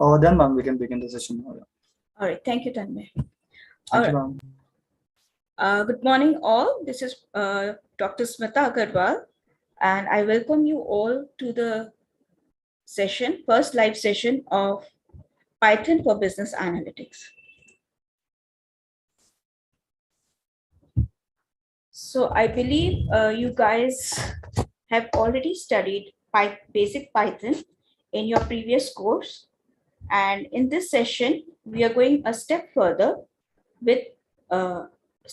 Then, ma'am, we can begin the session. All right. Thank you, Tanmay. Thank you, ma'am. Good morning, all. This is Dr. Smita Agarwal, and I welcome you all to the session, first live session of Python for Business Analytics. So I believe you guys have already studied basic Python in your previous course. And in this session, we are going a step further with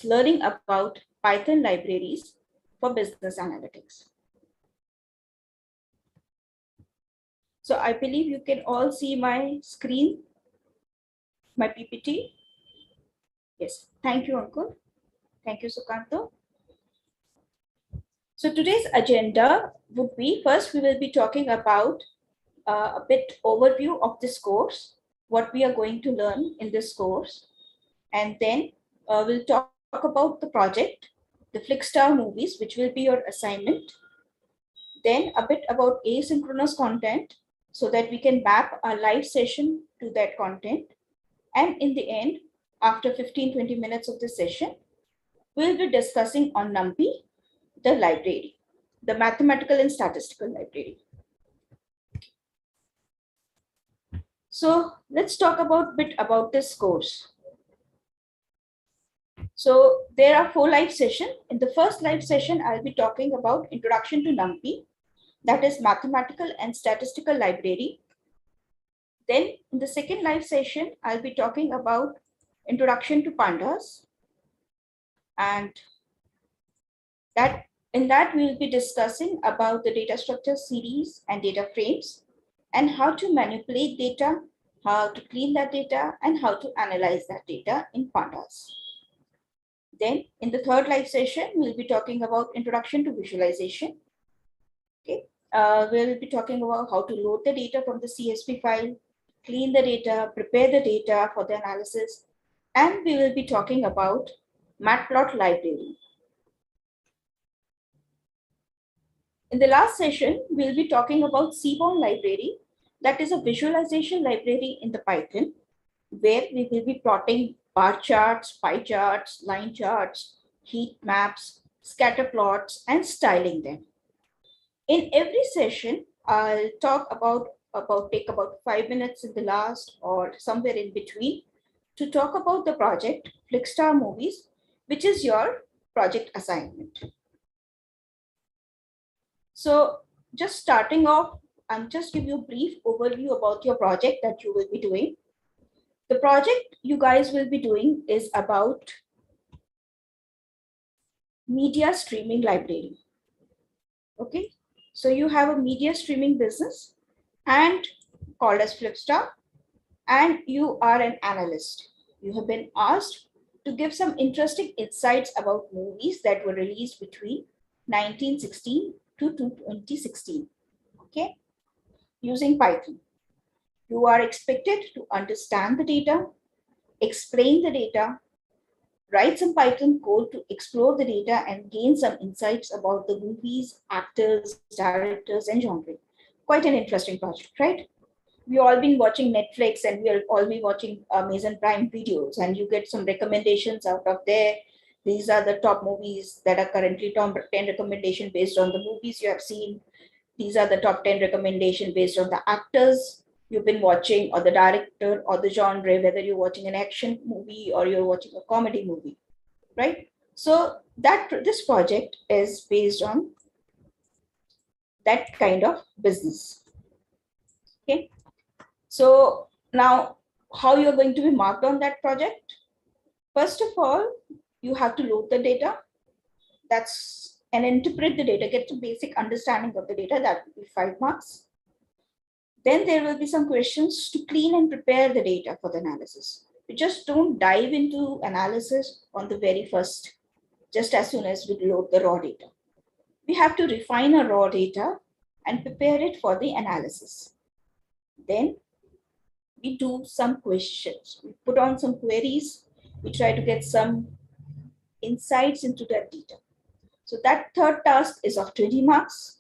learning about Python libraries for business analytics. So I believe you can all see my screen, my PPT. Yes, thank you, Uncle. Thank you, Sukanto. So today's agenda would be, first we will be talking about a bit overview of this course, what we are going to learn in this course. And then we'll talk about the project, the Flickstar movies, which will be your assignment. Then a bit about asynchronous content so that we can map our live session to that content. And in the end, after 15-20 minutes of the session, we'll be discussing on Numpy, the library, the mathematical and statistical library. So let's talk a bit about this course. So there are 4 live sessions. In the first live session, I'll be talking about Introduction to Numpy, that is mathematical and statistical library. Then in the second live session, I'll be talking about Introduction to Pandas. And in that we'll be discussing about the data structure series and data frames and how to manipulate data, how to clean that data, and how to analyze that data in Pandas. Then in the third live session, we'll be talking about Introduction to Visualization. Okay, we'll be talking about how to load the data from the CSV file, clean the data, prepare the data for the analysis, and we will be talking about Matplot library. In the last session, we'll be talking about Seaborn library, that is a visualization library in the Python, where we will be plotting bar charts, pie charts, line charts, heat maps, scatter plots, and styling them. In every session, I'll talk take about 5 minutes in the last or somewhere in between to talk about the project Flickstar Movies, which is your project assignment. So just starting off, I'll just give you a brief overview about your project that you will be doing. The project you guys will be doing is about media streaming library. Okay, so you have a media streaming business and called as Flipstar, and you are an analyst. You have been asked to give some interesting insights about movies that were released between 1916 to 2016. Okay, using Python. You are expected to understand the data, explain the data, write some Python code to explore the data and gain some insights about the movies, actors, directors, and genre. Quite an interesting project, right? We all been watching Netflix and we'll all be watching Amazon Prime videos, and you get some recommendations out of there. These are the top movies that are currently top 10 recommendation based on the movies you have seen. These are the top 10 recommendation based on the actors you've been watching, or the director, or the genre, whether you're watching an action movie or you're watching a comedy movie, right? So this project is based on that kind of business. Okay. So now how you're going to be marked on that project? First of all, you have to load the data. And interpret the data, get a basic understanding of the data. That will be 5 marks. Then there will be some questions to clean and prepare the data for the analysis. We just don't dive into analysis on the very first, just as soon as we load the raw data. We have to refine our raw data and prepare it for the analysis. Then we do some questions. We put on some queries. We try to get some insights into that data. So that third task is of 20 marks.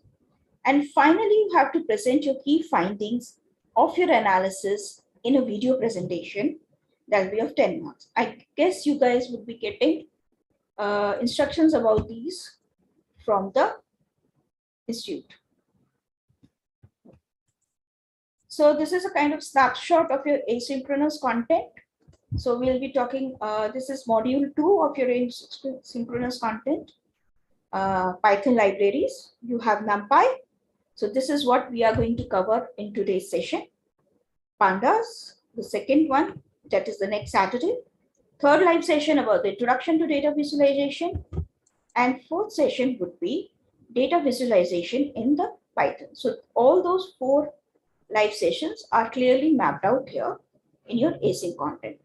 And finally, you have to present your key findings of your analysis in a video presentation that will be of 10 marks. I guess you guys would be getting instructions about these from the institute. So this is a kind of snapshot of your asynchronous content. So we'll be talking, this is module 2 of your asynchronous content. Python libraries, you have Numpy. So this is what we are going to cover in today's session. Pandas, the second one, that is the next Saturday. Third live session about the introduction to data visualization. And fourth session would be data visualization in the Python. So all those 4 live sessions are clearly mapped out here in your async content.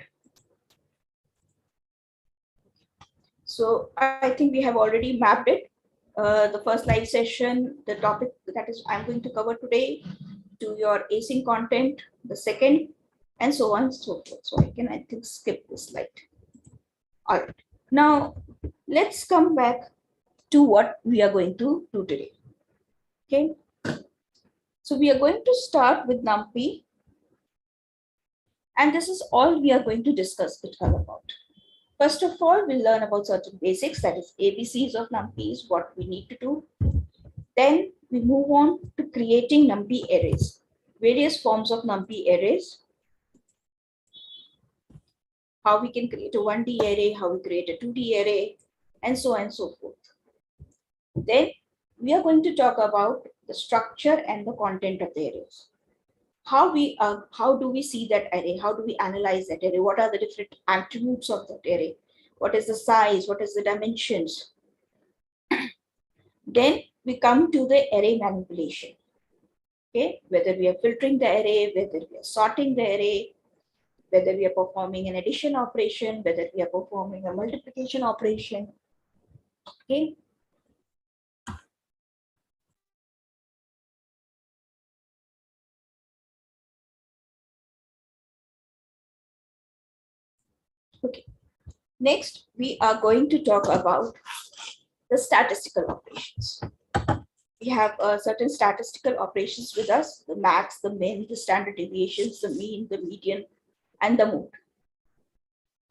So I think we have already mapped it. The first live session, the topic that is I'm going to cover today, to your async content, the second, and so on and so forth. So I can, I think, skip this slide. All right. Now, let's come back to what we are going to do today. Okay. So we are going to start with Numpy. And this is all we are going to discuss it about. First of all, we'll learn about certain basics, that is ABCs of Numpy, what we need to do. Then we move on to creating Numpy arrays, various forms of Numpy arrays, how we can create a 1D array, how we create a 2D array, and so on and so forth. Then we are going to talk about the structure and the content of the arrays. How do we see that array? How do we analyze that array? What are the different attributes of that array? What is the size? What is the dimensions? Then we come to the array manipulation. Okay, whether we are filtering the array, whether we are sorting the array, whether we are performing an addition operation, whether we are performing a multiplication operation. Okay. Okay. Next, we are going to talk about the statistical operations. We have certain statistical operations with us, the max, the min, the standard deviations, the mean, the median, and the mode.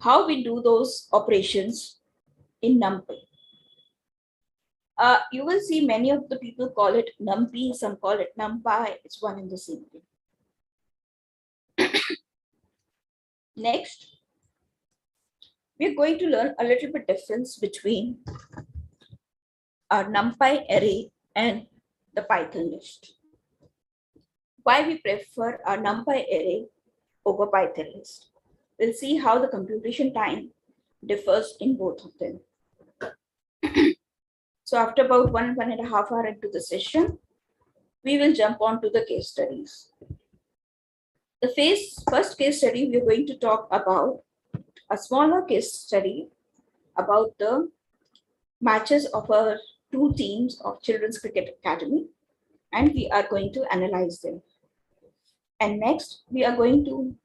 How we do those operations in Numpy. You will see many of the people call it Numpy, some call it Numpy, it's one and the same thing. Next, we're going to learn a little bit difference between our Numpy array and the Python list. Why we prefer our Numpy array over Python list. We'll see how the computation time differs in both of them. So after about 1.5 hours into the session, we will jump on to the case studies. The first case study, we're going to talk about a smaller case study about the matches of our 2 teams of Children's Cricket Academy, and we are going to analyze them. And next, we are going to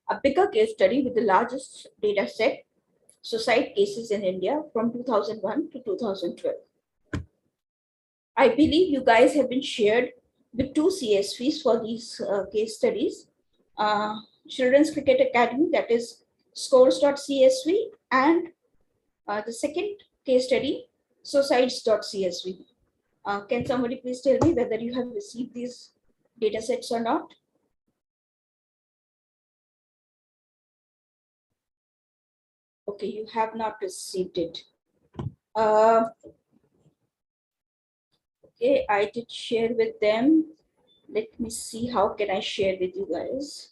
a bigger case study with the largest data set, suicide cases in India from 2001 to 2012. I believe you guys have been shared with 2 CSVs for these case studies. Children's Cricket Academy, that is scores.csv, and the second case study, suicides.csv. Can somebody please tell me whether you have received these data sets or not? Okay, you have not received it. Okay, I did share with them. Let me see, how can I share with you guys?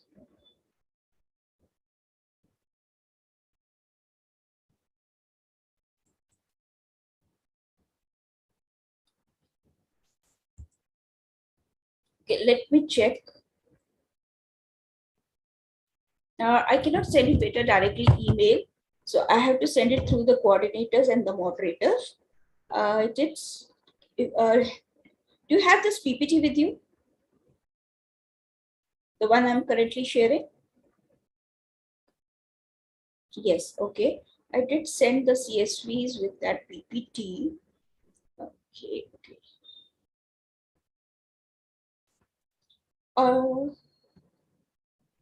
Okay, let me check. I cannot send it better directly email. So I have to send it through the coordinators and the moderators. Do you have this PPT with you? The one I'm currently sharing? Yes, okay. I did send the CSVs with that PPT. Okay, okay.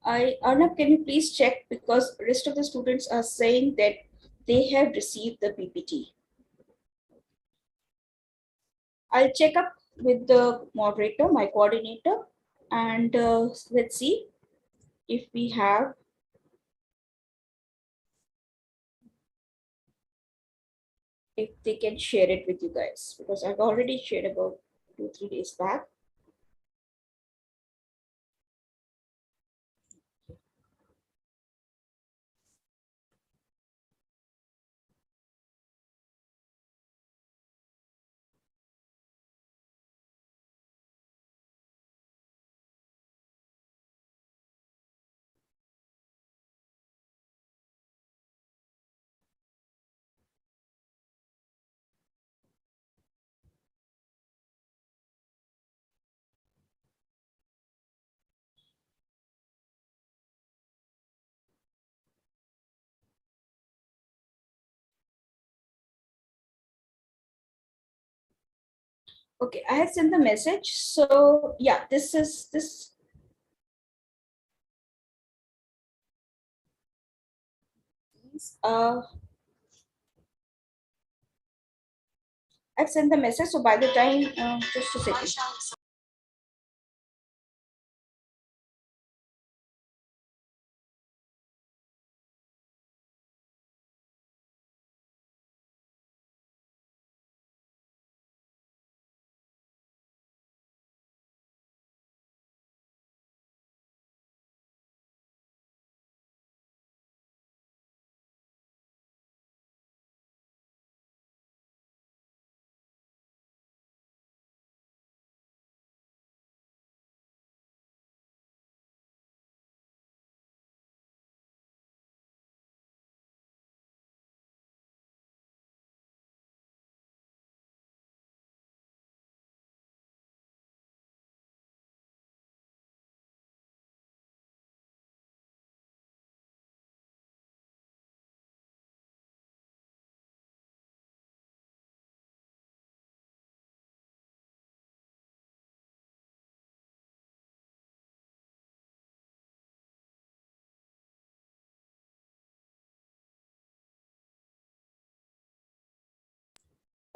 Arnab, can you please check, because rest of the students are saying that they have received the PPT. I'll check up with the moderator, my coordinator, and let's see if we have. If they can share it with you guys, because I've already shared about 2-3 days back. Okay, I have sent the message. So yeah, this is this. I've sent the message. So by the time, just a second.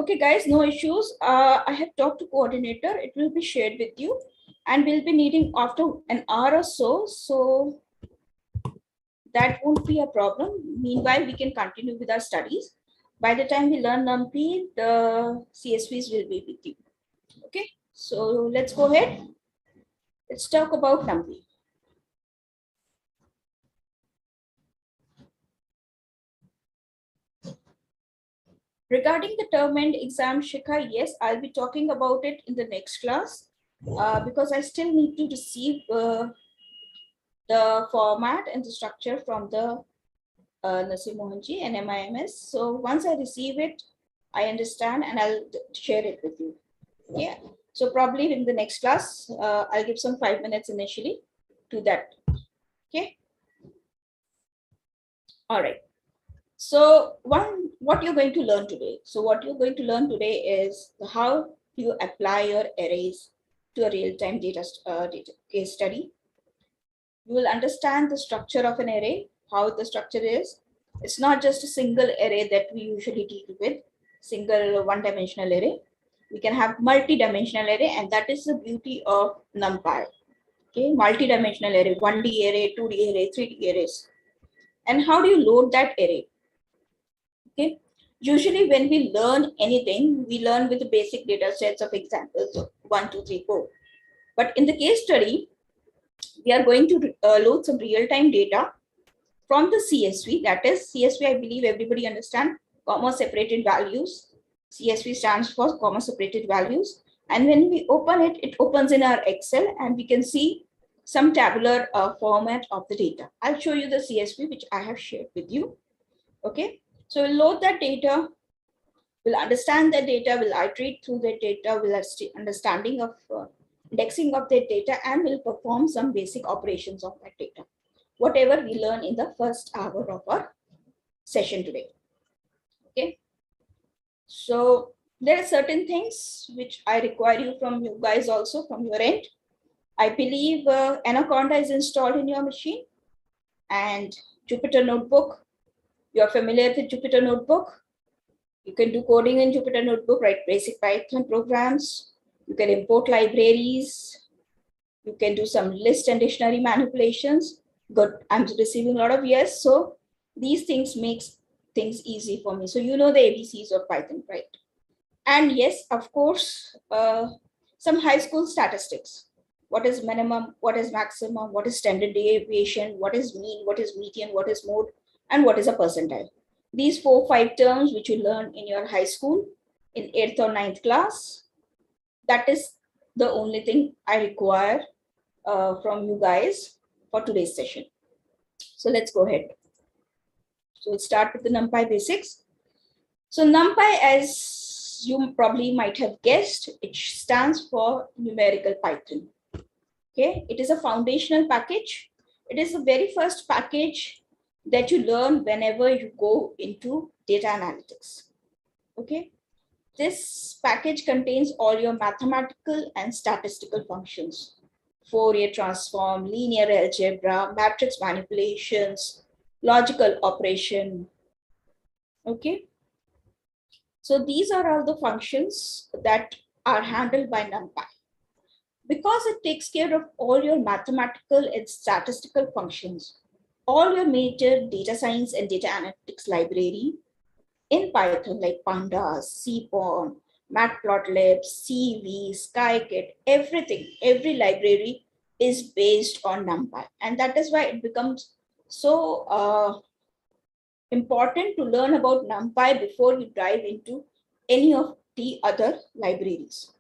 Okay, guys, no issues. I have talked to coordinator. It will be shared with you, and we'll be needing after an hour or so. So that won't be a problem. Meanwhile, we can continue with our studies. By the time we learn Numpy, the CSVs will be with you. Okay, so let's go ahead. Let's talk about Numpy. Regarding the term end exam, Shikha, yes, I'll be talking about it in the next class because I still need to receive the format and the structure from the Naseem Mohanji and MIMS. So once I receive it, I understand and I'll share it with you. Yeah. So probably in the next class, I'll give some 5 minutes initially to that. Okay. All right. So what you're going to learn today. So what you're going to learn today is how you apply your arrays to a real-time data case study. You will understand the structure of an array, how the structure is. It's not just a single array that we usually deal with, single one-dimensional array. We can have multi-dimensional array, and that is the beauty of NumPy. Okay, multi-dimensional array, 1D array, 2D array, 3D arrays. And how do you load that array? Okay, usually when we learn anything, we learn with the basic data sets of examples of 1, 2, 3, 4. But in the case study, we are going to load some real-time data from the CSV. That is CSV, I believe everybody understand, comma separated values. CSV stands for comma separated values. And when we open it, it opens in our Excel and we can see some tabular format of the data. I'll show you the CSV which I have shared with you. Okay, so we'll load that data. We'll understand the data, we'll iterate through the data, we'll have understanding of indexing of the data, and we'll perform some basic operations of that data. Whatever we learn in the first hour of our session today. Okay. So there are certain things which I require you from you guys also from your end. I believe Anaconda is installed in your machine, and Jupyter Notebook. You're familiar with Jupyter Notebook. You can do coding in Jupyter Notebook, write basic Python programs. You can import libraries. You can do some list and dictionary manipulations. Good, I'm receiving a lot of yes. So these things makes things easy for me. So you know the ABCs of Python, right? And yes, of course, some high school statistics. What is minimum? What is maximum? What is standard deviation? What is mean? What is median? What is mode? And what is a percentile? These 4-5 terms which you learn in your high school in 8th or 9th class, that is the only thing I require from you guys for today's session. So let's go ahead. So let's start with the Numpy basics. So Numpy, as you probably might have guessed, it stands for numerical Python. Okay, it is a foundational package. It is the very first package that you learn whenever you go into data analytics. Okay, this package contains all your mathematical and statistical functions. Fourier transform, linear algebra, matrix manipulations, logical operation. Okay. So these are all the functions that are handled by Numpy. Because it takes care of all your mathematical and statistical functions, all your major data science and data analytics library in Python like Pandas, CPON, Matplotlib, CV, Scikit, everything, every library is based on Numpy. And that is why it becomes so important to learn about Numpy before you dive into any of the other libraries.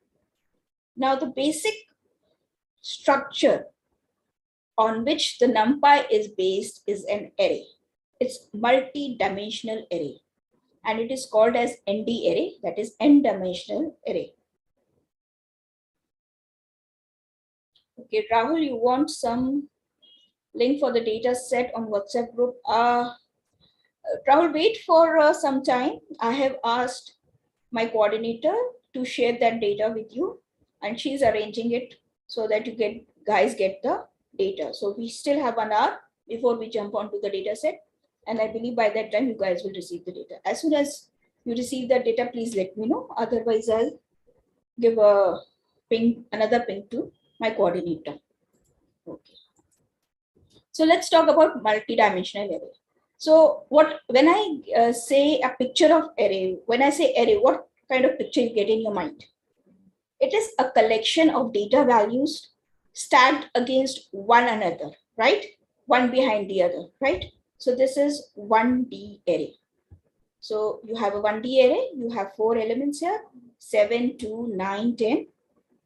Now, the basic structure on which the Numpy is based is an array. It's multi-dimensional array, and it is called as ND array, that is n-dimensional array. Okay, Rahul, you want some link for the data set on WhatsApp group? Rahul, wait for some time. I have asked my coordinator to share that data with you, and she's arranging it so that you guys get the data. So we still have 1 hour before we jump onto the data set. And I believe by that time you guys will receive the data. As soon as you receive that data, please let me know. Otherwise, I'll give a ping, another ping to my coordinator. Okay. So let's talk about multi-dimensional array. So when I say a picture of array, when I say array, what kind of picture you get in your mind? It is a collection of data values stacked against one another, right? One behind the other, right? So this is 1D array. So you have a 1D array, you have 4 elements here, 7, 2, 9, 10,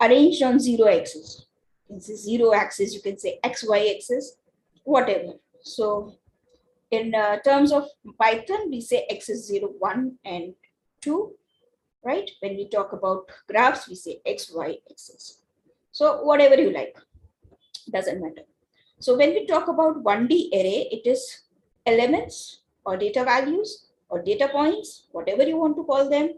arranged on 0 axis. You can say 0 axis, you can say XY axis, whatever. So in terms of Python, we say x is 0, 1, and 2, right? When we talk about graphs, we say x, y axis. So whatever you like, doesn't matter. So when we talk about 1D array, it is elements or data values or data points, whatever you want to call them,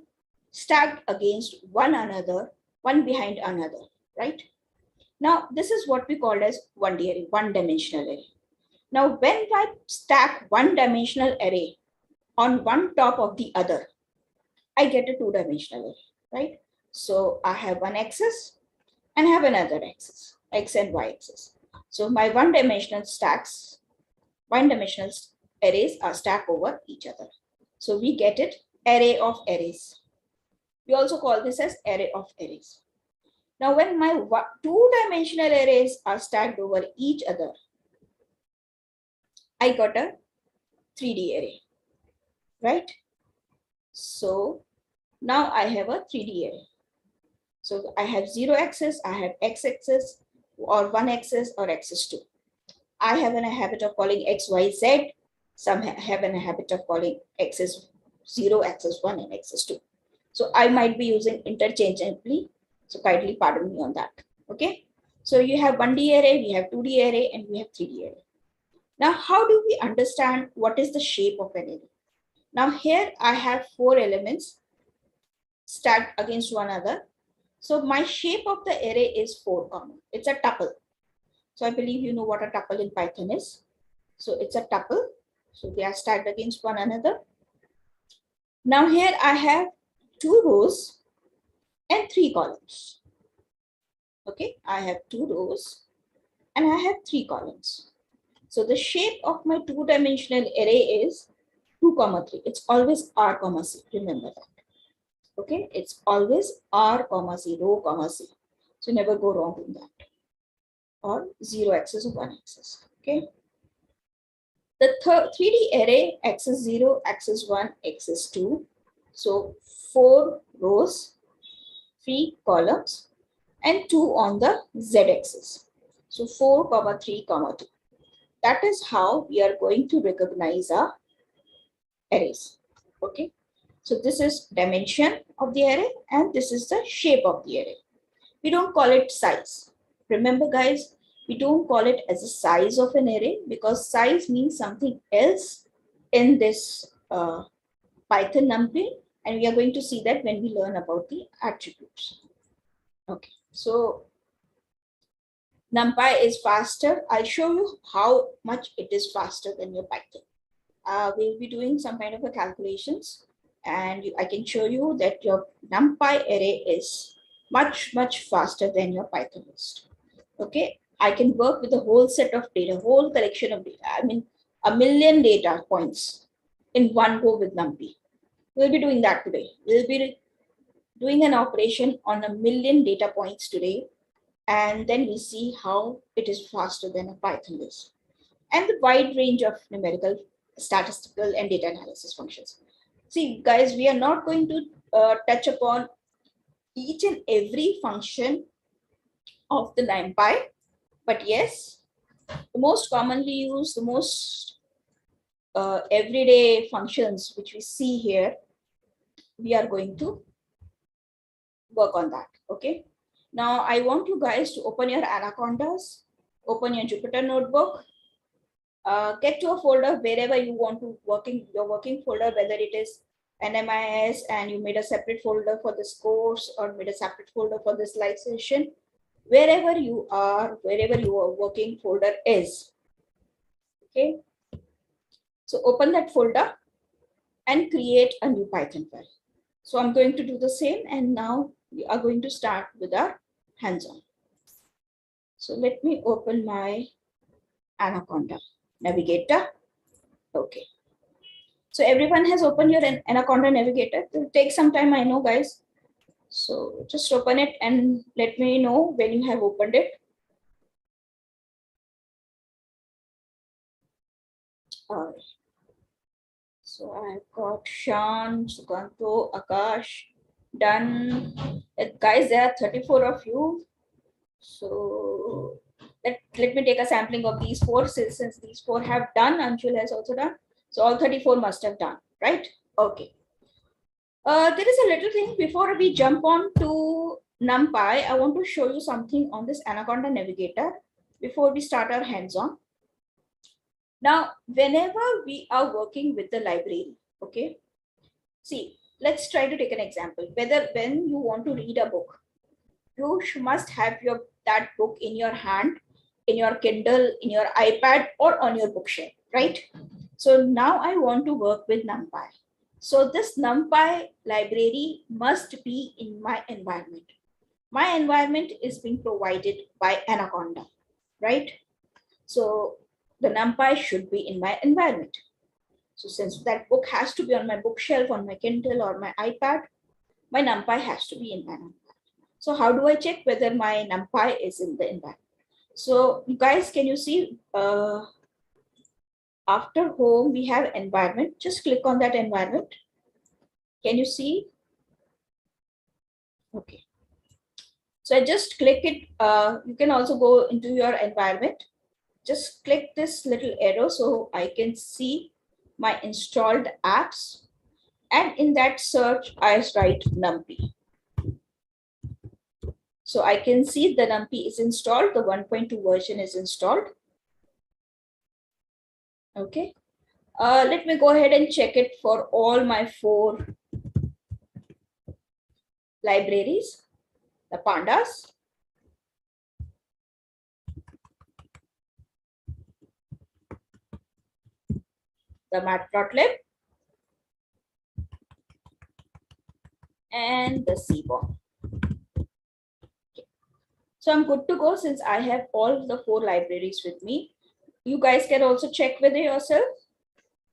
stacked against one another, one behind another, right? Now, this is what we call as 1D array, one-dimensional array. Now, when I stack one-dimensional array on one top of the other, I get a two-dimensional array, right? So I have one axis and have another axis, x and y axis. So my one-dimensional arrays are stacked over each other. So we get it array of arrays. We also call this as array of arrays. Now, when my two-dimensional arrays are stacked over each other, I got a 3D array, right? So now I have a 3D array. So I have 0 axis, I have x axis, or 1 axis, or axis 2. I have a habit of calling x, y, z. Some have a habit of calling axis 0, axis 1, and axis 2. So I might be using interchangeably. So kindly pardon me on that. Okay. So you have 1D array, we have 2D array, and we have 3D array. Now, how do we understand what is the shape of an array? Now here I have 4 elements stacked against one another. So my shape of the array is 4 comma. It's a tuple. So I believe you know what a tuple in Python is. So it's a tuple. So they are stacked against one another. Now here I have 2 rows and 3 columns. Okay, I have 2 rows and I have 3 columns. So the shape of my 2-dimensional array is 2, 3. It's always R, C. Remember that. Okay, it's always R, C, row, C. So never go wrong in that. Or 0 axis or 1 axis. Okay. The 3D array axis 0, axis 1, axis 2. So 4 rows, 3 columns, and 2 on the z-axis. So 4, 3, 2. That is how we are going to recognize our arrays. Okay. So this is dimension of the array and this is the shape of the array. We don't call it size. Remember guys, we don't call it as a size of an array because size means something else in this Python Numpy, and we are going to see that when we learn about the attributes. Okay, so NumPy is faster. I'll show you how much it is faster than your Python. We'll be doing some kind of a calculations, and I can show you that your NumPy array is much faster than your Python list. Okay, I can work with a whole set of data, whole collection of data. I mean, 1,000,000 data points in one go with NumPy. We'll be doing that today. We'll be doing an operation on 1,000,000 data points today, and then we see how it is faster than a Python list. And the wide range of numerical, statistical, and data analysis functions. See, guys, we are not going to touch upon each and every function of the NumPy, but yes, the most commonly used, the most everyday functions which we see here, we are going to work on that. Okay. Now I want you guys to open your Anacondas, open your Jupyter notebook, get to a folder wherever you want to your working folder, whether it is NMIS and you made a separate folder for this course or made a separate folder for this live session, wherever you are, wherever your working folder is. Okay. So open that folder and create a new Python file. So I'm going to do the same, and now we are going to start with our hands-on. So let me open my Anaconda Navigator. Okay. So everyone has opened your Anaconda Navigator. It will take some time, I know, guys. So just open it and let me know when you have opened it. All right. So I've got Shan, Sukanto, Akash, done. Guys, there are 34 of you. So let me take a sampling of these 4 since these 4 have done. Anshul has also done. So all 34 must have done, right? Okay. There is a little thing before we jump on to NumPy. I want to show you something on this Anaconda Navigator before we start our hands-on. Now, whenever we are working with the library, okay, see, let's try to take an example. Whether when you want to read a book, you must have that book in your hand, in your Kindle, in your iPad, or on your bookshelf, right? So now I want to work with NumPy. So this NumPy library must be in my environment. My environment is being provided by Anaconda, right? So the NumPy should be in my environment. So since that book has to be on my bookshelf, on my Kindle, or my iPad, my NumPy has to be in my environment. So how do I check whether my NumPy is in the environment? So you guys, can you see after home, we have environment. Just click on that environment. Can you see? Okay. So I just click it. You can also go into your environment. Just click this little arrow so I can see my installed apps. And in that search, I write Numpy. So I can see the Numpy is installed. The 1.2 version is installed. Okay. Let me go ahead and check it for all my 4 libraries, the pandas. the matplotlib, and the cbom. So I'm good to go since I have all the 4 libraries with me. You guys can also check with yourself.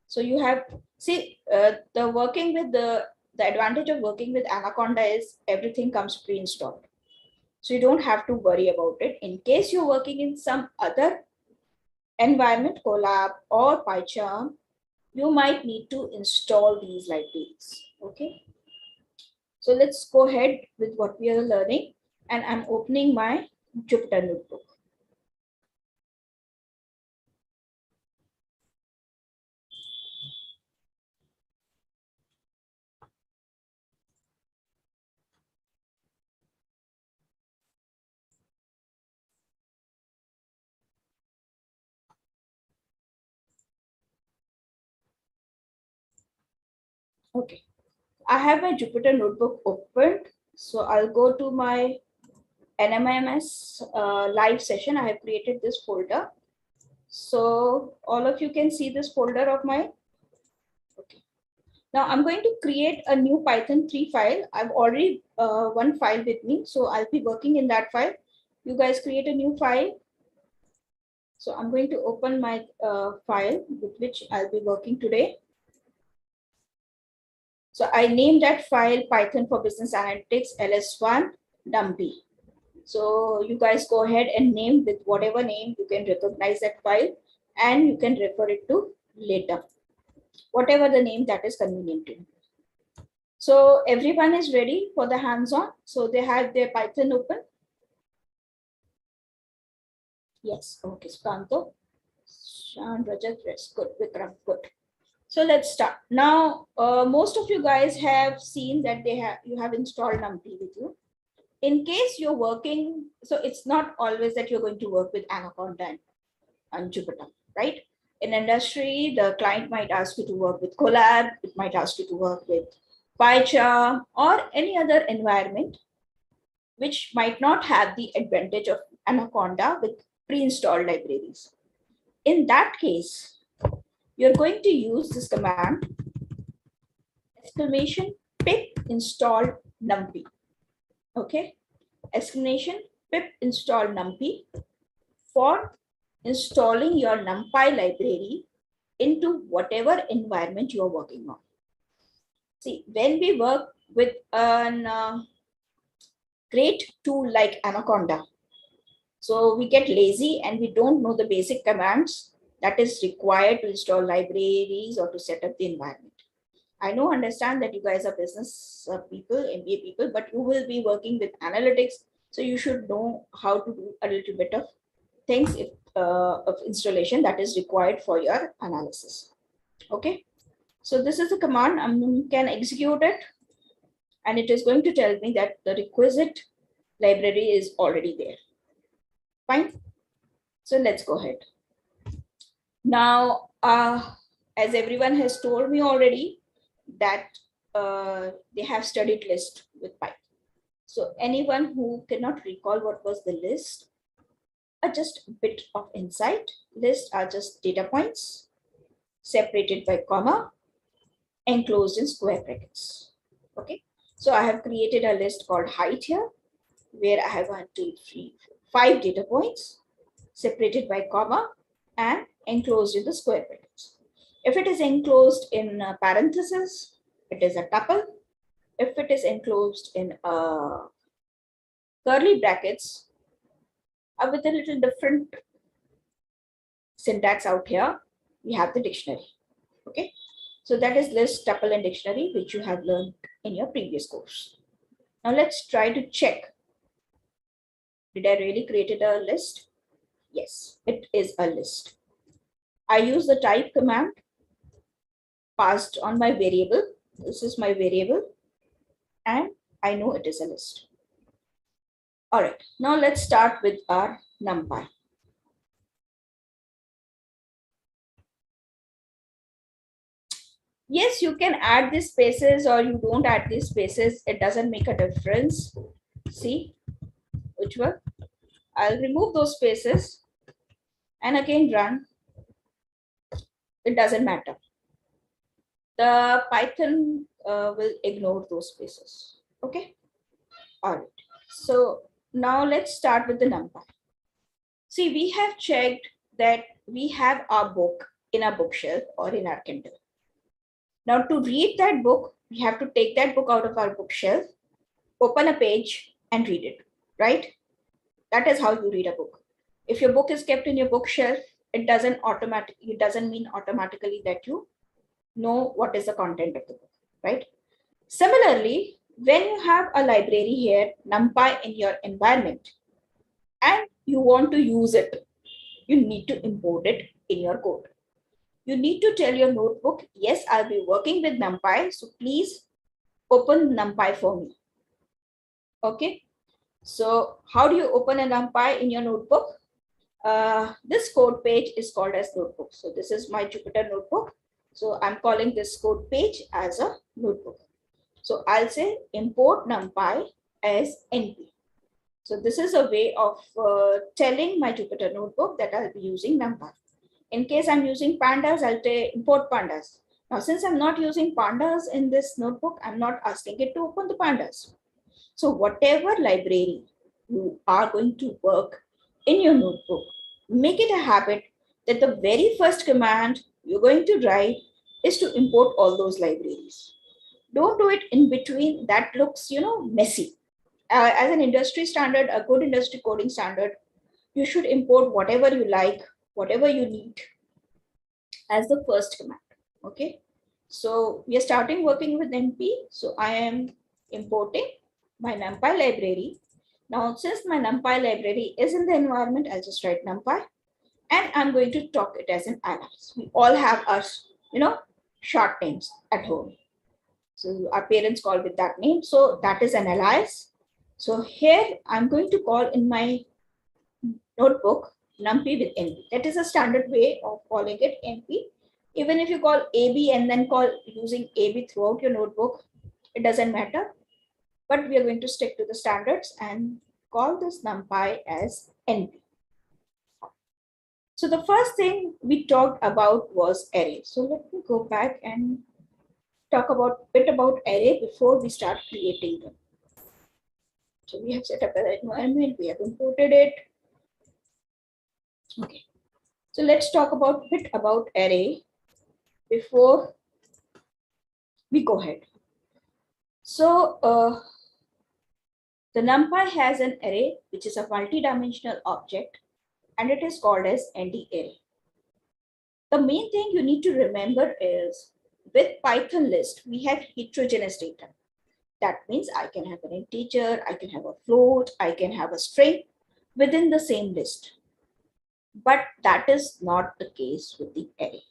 So you have, see, the advantage of working with Anaconda is everything comes pre-installed. So you don't have to worry about it. In case you're working in some other environment, Colab or PyCharm, you might need to install these libraries. Okay. So let's go ahead with what we are learning. And I'm opening my Jupyter notebook. Okay. I have my Jupyter notebook opened. So I'll go to my NMIMS live session. I have created this folder. So all of you can see this folder of mine. Okay. Now I'm going to create a new Python 3 file. I've already one file with me. So I'll be working in that file. You guys create a new file. So I'm going to open my file with which I'll be working today. So I named that file Python for Business Analytics LS1 Numpy. So you guys go ahead and name with whatever name you can recognize that file, and you can refer it to later, whatever the name that is convenient to you. So everyone is ready for the hands-on. So they have their Python open. Yes. Okay. Skanto, Shan, Rajat, yes. Good. Vikram, good. So let's start. Now, most of you guys have seen that you have installed Numpy with you. In case you're working, so it's not always that you're going to work with Anaconda and Jupyter, right? In industry, the client might ask you to work with Colab, it might ask you to work with PyCharm or any other environment which might not have the advantage of Anaconda with pre-installed libraries. In that case, you're going to use this command exclamation pip install numpy. Okay, exclamation pip install numpy for installing your NumPy library into whatever environment you're working on. See, when we work with a great tool like Anaconda, so we get lazy and we don't know the basic commands that is required to install libraries or to set up the environment. I know, understand that you guys are business people, MBA people, but you will be working with analytics. So you should know how to do a little bit of things of installation that is required for your analysis. Okay. So this is the command. I can execute it. And it is going to tell me that the requisite library is already there. Fine. So let's go ahead. Now, as everyone has told me already, that they have studied list with Python. So anyone who cannot recall what was the list, just a bit of insight. Lists are just data points separated by comma, enclosed in square brackets. Okay, so I have created a list called height here, where I have 1, 2, 3, 4, 5 data points separated by comma and enclosed in the square brackets. If it is enclosed in parentheses, it is a tuple. If it is enclosed in curly brackets, with a little different syntax out here, we have the dictionary. Okay, so that is list, tuple, and dictionary, which you have learned in your previous course. Now let's try to check. Did I really create a list? Yes, it is a list. I use the type command passed on my variable. This is my variable, and I know it is a list. All right, now let's start with our NumPy. Yes, you can add these spaces or you don't add these spaces. It doesn't make a difference. See, which one? I'll remove those spaces and again run. It doesn't matter. the Python will ignore those spaces. Okay. All right. So now let's start with the NumPy. See, we have checked that we have our book in our bookshelf or in our Kindle. Now to read that book, we have to take that book out of our bookshelf, open a page and read it, right? That is how you read a book. If your book is kept in your bookshelf, it doesn't mean automatically that you know what is the content of the book, right? Similarly, when you have a library here, NumPy in your environment, and you want to use it, you need to import it in your code. You need to tell your notebook, yes, I'll be working with NumPy, so please open NumPy for me. Okay, so how do you open a NumPy in your notebook? This code page is called as notebook. So this is my Jupyter notebook. So I'm calling this code page as a notebook. So I'll say import NumPy as NP. So this is a way of telling my Jupyter notebook that I'll be using NumPy. In case I'm using pandas, I'll say import pandas. Now, since I'm not using pandas in this notebook, I'm not asking it to open the pandas. So whatever library you are going to work in your notebook, make it a habit that the very first command you're going to write is to import all those libraries. Don't do it in between. That looks, messy. As an industry standard, a good industry coding standard, you should import whatever you like, whatever you need as the first command. Okay. So we are starting working with NP. So I am importing my NumPy library. Now, since my NumPy library is in the environment, I'll just write NumPy, and I'm going to talk it as an alias. We all have our, short names at home. So our parents call with that name. So that is an alias. So here I'm going to call in my notebook numpy with np. That is a standard way of calling it np. Even if you call ab and then call using ab throughout your notebook, it doesn't matter. But we are going to stick to the standards and call this numpy as np. So the first thing we talked about was array. So let me go back and talk about a bit about array before we start creating them. So we have set up an environment, we have imported it. Okay. So let's talk about a bit about array before we go ahead. So the NumPy has an array which is a multi-dimensional object, and it is called as ND array. The main thing you need to remember is with Python list, we have heterogeneous data. That means I can have an integer, I can have a float, I can have a string within the same list. But that is not the case with the array.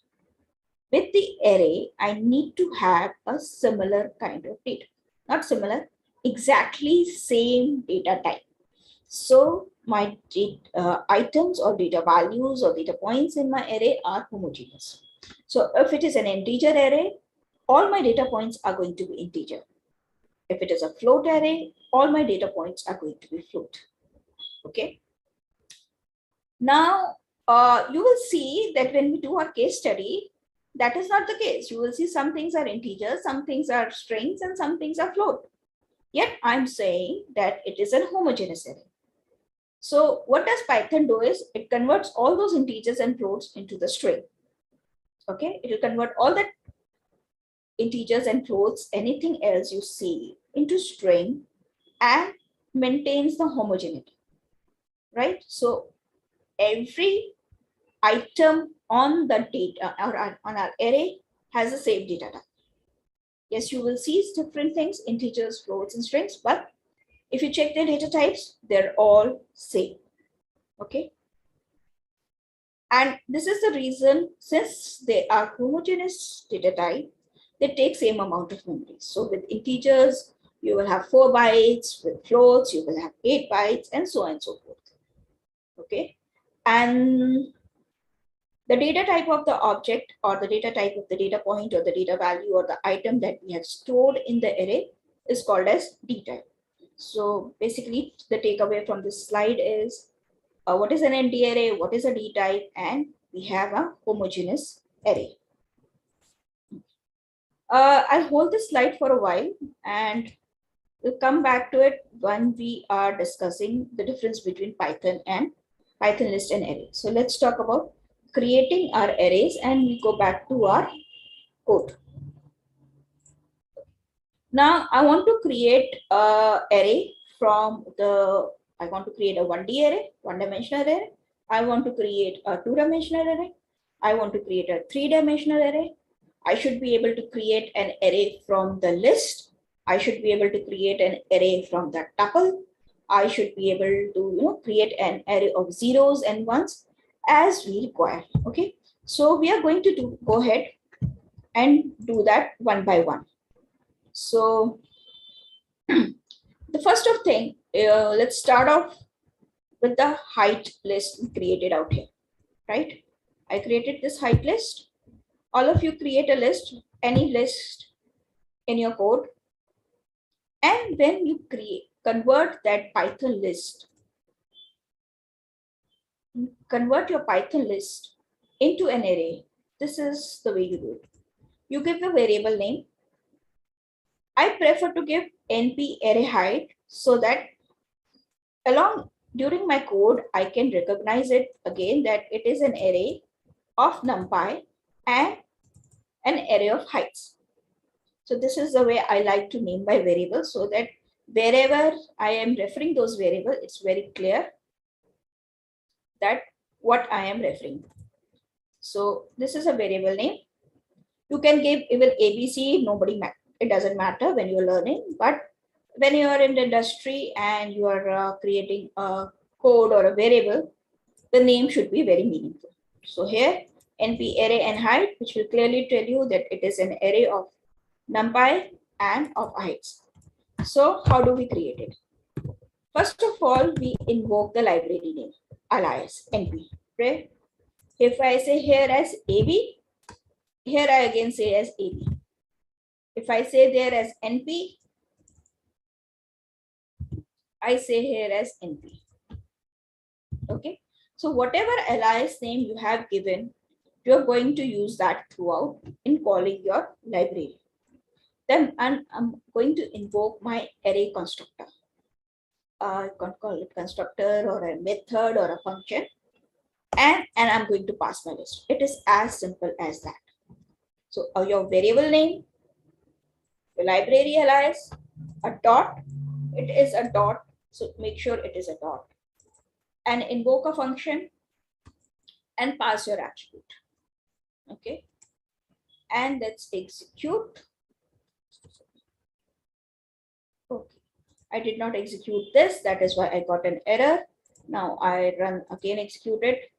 With the array, I need to have a similar kind of data. Not similar, exactly same data type. So my items or data values or data points in my array are homogeneous. So if it is an integer array, all my data points are going to be integer. If it is a float array, all my data points are going to be float. Okay. Now, you will see that when we do our case study, that is not the case. You will see some things are integers, some things are strings, and some things are float. Yet I'm saying that it is a homogeneous array. So what does Python do is it converts all those integers and floats into the string. Okay, it will convert all that integers and floats, anything else you see, into string and maintains the homogeneity, right? So every item on the data or on our array has the same data type. Yes, you will see different things, integers, floats, and strings, but if you check the data types, they're all same. Okay. And this is the reason, since they are homogeneous data type, they take same amount of memory. So with integers, you will have 4 bytes, with floats, you will have 8 bytes, and so on and so forth. Okay. And the data type of the object or the data type of the data point or the data value or the item that we have stored in the array is called as D type. So basically the takeaway from this slide is what is an ND array, what is a D type, and we have a homogeneous array. I'll hold this slide for a while and we'll come back to it when we are discussing the difference between Python and Python list and array. So let's talk about creating our arrays and we go back to our code. Now I want to create a array from I want to create a 1D array, one-dimensional array. I want to create a two-dimensional array. I want to create a three-dimensional array. I should be able to create an array from the list. I should be able to create an array from the tuple. I should be able to create an array of zeros and ones as we require. Okay, so we are going to go ahead and do that one by one. So the first of thing, let's start off with the height list created out here, right? I created this height list. All of you create a list, any list in your code. And when you convert that Python list, convert your Python list into an array. This is the way you do it. You give a variable name. I prefer to give np array height so that during my code, I can recognize it again that it is an array of numpy and an array of heights. So this is the way I like to name my variables so that wherever I am referring those variables, it's very clear that what I am referring to. So this is a variable name. You can give even ABC, it doesn't matter when you're learning, but when you are in the industry and you are creating a code or a variable, the name should be very meaningful. So here, np array and height, which will clearly tell you that it is an array of numpy and of heights. So how do we create it? First of all, we invoke the library name, alias np. Right? If I say here as AB, here I again say as AB. If I say there as np, I say here as np. Okay. So whatever alias name you have given, you're going to use that throughout in calling your library. Then I'm going to invoke my array constructor. I can call it constructor or a method or a function. And I'm going to pass my list. It is as simple as that. So your variable name, your library alias, a dot, it is a dot. So make sure it is a dot. And invoke a function and pass your attribute. Okay. And let's execute. Okay. I did not execute this. That is why I got an error. Now I run again, execute it.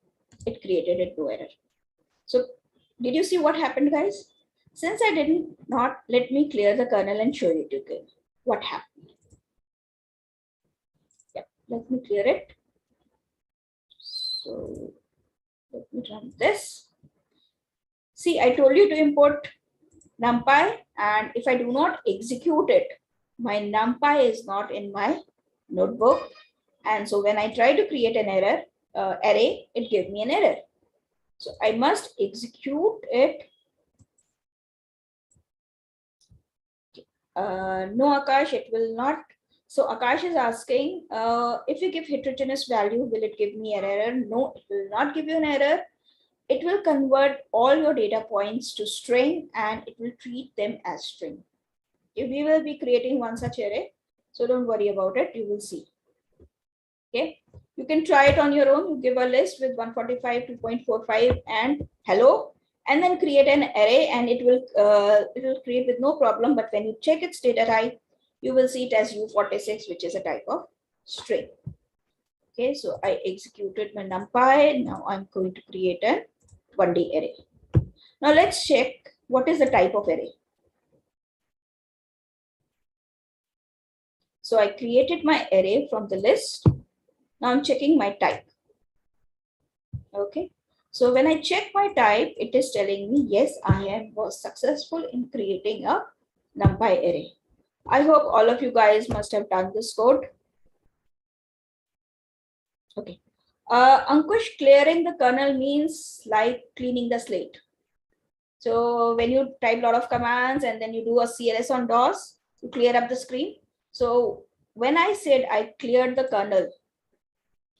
It created a no error. So did you see what happened, guys? Since I didn't not let me clear the kernel and show you again what happened. Yeah, let me clear it. So let me run this. See, I told you to import numpy, and if I do not execute it, my numpy is not in my notebook. And so when I try to create an array, it gave me an error. So I must execute it. No, Akash, it will not. So Akash is asking, if you give heterogeneous value, will it give me an error? No, it will not give you an error. It will convert all your data points to string and it will treat them as string. We will be creating one such array. So don't worry about it. You will see. Okay. You can try it on your own. You give a list with 145, 2.45 and hello, and then create an array and it will create with no problem. But when you check its data type, you will see it as U46, which is a type of string. Okay, so I executed my numpy. Now I'm going to create a 1D array. Now let's check what is the type of array. So I created my array from the list. Now I'm checking my type. Okay. So when I check my type, it is telling me, yes, was successful in creating a numpy array. I hope all of you guys must have done this code. Okay. Ankush, clearing the kernel means like cleaning the slate. So when you type a lot of commands and then you do a CLS on DOS to clear up the screen. So when I said I cleared the kernel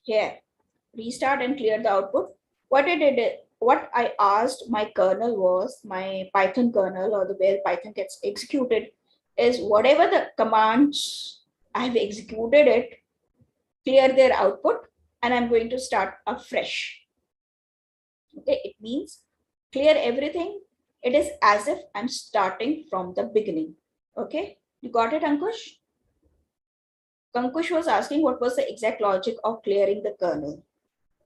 here, restart and clear the output, what I asked my kernel was, my Python kernel, or the where Python gets executed, is whatever the commands I've executed it, clear their output, and I'm going to start afresh. Okay, it means clear everything. It is as if I'm starting from the beginning. Okay, you got it, Ankush? Ankush was asking what was the exact logic of clearing the kernel.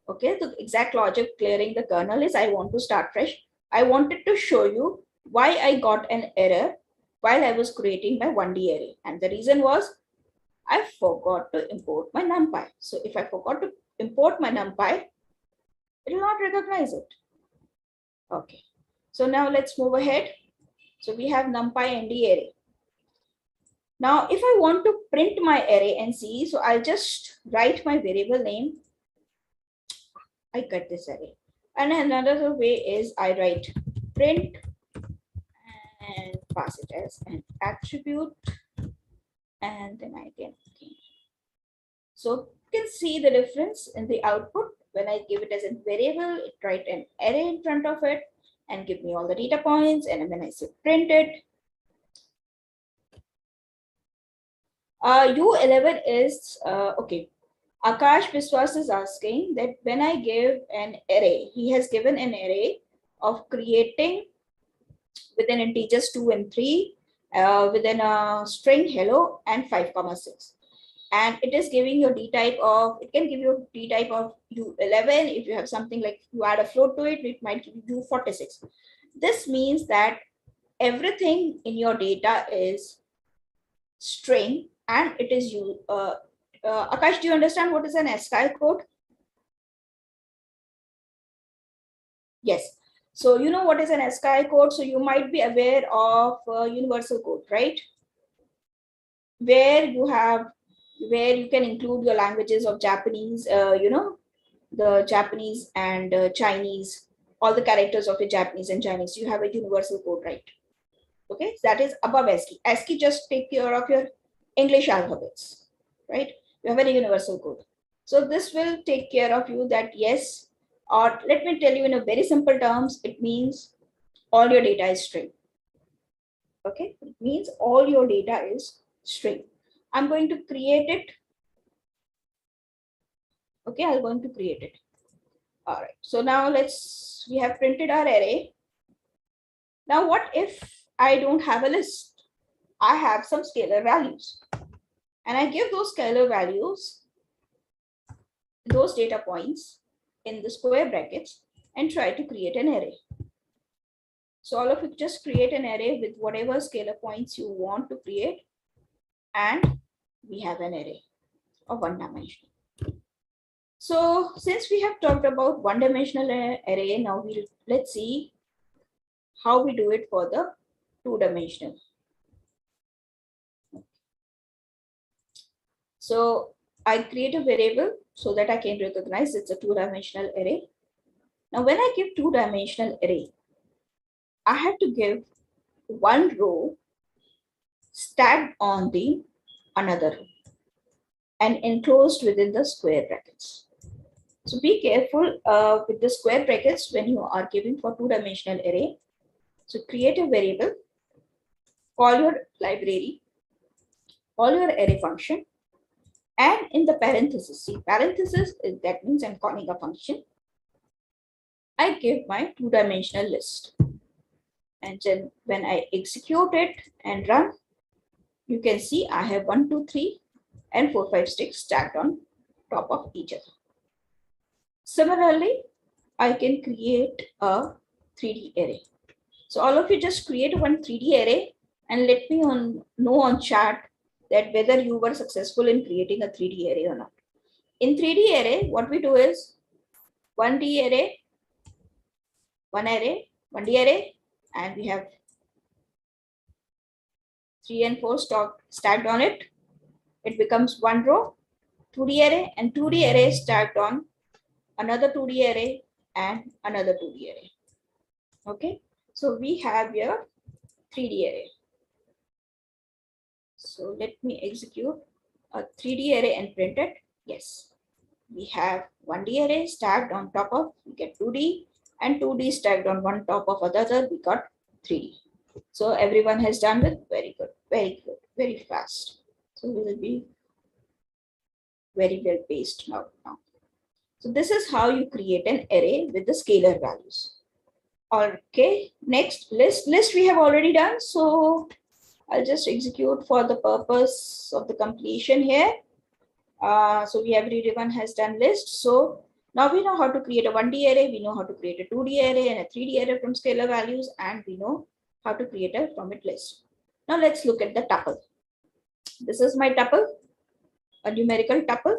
Okay, the exact logic clearing the kernel is I want to start fresh. I wanted to show you why I got an error while I was creating my 1D array. And the reason was I forgot to import my NumPy. So if I forgot to import my NumPy, it will not recognize it. Okay, so now let's move ahead. So we have NumPy ND array. Now, if I want to print my array and see, so I'll just write my variable name. I cut this array. And another way is I write print and pass it as an attribute. And then I can. So you can see the difference in the output. When I give it as a variable, it write an array in front of it and give me all the data points. And when I say print it, U11 is, okay. Akash Biswas is asking that when I give an array, he has given an array of creating within integers 2 and 3, within a string hello and 5,6. And it is giving you d type of, it can give you d type of U11. If you have something like you add a float to it, it might give you U46. This means that everything in your data is string and it is you. Akash, do you understand what is an ASCII code? Yes. So you know what is an ASCII code. So you might be aware of universal code, right? Where you can include your languages of Japanese, the Japanese and Chinese, all the characters of the Japanese and Chinese. You have a universal code, right? Okay, so that is above ASCII. ASCII just take care of your English alphabets, right? You have a universal code. So this will take care of you that yes, or let me tell you in a very simple terms, it means all your data is string. Okay, it means all your data is string. I'm going to create it. Okay, I'm going to create it. All right, so now we have printed our array. Now what if I don't have a list? I have some scalar values. And I give those scalar values, those data points in the square brackets and try to create an array. So all of you just create an array with whatever scalar points you want to create. And we have an array of one dimension. So since we have talked about one dimensional array, now let's see how we do it for the two dimensional. So I create a variable so that I can recognize it's a two-dimensional array. Now, when I give two-dimensional array, I have to give one row stacked on the another row and enclosed within the square brackets. So be careful with the square brackets when you are giving for two-dimensional array. So create a variable, call your library, call your array function, and in the parenthesis, see parenthesis, that means I'm calling a function. I give my two-dimensional list. And then when I execute it and run, you can see I have 1, 2, 3, and 4, 5, 6 stacked on top of each other. Similarly, I can create a 3D array. So all of you just create one 3D array and let me know on chat that whether you were successful in creating a 3D array or not. In 3D array, what we do is 1D array, one array, 1D array, and we have 3 and 4 stacked on it. It becomes one row, 2D array, and 2D array stacked on another 2D array and another 2D array. Okay, So we have your 3D array. So let me execute a 3D array and print it. Yes, we have 1D array stacked on top of, we get 2D, and 2D stacked on one top of another, we got 3D. So everyone has done with very good, very fast. So we will be very well paced now. So this is how you create an array with the scalar values. Okay, next list we have already done. So I'll just execute for the purpose of the completion here. So everyone has done list. So now we know how to create a 1D array, we know how to create a 2D array and a 3D array from scalar values, and we know how to create a from it list. Now let's look at the tuple. This is my tuple, a numerical tuple.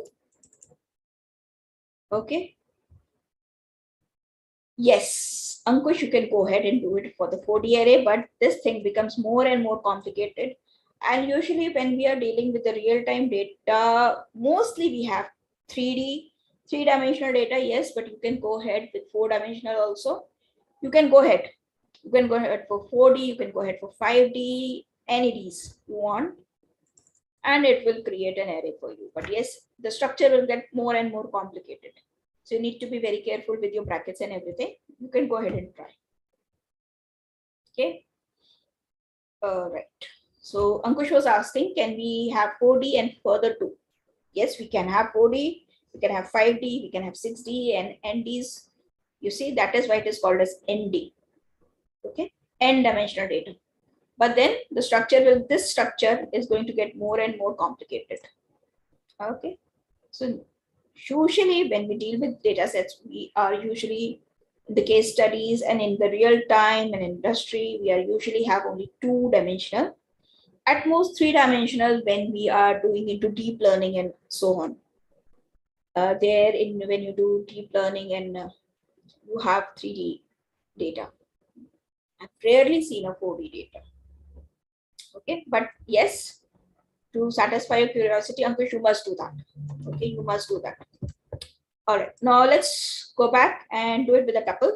Okay. Yes, Ankush, you can go ahead and do it for the 4D array, but this thing becomes more and more complicated. And usually when we are dealing with the real-time data, mostly we have 3D, three-dimensional data, yes, but you can go ahead with 4-dimensional also. You can go ahead. You can go ahead for 4D, you can go ahead for 5D, any Ds you want, and it will create an array for you. But yes, the structure will get more and more complicated. So you need to be very careful with your brackets and everything. You can go ahead and try. Okay. Right. So Ankush was asking, can we have 4D and further 2? Yes, we can have 4D, we can have 5D, we can have 6D and NDs. You see, that is why it is called as ND. Okay, n-dimensional data. But then the structure will, this structure is going to get more and more complicated. Okay, so usually when we deal with data sets, we are usually in the case studies and in the real time and industry, we are usually have only 2-dimensional, at most 3-dimensional when we are doing into deep learning and so on. There in when you do deep learning and you have 3D data. I've rarely seen a 4D data. Okay, but yes, to satisfy your curiosity, Ankush, you must do that. Okay, you must do that. All right, now let's go back and do it with a tuple.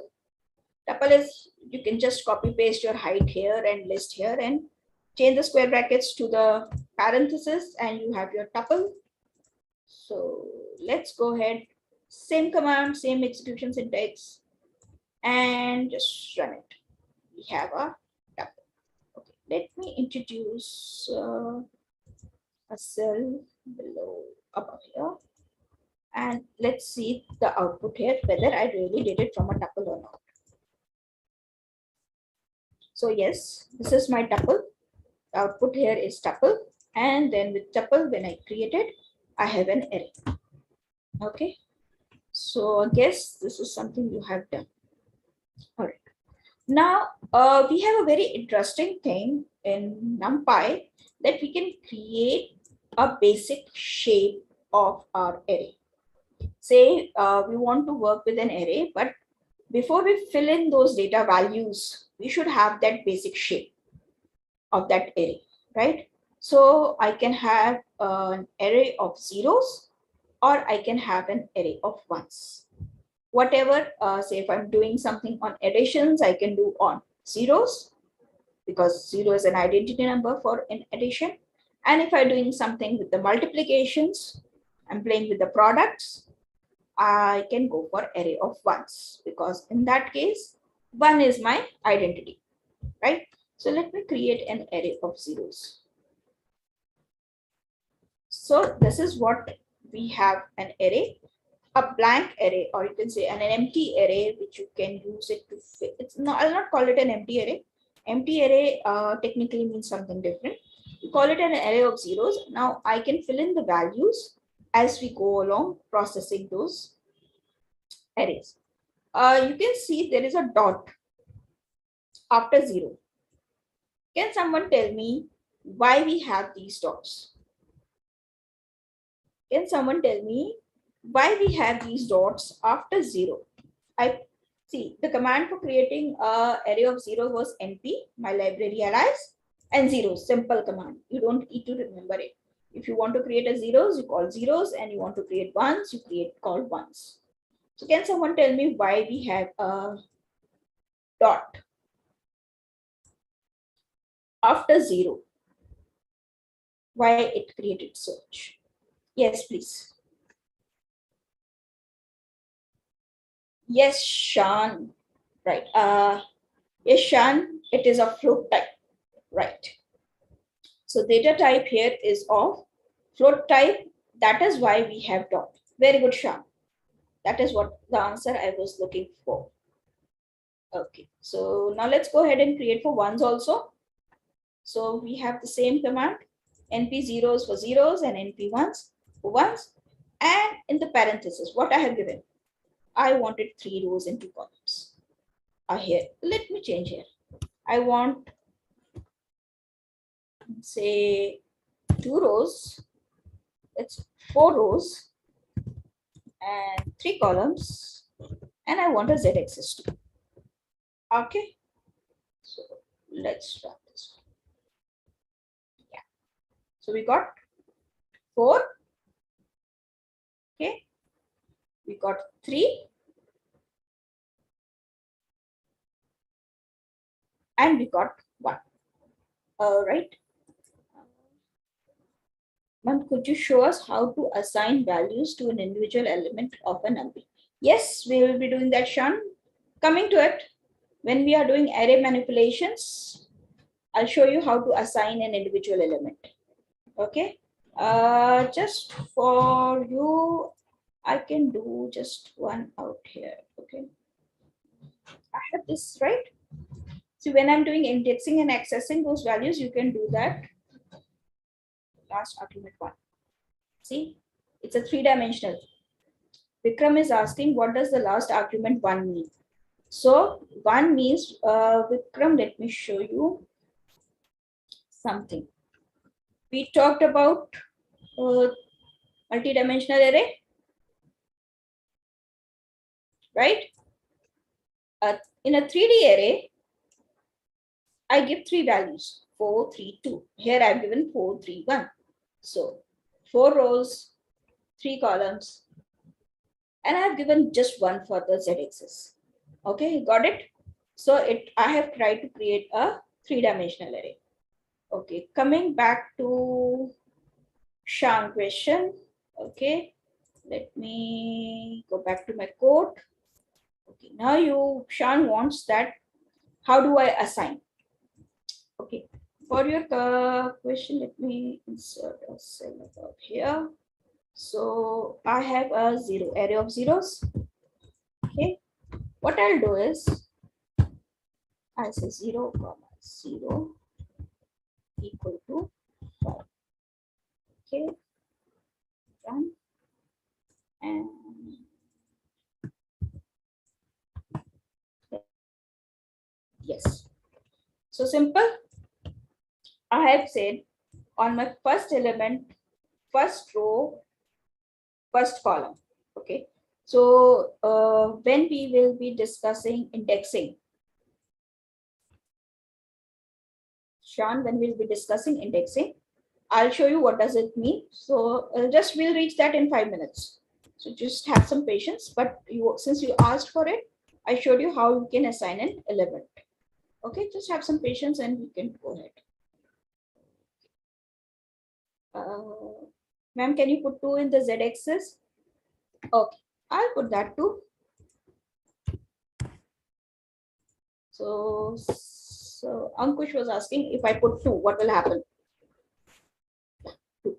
Tuple is, you can just copy paste your height here and list here and change the square brackets to the parenthesis and you have your tuple. So let's go ahead, same command, same execution syntax, and just run it. We have a tuple. Okay, let me introduce a cell below above here. And let's see the output here, whether I really did it from a tuple or not. So yes, this is my tuple. The output here is tuple. And then with tuple, when I create it, I have an array. Okay. So I guess this is something you have done. All right. Now we have a very interesting thing in NumPy that we can create a basic shape of our array. Say we want to work with an array, but before we fill in those data values, we should have that basic shape of that array, right? So I can have an array of zeros or I can have an array of ones. Whatever, say if I'm doing something on additions, I can do on zeros because 0 is an identity number for an addition. And if I'm doing something with the multiplications, I'm playing with the products, I can go for array of ones because in that case, 1 is my identity, right? So let me create an array of zeros. So this is what we have, an array, a blank array, or you can say an empty array, which you can use it to fit. It's not, I'll not call it an empty array. Empty array technically means something different. We call it an array of zeros. Now I can fill in the values as we go along processing those arrays. You can see there is a dot after 0. Can someone tell me why we have these dots? Can someone tell me why we have these dots after 0? I see the command for creating an array of 0 was np, my library alias, and zeros, simple command. You don't need to remember it. If you want to create a zeros, you call zeros, and you want to create ones, you call ones. So can someone tell me why we have a dot? after 0. Why it created search? Yes, please. Yes, Shan. Right. Yes, Shan, it is a float type. Right. So data type here is of float type. That is why we have dot. Very good, Shan. That is what the answer I was looking for. Okay. So now let's go ahead and create for ones also. So we have the same command, np zeros for zeros and np ones for ones. And in the parenthesis, what I have given, I wanted 3 rows and 2 columns. Here, let me change here. I want, say, 2 rows. It's 4 rows and 3 columns. And I want a z-axis too. Okay. So let's run this. Yeah. So we got 4. Okay. We got 3. And we got 1. All right. Ma'am, could you show us how to assign values to an individual element of a numpy? Yes, we will be doing that, Sean. Coming to it, when we are doing array manipulations, I'll show you how to assign an individual element. Okay. Just for you, I can do just one out here. Okay. I have this, right? So when I'm doing indexing and accessing those values, you can do that. Last argument 1. See, it's a 3-dimensional. Vikram is asking, what does the last argument 1 mean? So 1 means, Vikram, let me show you something. We talked about multi-dimensional array, right? In a 3D array, I give 3 values, 4, 3, 2. Here I've given 4, 3, 1. So 4 rows, 3 columns, and I've given just 1 for the z-axis. Okay, got it? So I have tried to create a 3-dimensional array. Okay, coming back to Shan question. Okay, let me go back to my code. Okay, now Shan wants that. How do I assign? Okay, for your question, let me insert a cell above here. So I have a 0 array of zeros. Okay, what I'll do is I say 0, 0 equal to 5. Okay, run. And yes, so simple. I have said on my first element, first row, first column. Okay, so when we will be discussing indexing, Sean, when we'll be discussing indexing, I'll show you what does it mean. So we'll reach that in 5 minutes. So just have some patience. But since you asked for it, I showed you how you can assign an element. Okay, just have some patience and we can go ahead. Ma'am, can you put 2 in the z-axis? Okay, I'll put that too. So Ankush was asking, if I put 2, what will happen? 2.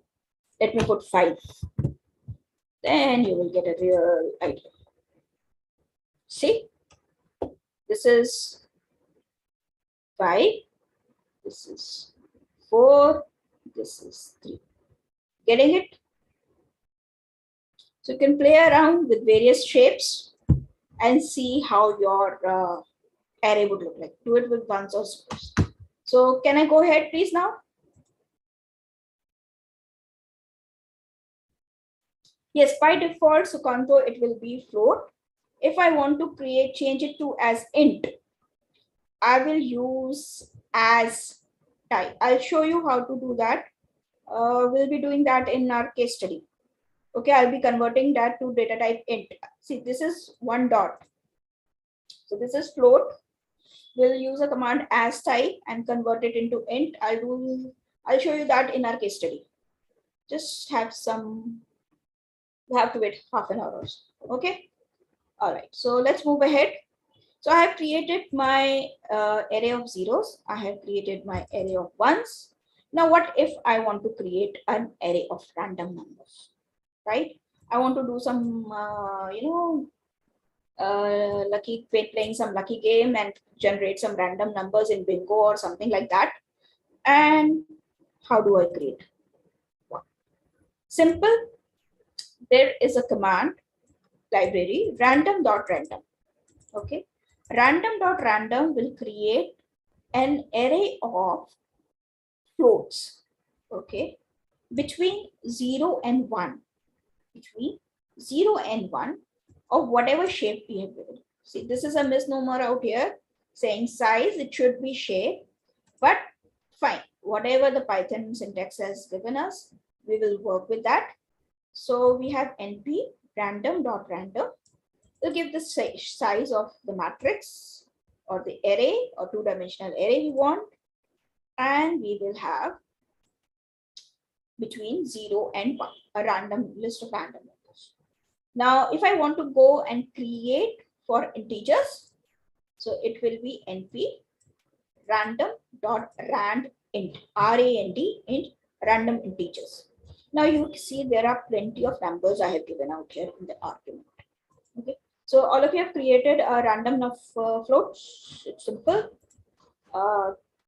Let me put 5. Then you will get a real idea. See, this is 5, this is 4, this is 3. Getting it? So you can play around with various shapes and see how your array would look like. Do it with ones or zeros. So can I go ahead, please, now? Yes, by default, so contour, it will be float. If I want to change it to as int, I will use as type. I'll show you how to do that. We'll be doing that in our case study. Okay, I'll be converting that to data type int. See, this is 1 dot. So this is float. We'll use a command as type and convert it into int. I'll show you that in our case study. Just have some, we have to wait half an hour or so. Okay. All right. So let's move ahead. So I have created my array of zeros. I have created my array of ones. Now, what if I want to create an array of random numbers, right? I want to do some, playing some lucky game and generate some random numbers in bingo or something like that. And how do I create one? Simple. There is a command library random.random. Okay. Random.random will create an array of floats. Okay. Between 0 and 1. Between 0 and 1 of whatever shape we have given. See, this is a misnomer out here saying size, it should be shape, but fine. Whatever the Python syntax has given us, we will work with that. So we have np random.random. We'll give the size of the matrix or the array or two-dimensional array we want. And we will have between 0 and 1, a random list of random numbers. Now, if I want to go and create for integers, so it will be np random.rand int, R-A-N-D int random integers. Now you see there are plenty of numbers I have given out here in the argument. Okay, so all of you have created a random of floats. It's simple.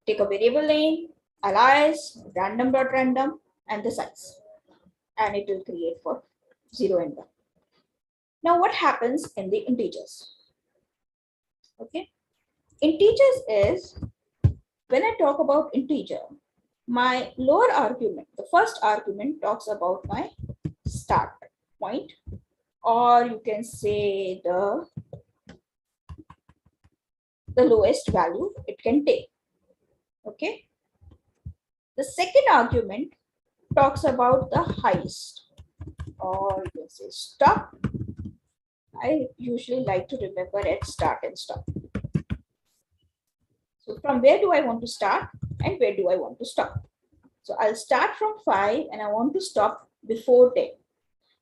Take a variable name, alias, random.random, and the size, and it will create for 0 and 1. Now, what happens in the integers? Okay, integers is when I talk about integer, my lower argument, the first argument talks about my start point, or you can say the lowest value it can take. Okay. The second argument talks about the highest, or you can say stop. I usually like to remember at start and stop. So from where do I want to start and where do I want to stop? So I'll start from 5 and I want to stop before 10.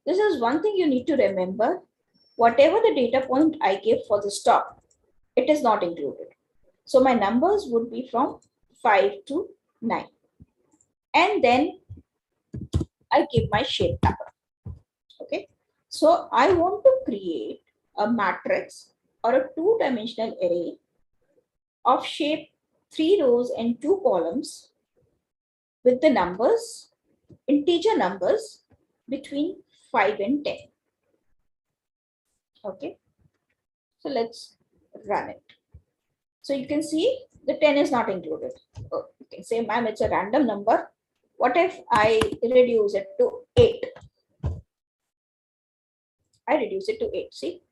This is one thing you need to remember. Whatever the data point I give for the stop, it is not included. So my numbers would be from 5 to 9. And then I give my shape number. Okay. So I want to create a matrix or a two-dimensional array of shape 3 rows and 2 columns with the numbers, integer numbers between 5 and 10. Okay. So let's run it. So you can see the 10 is not included. Oh, you can say, ma'am, it's a random number. What if I reduce it to 8? I reduce it to 8. See,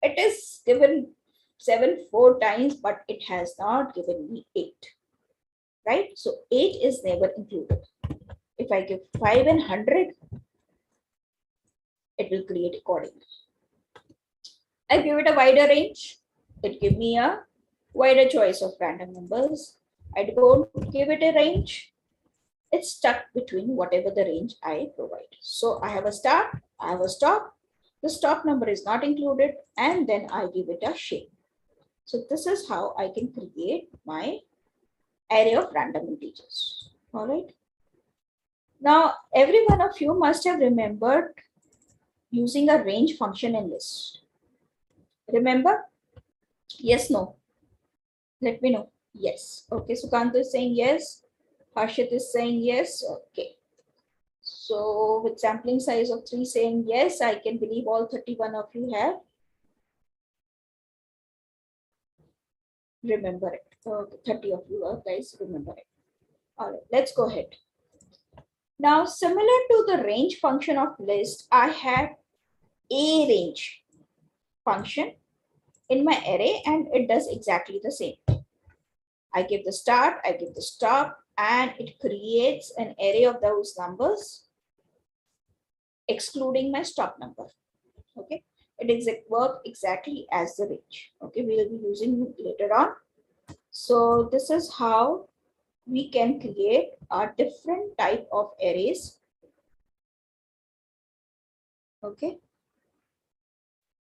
it is given 7 4 times, but it has not given me 8. Right? So 8 is never included. If I give 5 and 100, it will create accordingly. I give it a wider range. It gives me a wider choice of random numbers. I don't give it a range. It's stuck between whatever the range I provide. So I have a start, I have a stop. The stop number is not included, and then I give it a shape. So this is how I can create my array of random integers. All right. Now, every one of you must have remembered using a range function in list. Remember? Yes, no? Let me know. Yes. Okay, Sukant is saying yes. Harshit is saying yes. Okay. So with sampling size of 3 saying yes, I can believe all 31 of you have remember it. Okay, 30 of you guys remember it. All right, let's go ahead. Now, similar to the range function of list, I have a range function in my array, and it does exactly the same. I give the start, I give the stop, and it creates an array of those numbers, excluding my stop number. Okay, it is work exactly as the range. Okay, we will be using later on. So this is how we can create a different type of arrays, okay,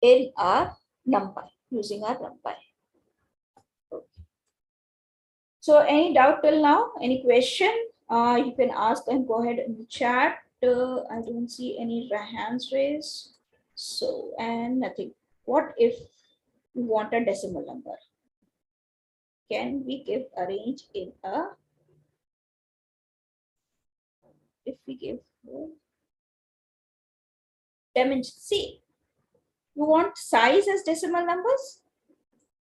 in our NumPy, using our NumPy. Okay. So any doubt till now? Any question? You can ask and go ahead in the chat. I don't see any hands raised. So, and nothing. What if we want a decimal number? Can we give a range in a, if we give dimension? See, you want size as decimal numbers?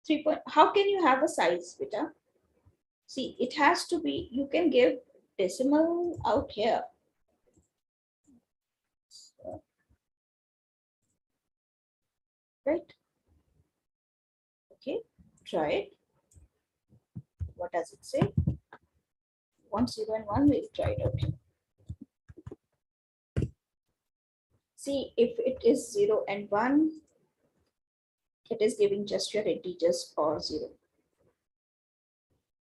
3 point, how can you have a size, beta? See, it has to be, you can give decimal out here. Right? Okay, try it. What does it say? 1, 0, and 1, we'll try it out. See, if it is 0 and 1, it is giving just your integers or 0.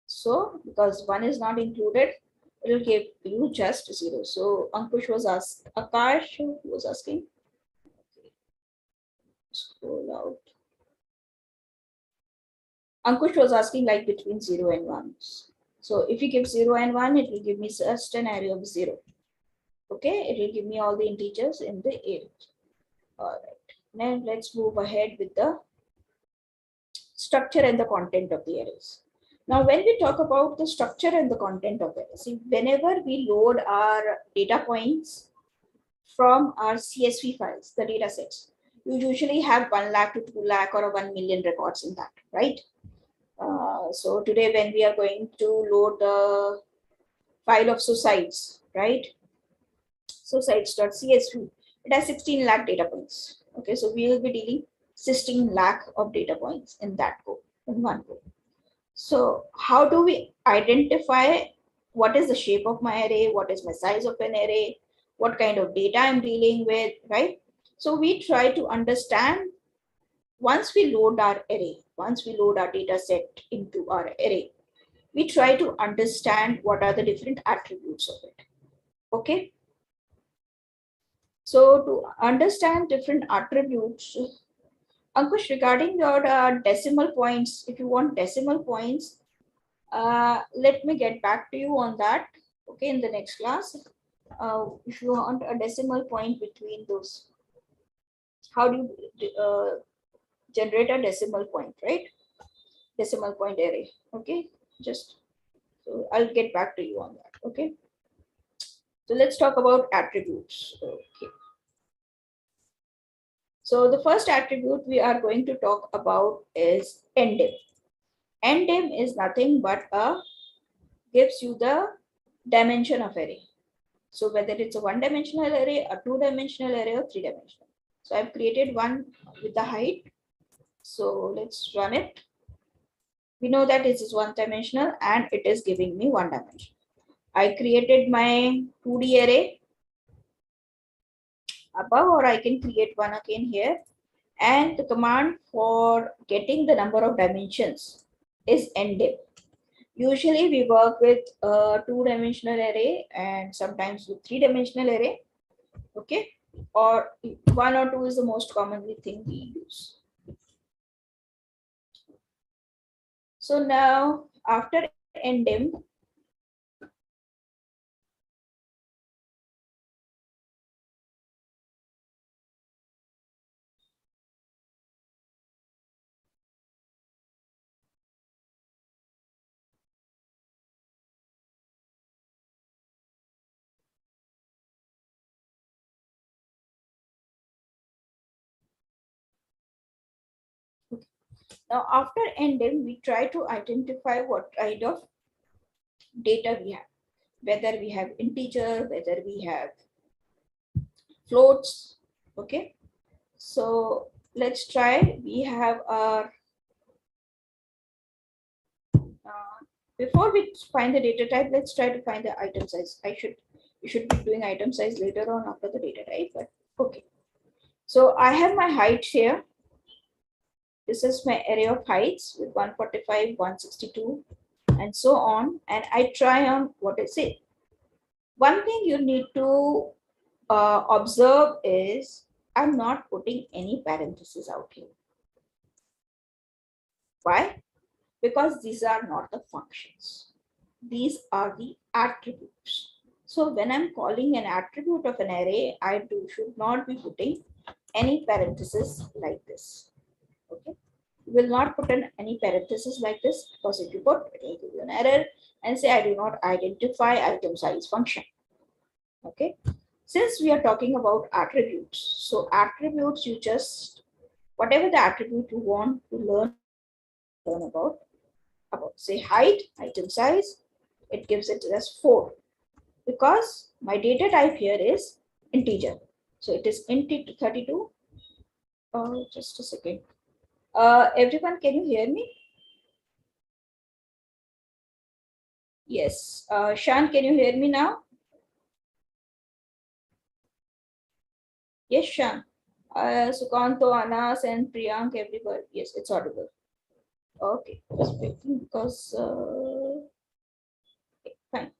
So, because 1 is not included, it will give you just 0. So, Ankush was asked, Akash was asking. Okay. Scroll out. Ankush was asking like between 0 and 1. So, if you give 0 and 1, it will give me just an array of 0. Okay, it will give me all the integers in the array. All right, now let's move ahead with the structure and the content of the arrays. Now, when we talk about the structure and the content of arrays, see, whenever we load our data points from our CSV files, the data sets, you usually have 1 lakh to 2 lakh or 1 million records in that, right? So today when we are going to load the file of suicides, right? Suicides.csv, it has 16 lakh data points. Okay, so we will be dealing 16 lakh of data points in that code, in one code. So how do we identify what is the shape of my array, what is my size of an array, what kind of data I'm dealing with, right? So we try to understand, once we load our array, once we load our data set into our array, we try to understand what are the different attributes of it. Okay. So to understand different attributes, Ankush, regarding your decimal points, if you want decimal points, let me get back to you on that. Okay, in the next class, if you want a decimal point between those, how do you generate a decimal point, right? Decimal point array. Okay, just so I'll get back to you on that. Okay, so let's talk about attributes. Okay. So the first attribute we are going to talk about is endim. Endim is nothing but gives you the dimension of array. So whether it's a one-dimensional array, a two-dimensional array, or three-dimensional. So I've created one with the height. So let's run it. We know that this is one-dimensional and it is giving me one dimension. I created my 2D array above, or I can create one again here. And the command for getting the number of dimensions is endim. Usually we work with a two-dimensional array and sometimes with three-dimensional array. Okay, or 1 or 2 is the most commonly thing we use. So now after endim, now after endim, we try to identify what kind of data we have, whether we have integer, whether we have floats. Okay, so let's try. We have our before we find the data type, let's try to find the item size. We should be doing item size later on after the data type, but okay. So I have my height here. this is my array of heights with 145, 162, and so on. And I try on what is it. One thing you need to observe is I'm not putting any parentheses out here. Why? Because these are not the functions. These are the attributes. So when I'm calling an attribute of an array, I should not be putting any parentheses like this. Okay. You will not put in any parentheses like this, because if you put, it will give you an error and say I do not identify item size function. Okay. Since we are talking about attributes, so attributes, you just, whatever the attribute you want to learn about say height, item size, it gives it as 4, because my data type here is integer. So it is int 32. Just a second. Everyone, can you hear me? Yes. Shan, can you hear me now? Yes, Shan. Sukanto, Anas, and Priyank, everybody. Yes, it's audible. Okay, just waiting because okay, fine.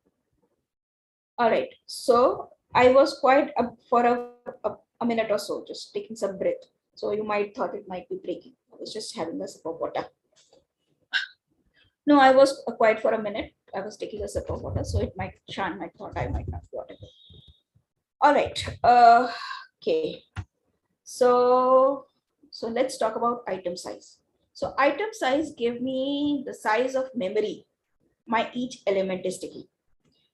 All right. So I was quite up for a minute or so, just taking some breath. So you might thought it might be breaking. I was just having a sip of water. No, I was quiet for a minute. I was taking a sip of water, so it might Shan might thought I might not got it. All right. Okay. So let's talk about item size. So item size give me the size of memory my each element is taking.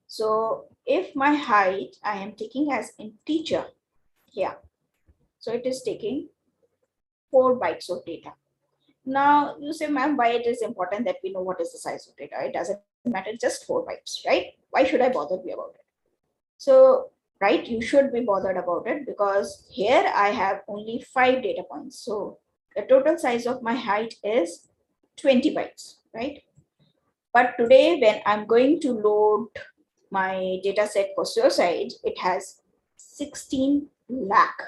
So if my height I am taking as integer here, so it is taking 4 bytes of data. Now you say, ma'am, why it is important that we know what is the size of data? It doesn't matter, just 4 bytes, right? Why should I bother you about it? So, right, you should be bothered about it because here I have only 5 data points. So the total size of my height is 20 bytes, right? But today when I'm going to load my data set for suicide, it has 16 lakh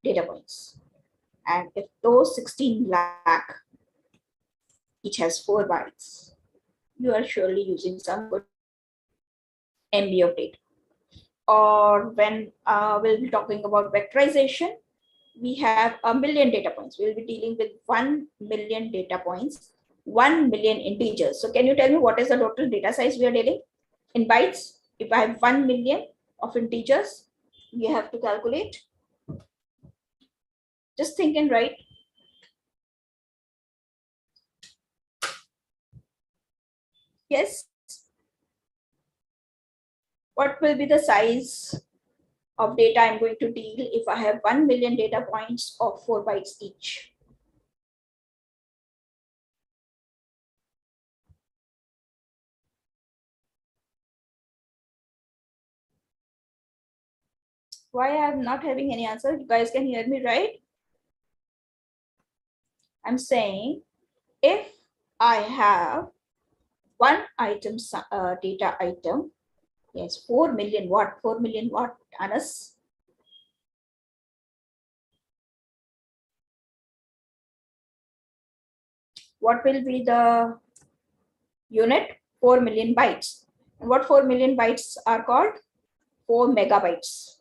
data points. And if those 16 lakh each has 4 bytes, you are surely using some good MB of data. Or when we'll be talking about vectorization, we have 1,000,000 data points. We'll be dealing with 1,000,000 data points, 1,000,000 integers. So can you tell me what is the total data size we are dealing in bytes? If I have 1,000,000 of integers, we have to calculate. Just thinking, right? Yes. What will be the size of data I'm going to deal if I have 1,000,000 data points of 4 bytes each? Why I'm not having any answer? You guys can hear me, right? I'm saying if I have one item, data item, yes, 4 million what? 4 million what, Anas? What will be the unit? 4 million bytes. And what 4 million bytes are called? 4 megabytes.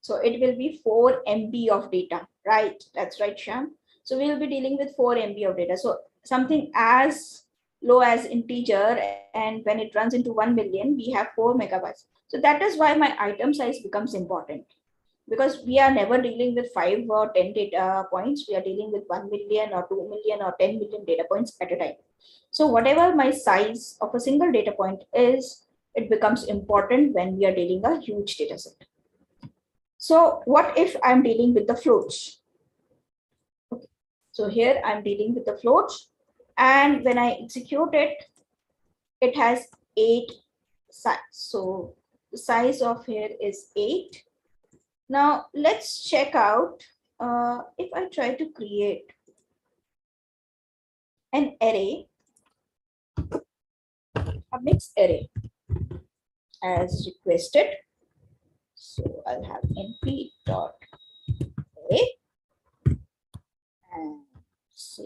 So it will be 4 MB of data, right? That's right, Sham. So we will be dealing with 4 MB of data. So something as low as integer, and when it runs into 1,000,000, we have 4 megabytes. So that is why my item size becomes important, because we are never dealing with 5 or 10 data points. We are dealing with 1,000,000 or 2,000,000 or 10,000,000 data points at a time. So whatever my size of a single data point is, it becomes important when we are dealing a huge data set. So what if I'm dealing with the floats? Okay. So here I'm dealing with the floats, and when I execute it, it has 8 size. So the size of here is 8. Now let's check out if I try to create an array, a mixed array as requested. So I'll have np dot array, and so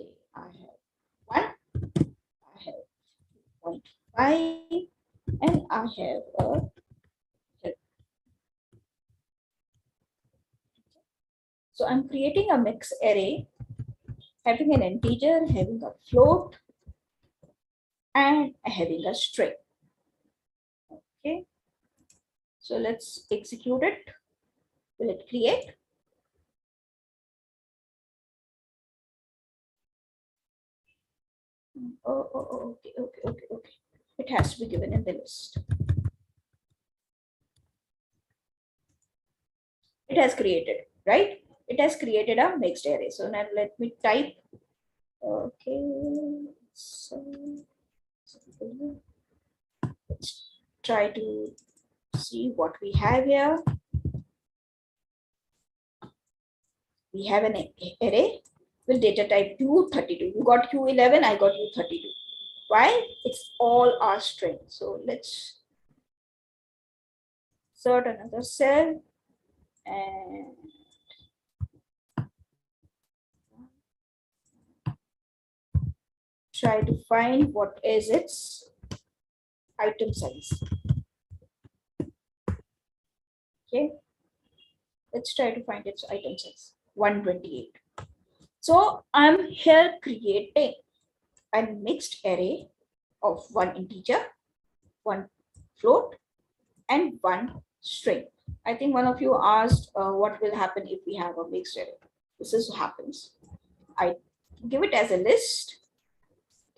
I and I have a help. So I'm creating a mixed array, having an integer, having a float, and having a string. Okay. So let's execute it. Will it create? Okay. It has to be given in the list. It has created, right? It has created a mixed array. So now let me type. Okay. So let's try to see what we have here. We have an array with data type U32. You got U11, I got U32. Why? It's all our string. So let's insert another cell and try to find what is its item size. Okay, let's try to find its item size, 128. So I'm here creating a mixed array of one integer, one float, and one string. I think one of you asked what will happen if we have a mixed array. This is what happens. I give it as a list.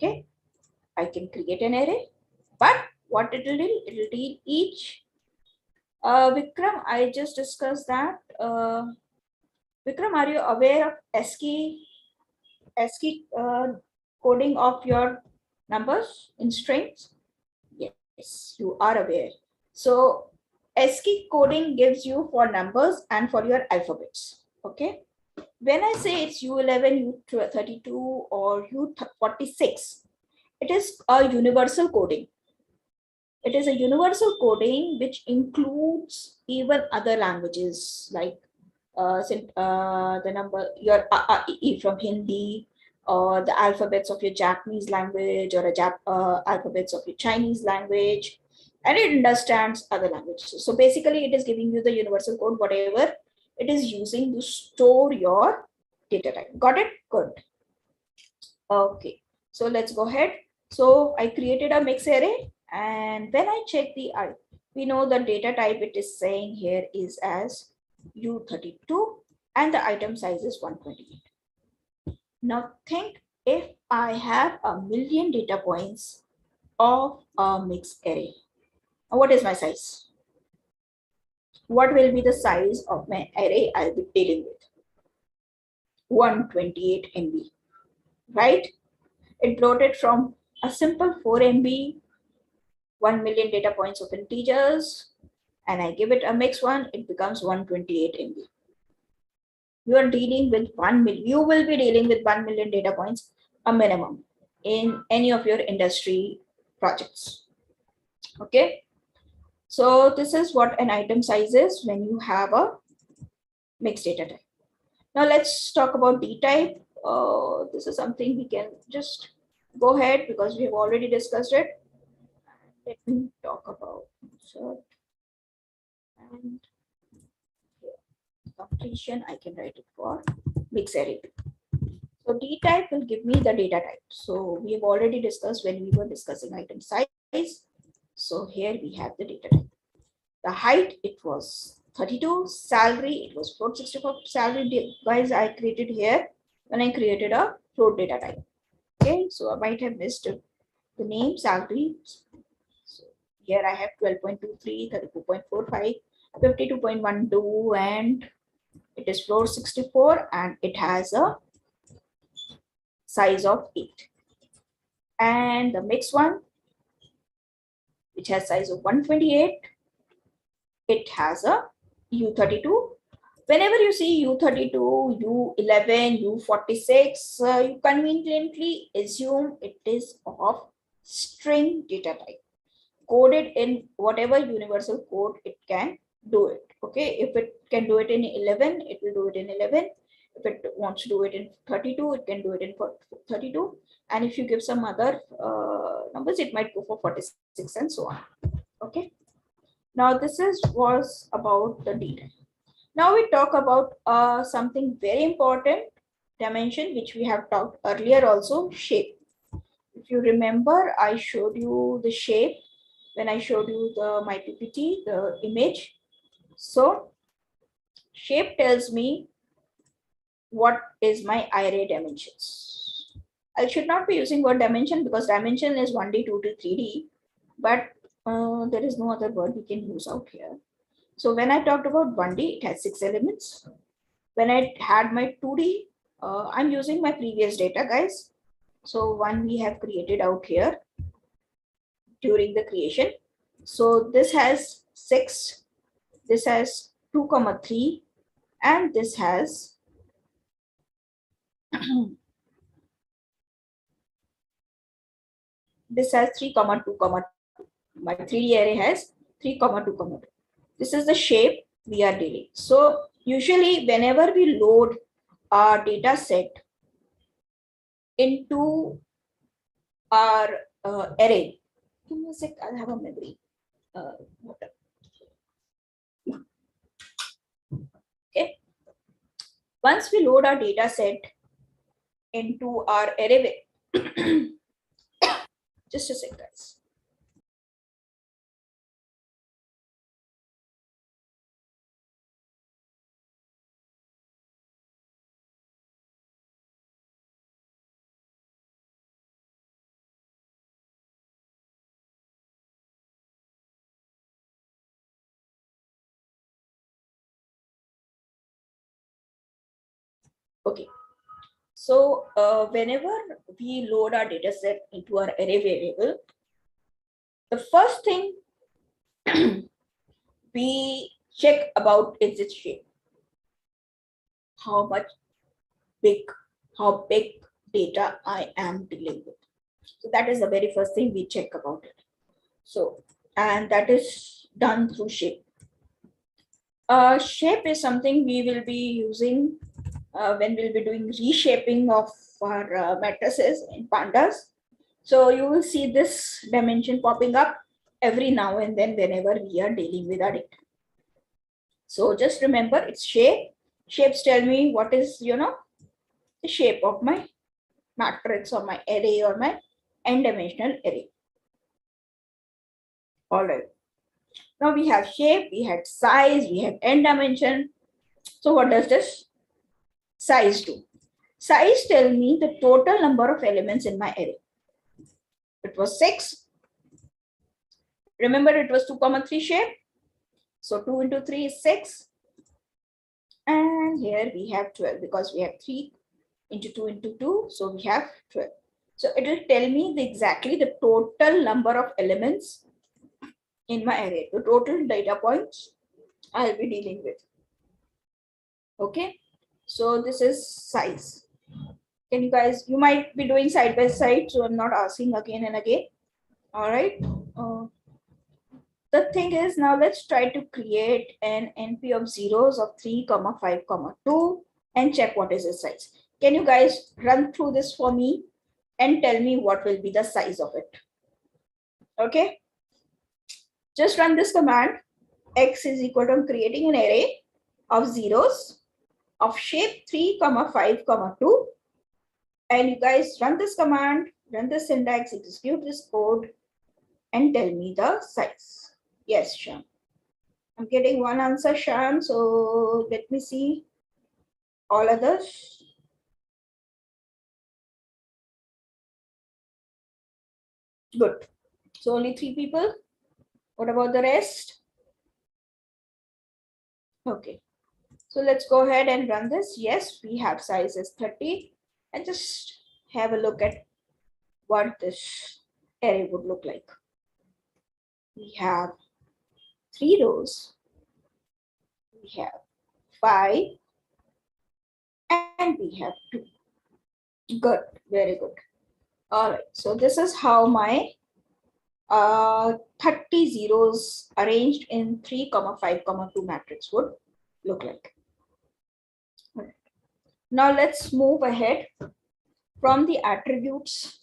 Okay, I can create an array, but what it will do, it will deal each. Vikram, I just discussed that. Vikram, are you aware of ASCII coding of your numbers in strings? Yes, you are aware. So ASCII coding gives you for numbers and for your alphabets. Okay. When I say it's U11, U32, or U46, it is a universal coding. It is a universal coding which includes even other languages like the number your E from Hindi, or the alphabets of your Japanese language, or alphabets of your Chinese language, and it understands other languages. So basically, it is giving you the universal code, whatever it is using to store your data type. Got it? Good. Okay. So let's go ahead. So I created a mix array, and when I check we know the data type it is saying here is as U32, and the item size is 128. Now think if I have a million data points of a mixed array. Now what is my size? What will be the size of my array I'll be dealing with? 128 MB, right? It brought it from a simple 4 MB, 1 million data points of integers, and I give it a mixed one, it becomes 128 MB. You are dealing with 1 million, you will be dealing with 1 million data points, a minimum, in any of your industry projects. Okay. So this is what an item size is when you have a mixed data type. Now let's talk about D type. This is something we can just go ahead because we have already discussed it. Let me talk about insert and completion. I can write it for mixed array. So D type will give me the data type. So we have already discussed when we were discussing item size. So here we have the data type. The height, it was 32. Salary, it was 464. Salary, guys, I created here when I created a float data type. Okay, so I might have missed the name salary. So here I have 12.23, 34.45, 52.12, and it is floor 64, and it has a size of 8. And the mixed one, which has size of 128, it has a U32. Whenever you see U32, U11, U46, you conveniently assume it is of string data type, coded in whatever universal code it can do it. Okay, if it can do it in 11, it will do it in 11. If it wants to do it in 32, it can do it in 32. And if you give some other numbers, it might go for 46 and so on. Okay. Now this was about the data. Now we talk about something very important dimension, which we have talked earlier also, shape. If you remember, I showed you the shape when I showed you my PPT, the image. So shape tells me what is my array dimensions. I should not be using word dimension because dimension is 1D, 2D, 3D, but there is no other word we can use out here. So when I talked about 1D, it has 6 elements. When I had my 2D, I'm using my previous data, guys. So one we have created out here during the creation. So this has 6, this has 2, 3, and this has this has 3, 2, 2. My 3D array has 3, 2, 2. This is the shape we are dealing. So usually whenever we load our data set into our array, give me a sec, I'll have a memory. Okay. Once we load our data set into our array, just a sec, guys. Okay. So whenever we load our data set into our array variable, the first thing we check about is its shape. How big, how big data I am dealing with. So that is the very first thing we check about it. So, and that is done through shape. Shape is something we will be using when we'll be doing reshaping of our matrices in pandas. So you will see this dimension popping up every now and then whenever we are dealing with our data. So just remember it's shape. Shapes tell me what is, the shape of my matrix or my array or my n-dimensional array. All right. Now we have shape, we had size, we have n-dimension. So what does this size do? Size tell me the total number of elements in my array. It was 6. Remember it was 2, 3 shape. So 2 into 3 is 6. And here we have 12 because we have 3 into 2 into 2. So we have 12. So it will tell me exactly the total number of elements in my array, the total data points I'll be dealing with. Okay. So this is size. Can you guys, you might be doing side by side, so I'm not asking again and again. All right. The thing is, now let's try to create an NP of zeros of 3, 5, 2 and check what is the size. Can you guys run through this for me and tell me what will be the size of it? Okay. Just run this command. X is equal to, I'm creating an array of zeros of shape 3, 5, 2. And you guys run this command, run the syntax, execute this code, and tell me the size. Yes, Sham. I'm getting one answer, Sham. So let me see all others. Good. So only 3 people. What about the rest? Okay. So let's go ahead and run this. Yes, we have size as 30. And just have a look at what this array would look like. We have 3 rows. We have 5. And we have 2. Good. Very good. All right. So this is how my 30 zeros arranged in 3, 5, 2 matrix would look like. Now let's move ahead from the attributes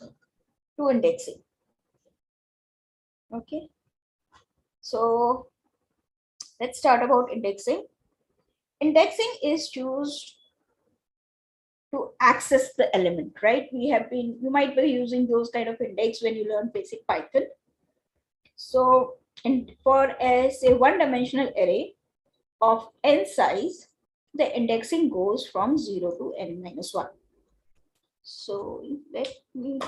to indexing. Okay. So let's start about indexing. Indexing is used to access the element, right? You might be using those kind of index when you learn basic Python. So for a say one-dimensional array of n size, the indexing goes from 0 to n minus 1. So let me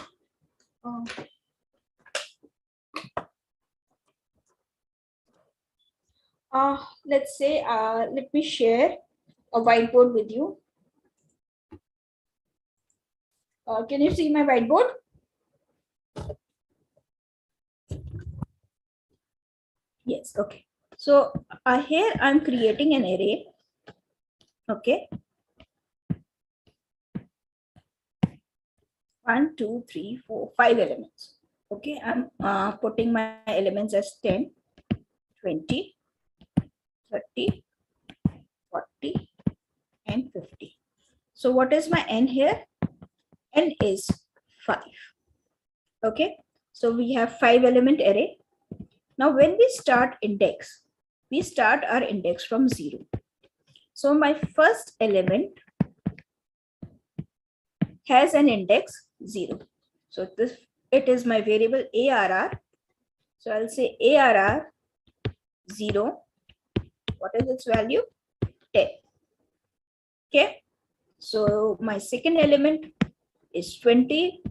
let's say let me share a whiteboard with you. Can you see my whiteboard? Yes, okay. So here I'm creating an array. Okay. 1, 2, 3, 4, 5 elements. Okay, I'm putting my elements as 10, 20, 30, 40, and 50. So what is my n here? N is 5. Okay, so we have 5 element array. Now when we start index, we start our index from 0. So my first element has an index 0. So it is my variable ARR. So I'll say ARR 0. What is its value? 10. Okay. So my second element is 20.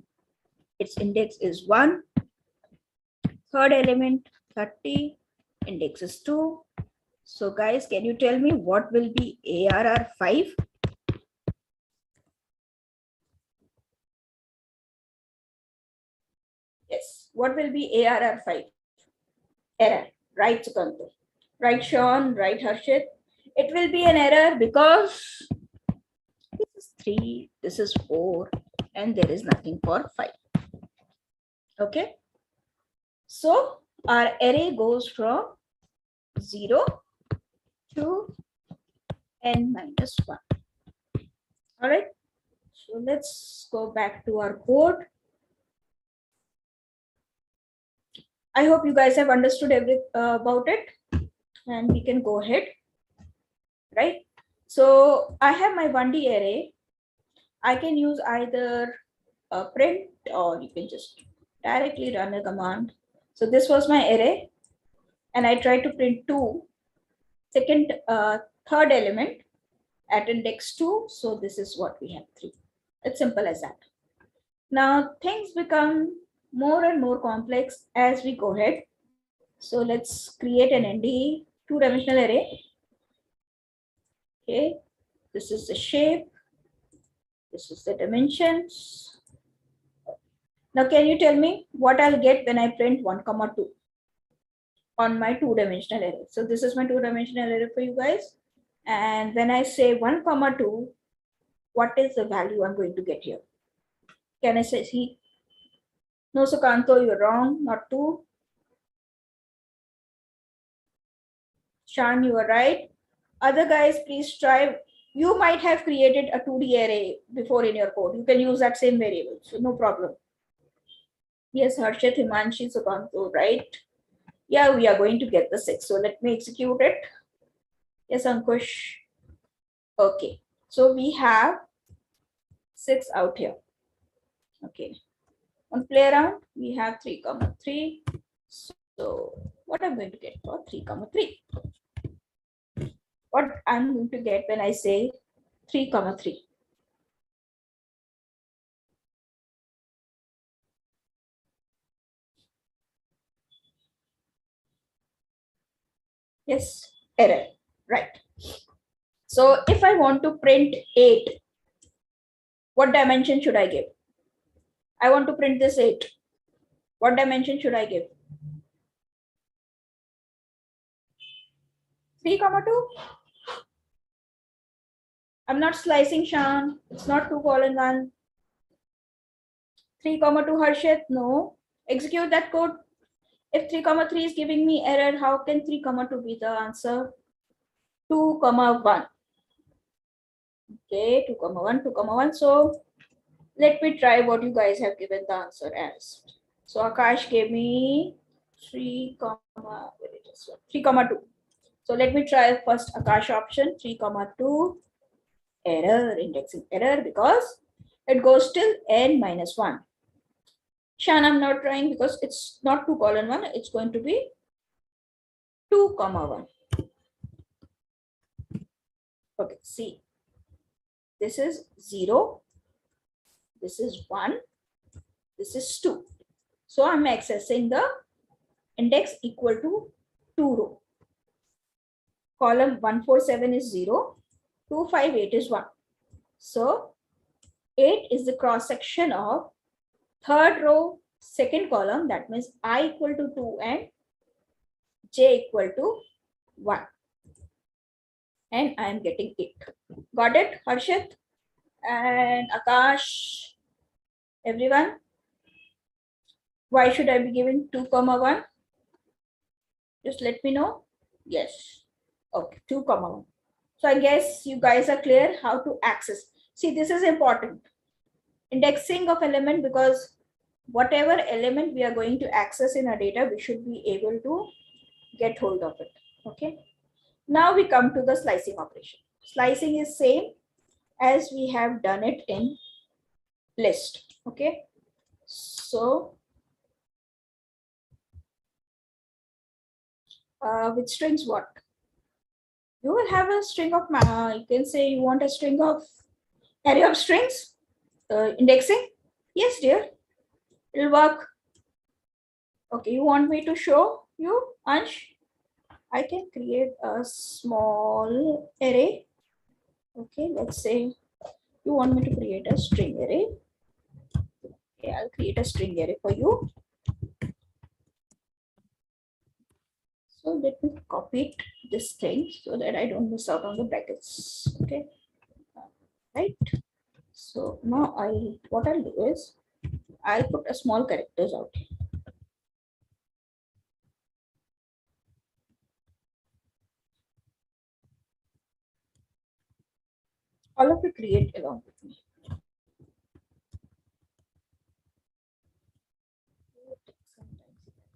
Its index is 1. Third element 30. Index is 2. So guys, can you tell me what will be ARR 5? Yes. What will be ARR 5? Error. Right, Sukanta. Right, Sean. Right, Harshit. It will be an error because this is 3, this is 4, and there is nothing for 5. Okay. So our array goes from 0 to n minus 1. All right. So let's go back to our code. I hope you guys have understood about it, and we can go ahead. Right. So I have my 1D array. I can use either a print or you can just directly run a command. So this was my array, and I tried to print 2, third element at index 2. So this is what we have 3. It's simple as that. Now things become more and more complex as we go ahead. So let's create an ND 2-dimensional array. Okay, this is the shape. This is the dimensions. Now can you tell me what I'll get when I print 1, 2 on my 2-dimensional array? So this is my 2-dimensional array for you guys. And when I say 1, 2, what is the value I'm going to get here? Can I say see? No, Sukanto, you're wrong, not 2. Shan, you are right. Other guys, please try. You might have created a 2D array before in your code. You can use that same variable, so no problem. Yes, Harshit, Himanshi, Sukanto, right? Yeah, we are going to get the 6. So let me execute it. Yes, Ankush. Okay, so we have 6 out here. Okay, on play around, we have 3, 3. So what I'm going to get for 3, 3? What I'm going to get when I say 3, 3? Yes, error, right. So if I want to print 8, what dimension should I give? I want to print this 8. What dimension should I give? 3, 2? I'm not slicing, Shan. It's not 2, 1. 3, 2, Harshit. No. Execute that code. If 3, 3 is giving me error, how can 3, 2 be the answer? 2, 1. Okay, 2 comma 1, 2 comma 1. So let me try what you guys have given the answer as. So Akash gave me 3 comma, where it is, 3 comma 2. So let me try first Akash option, 3 comma 2, error, indexing error, because it goes till n minus 1. Shan, I'm not trying because it's not 2 colon 1, it's going to be 2 comma 1. Okay, see, this is 0, this is 1, this is 2. So I'm accessing the index equal to 2 row. Column 147 is 0, 258 is 1. So 8 is the cross section of third row, second column. That means I equal to 2 and j equal to 1. And I am getting 8. Got it, Harshit and Akash? Everyone? Why should I be giving 2 comma 1? Just let me know. Yes. Okay, 2 comma 1. So I guess you guys are clear how to access. See, this is important. Indexing of element, because whatever element we are going to access in our data, we should be able to get hold of it. Okay. Now we come to the slicing operation. Slicing is same as we have done it in list. Okay. So with strings, what? You will have a string of, you can say you want a string of array of strings, indexing. Yes, dear, it'll work. Okay, you want me to show you, Ansh? I can create a small array. Okay, let's say you want me to create a string array. Okay, I'll create a string array for you. So let me copy this thing so that I don't miss out on the brackets. Okay, right. So now what I'll do is I'll put a small characters out here. All of you create along with me.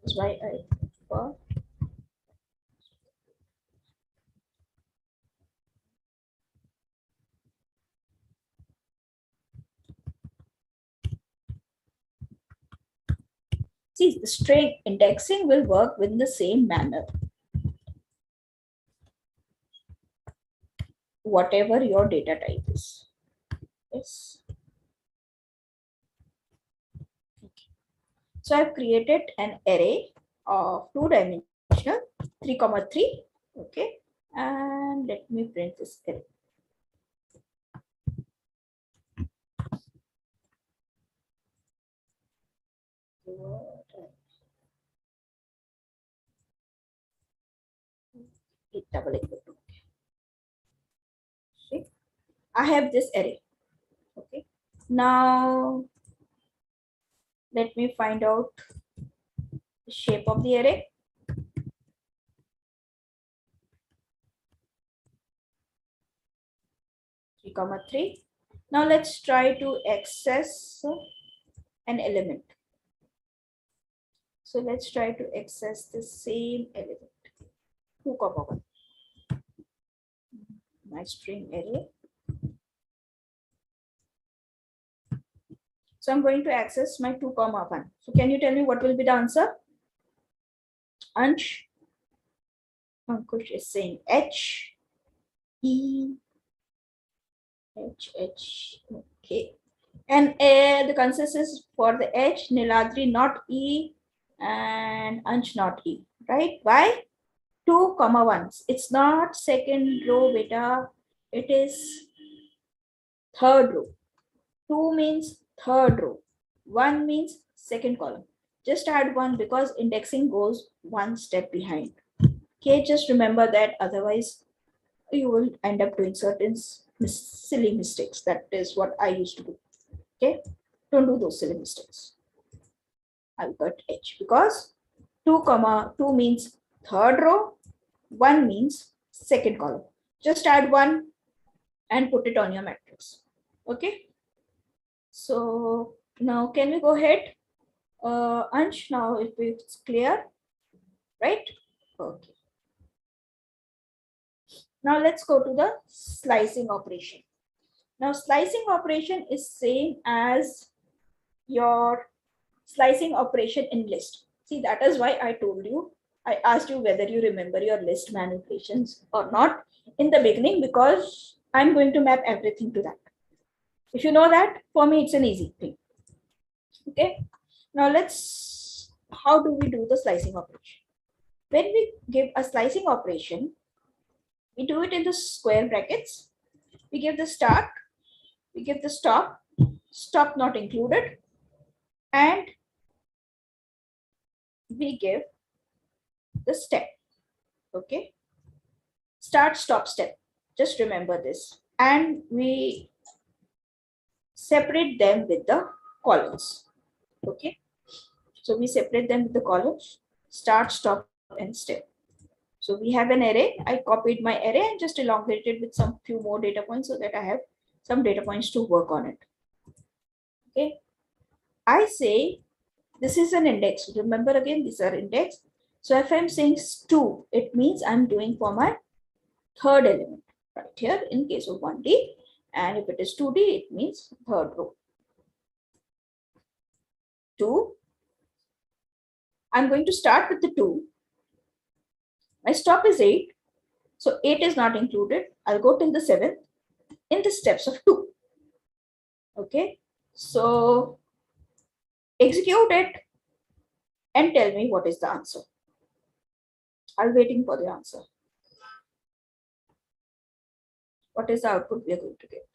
That's why I prefer. See, the string indexing will work in the same manner. Whatever your data type is. Yes. Okay. So I've created an array of 2-dimensional 3 comma 3. Okay. And let me print this array. Double equal to. See, I have this array. Okay. Now let me find out the shape of the array. Three comma 3. Now let's try to access an element. So let's try to access the same element. 2 comma 1. My string array. So I'm going to access my 2 comma 1. So can you tell me what will be the answer? Ansh? Ankush is saying H, E, H, H. Okay. And the consensus for the H, Niladri not E, and Ansh not E. Right? Why? 2 comma 1. It's not second row, beta. It is third row. 2 means third row. 1 means second column. Just add 1 because indexing goes one step behind. Okay, just remember that, otherwise you will end up doing certain silly mistakes. That is what I used to do. Okay, don't do those silly mistakes. I'll put H because 2 comma 2 means third row, 1 means second column. Just add 1 and put it on your matrix. Okay. So now can we go ahead? Ansh, now if it's clear, right? Okay. Now let's go to the slicing operation. Now slicing operation is same as your slicing operation in list. See, that is why I told you, I asked you whether you remember your list manipulations or not in the beginning, because I'm going to map everything to that. If you know that, for me, it's an easy thing. Okay. Now how do we do the slicing operation? When we give a slicing operation, we do it in the square brackets. We give the start, we give the stop not included, and we give the step. Okay. Start, stop, step. Just remember this. And we separate them with the columns. Okay. So we separate them with the columns, start, stop, and step. So we have an array. I copied my array and just elongated with some few more data points so that I have some data points to work on it. Okay. I say this is an index. Remember again, these are index. So if I'm saying 2, it means I'm doing for my third element right here in case of 1D. And if it is 2D, it means third row. 2. I'm going to start with the 2. My stop is 8. So 8 is not included. I'll go till the 7th in the steps of 2. Okay. So execute it and tell me what is the answer. I'm waiting for the answer. What is the output we are going to get?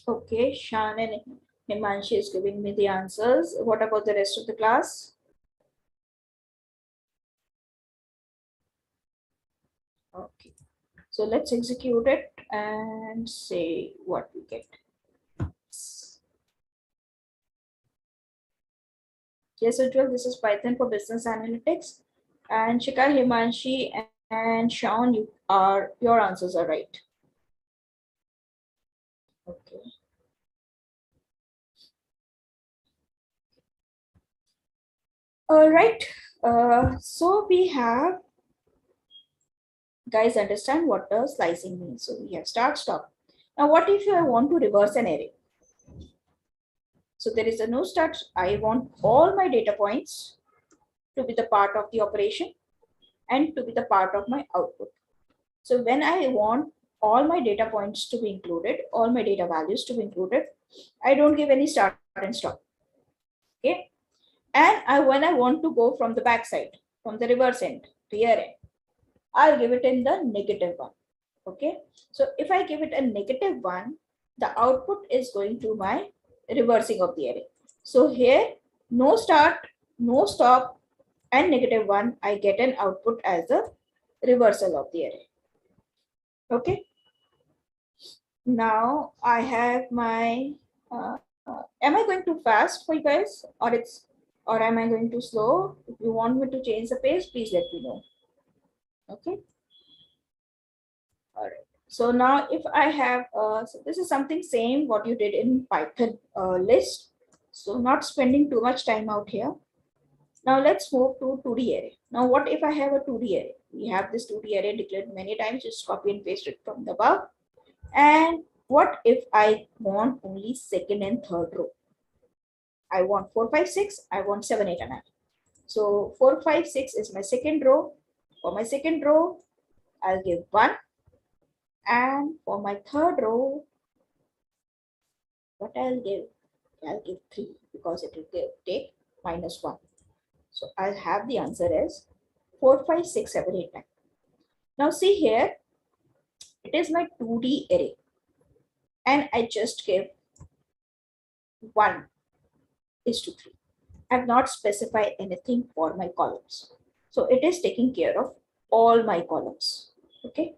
Okay, Shan and Himanshi is giving me the answers. What about the rest of the class? Okay, so let's execute it and say what we get. Yes, Ujjwal, this is Python for business analytics. And Shika, Himanshi, and Sean, your answers are right. Okay. All right. So we have, guys, understand what the slicing means. So we have start, stop. Now, what if I want to reverse an array? So there is a no start. I want all my data points to be the part of the operation and to be the part of my output. So when I want all my data points to be included, all my data values to be included, I don't give any start and stop. Okay. And when I want to go from the back side, from the reverse end, rear end, I'll give it in the negative one. Okay. So if I give it a negative one, the output is going to my reversing of the array. So here, no start, no stop, and negative one, I get an output as a reversal of the array. Okay. Now I have my, am I going too fast for you guys, or am I going too slow? If you want me to change the pace, please let me know. Okay. All right. So now if I have, so this is something same what you did in Python list. So not spending too much time out here. Now let's move to 2D array. Now what if I have a 2D array? We have this 2D array declared many times, just copy and paste it from the above. And what if I want only second and third row? I want 4, 5, 6, I want 7, 8, and 9. So 4, 5, 6 is my second row. For my second row, I'll give 1. And for my third row, what I'll give 3 because it will take -1. So I'll have the answer as 4, 5, 6, 7, 8, 9. Now see here, it is my 2D array. And I just give 1:3. I have not specified anything for my columns. So it is taking care of all my columns. Okay.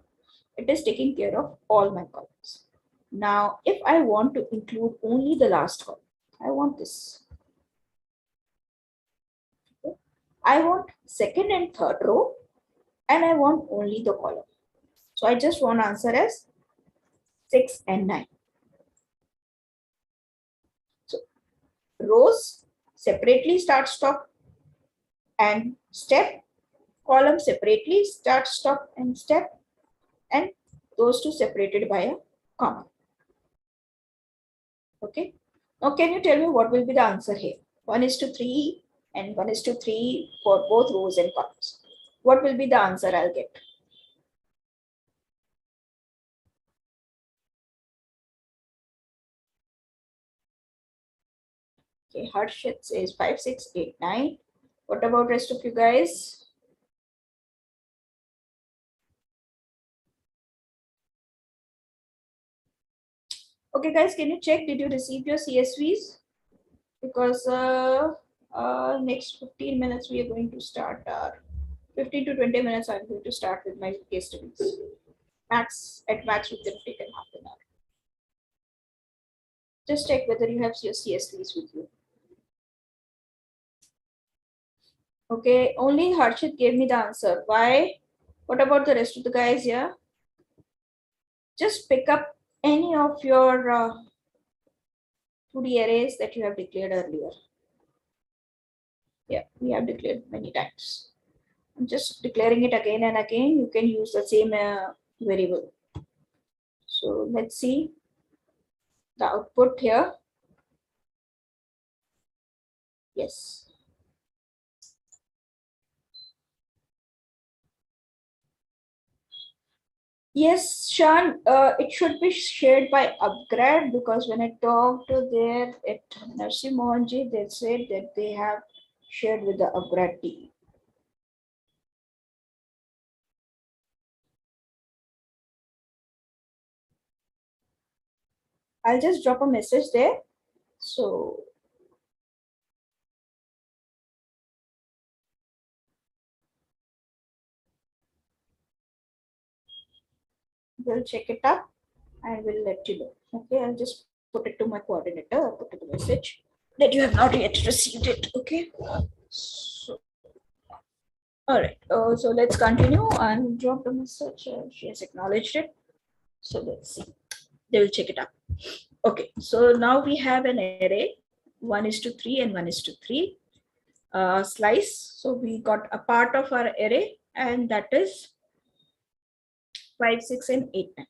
It is taking care of all my columns. Now, if I want to include only the last column, I want this. Okay. I want second and third row, and I want only the column. So I just want answer as 6 and 9. So rows separately start, stop, and step. Column separately start, stop, and step. And those two separated by a comma. Okay. Now, can you tell me what will be the answer here? 1:3 and 1:3 for both rows and columns. What will be the answer I'll get? Okay, Harshit says 5, 6, 8, 9. What about rest of you guys? Okay, guys, can you check? Did you receive your CSVs? Because next 15 minutes we are going to start our 15 to 20 minutes. I'm going to start with my case studies. At max, we can take half an hour. Just check whether you have your CSVs with you. Okay, only Harshit gave me the answer. Why? What about the rest of the guys here? Just pick up any of your 2D arrays that you have declared earlier. Yeah, we have declared many times. I'm just declaring it again and again. You can use the same variable. So let's see the output here. Yes. Yes, Sean, it should be shared by upgrade, because when I talked there at Narsi Mohanji, they said that they have shared with the upgrade team. I'll just drop a message there. So we'll check it up and we'll let you know. Okay, I'll just put it to my coordinator, put it the message that you have not yet received it. Okay. So, all right. So let's continue. I'll drop the message. She has acknowledged it. So let's see. They will check it up. Okay. So now we have an array 1:3 and 1:3 slice. So we got a part of our array, and that is 5, 6, and 8, 9.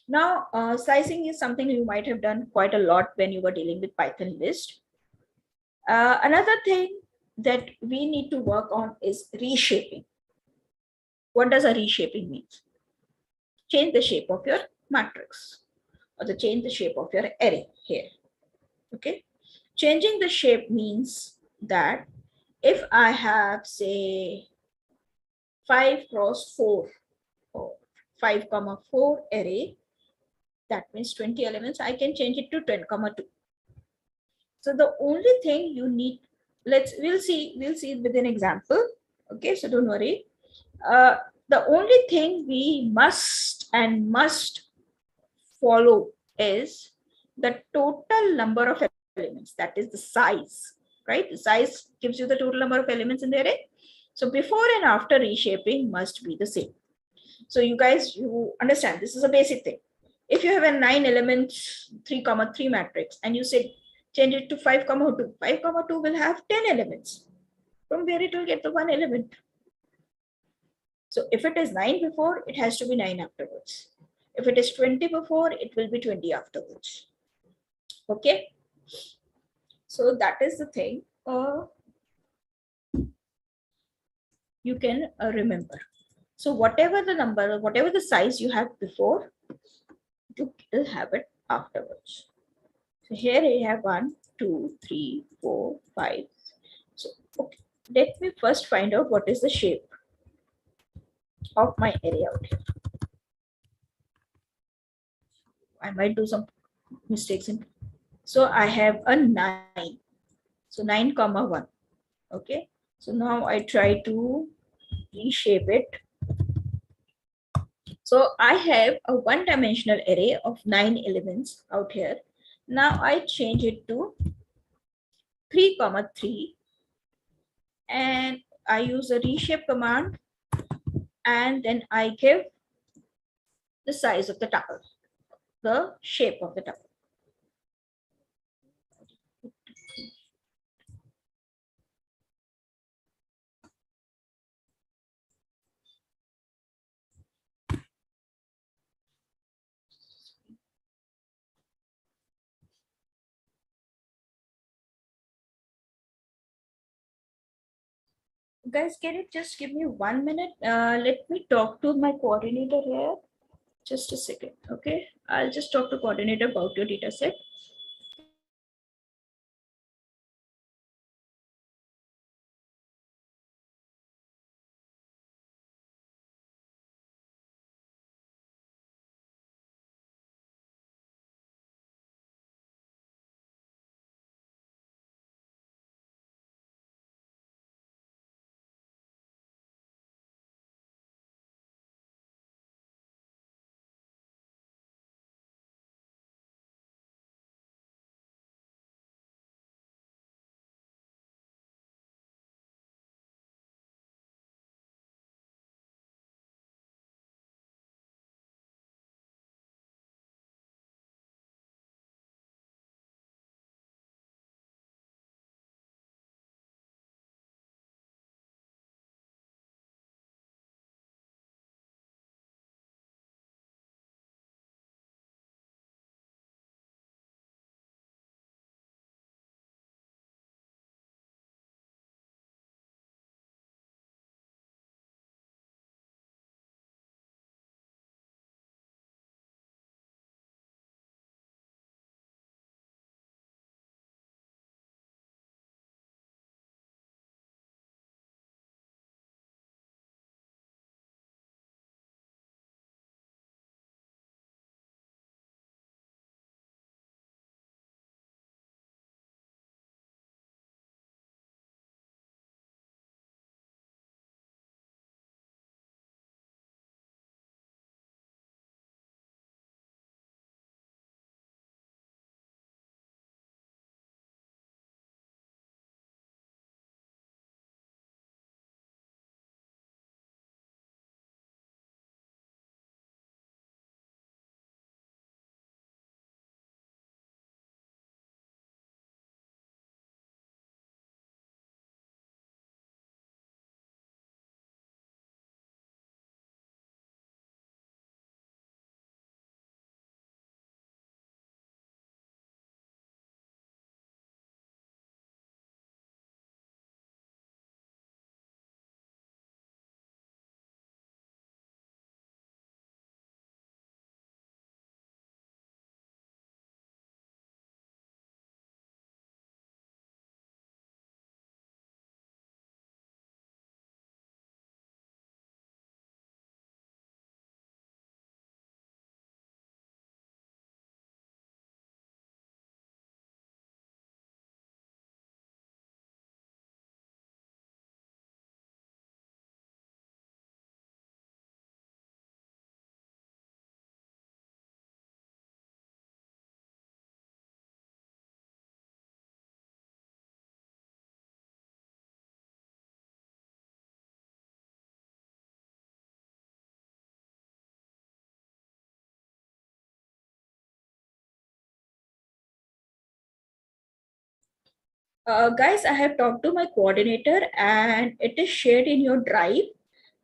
Now, slicing is something you might have done quite a lot when you were dealing with Python list. Another thing that we need to work on is reshaping. What does a reshaping mean? Change the shape of your matrix, or change the shape of your array here. Okay. Changing the shape means that if I have, say, 5 cross 4 or 5, 4 array, that means 20 elements, I can change it to 10, 2. So the only thing you need, we'll see with an example. Okay, so don't worry. The only thing we must follow is the total number of elements, that is the size, right? The size gives you the total number of elements in the array. So before and after reshaping must be the same. So you guys, you understand, this is a basic thing. If you have a 9 elements 3, 3 matrix, and you say change it to 5, 2, 5, 2 will have 10 elements. From where it will get the 1 element. So if it is 9 before, it has to be 9 afterwards. If it is 20 before, it will be 20 afterwards. Okay. So that is the thing you can remember. So whatever the number, whatever the size you have before, you will have it afterwards. So here I have 1, 2, 3, 4, 5. So okay, let me first find out what is the shape. of my array out here. I might do some mistakes in. So I have a 9. So 9 comma 1. Okay. So now I try to reshape it. So I have a one-dimensional array of 9 elements out here. Now I change it to 3 comma 3, and I use a reshape command, and then I give the size of the tuple, the shape of the tuple. Guys, can you just give me 1 minute? Let me talk to my coordinator here. Just a second. Okay. I'll just talk to coordinator about your data set. Guys, I have talked to my coordinator and it is shared in your drive.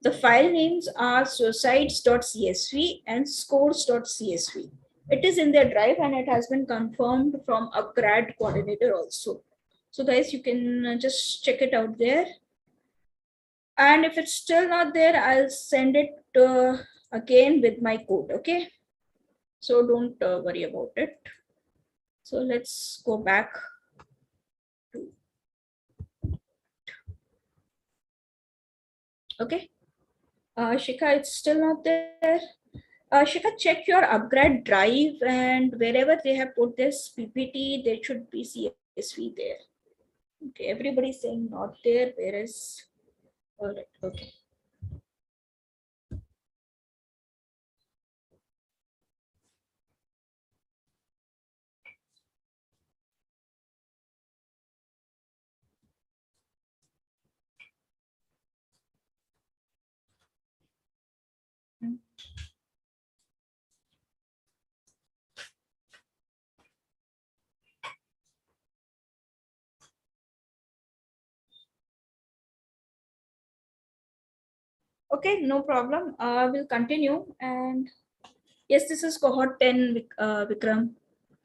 The file names are suicides.csv and scores.csv. It is in their drive and it has been confirmed from a grad coordinator also. So guys, you can just check it out there. And if it's still not there, I'll send it again with my code. Okay. So don't worry about it. So let's go back to, okay. Shikha, it's still not there. Shikha, check your upgrade drive, and wherever they have put this PPT, there should be CSV there. Okay, everybody's saying not there. Where is? All right. Okay. Okay, no problem. We'll continue. And yes, this is cohort 10, Vikram.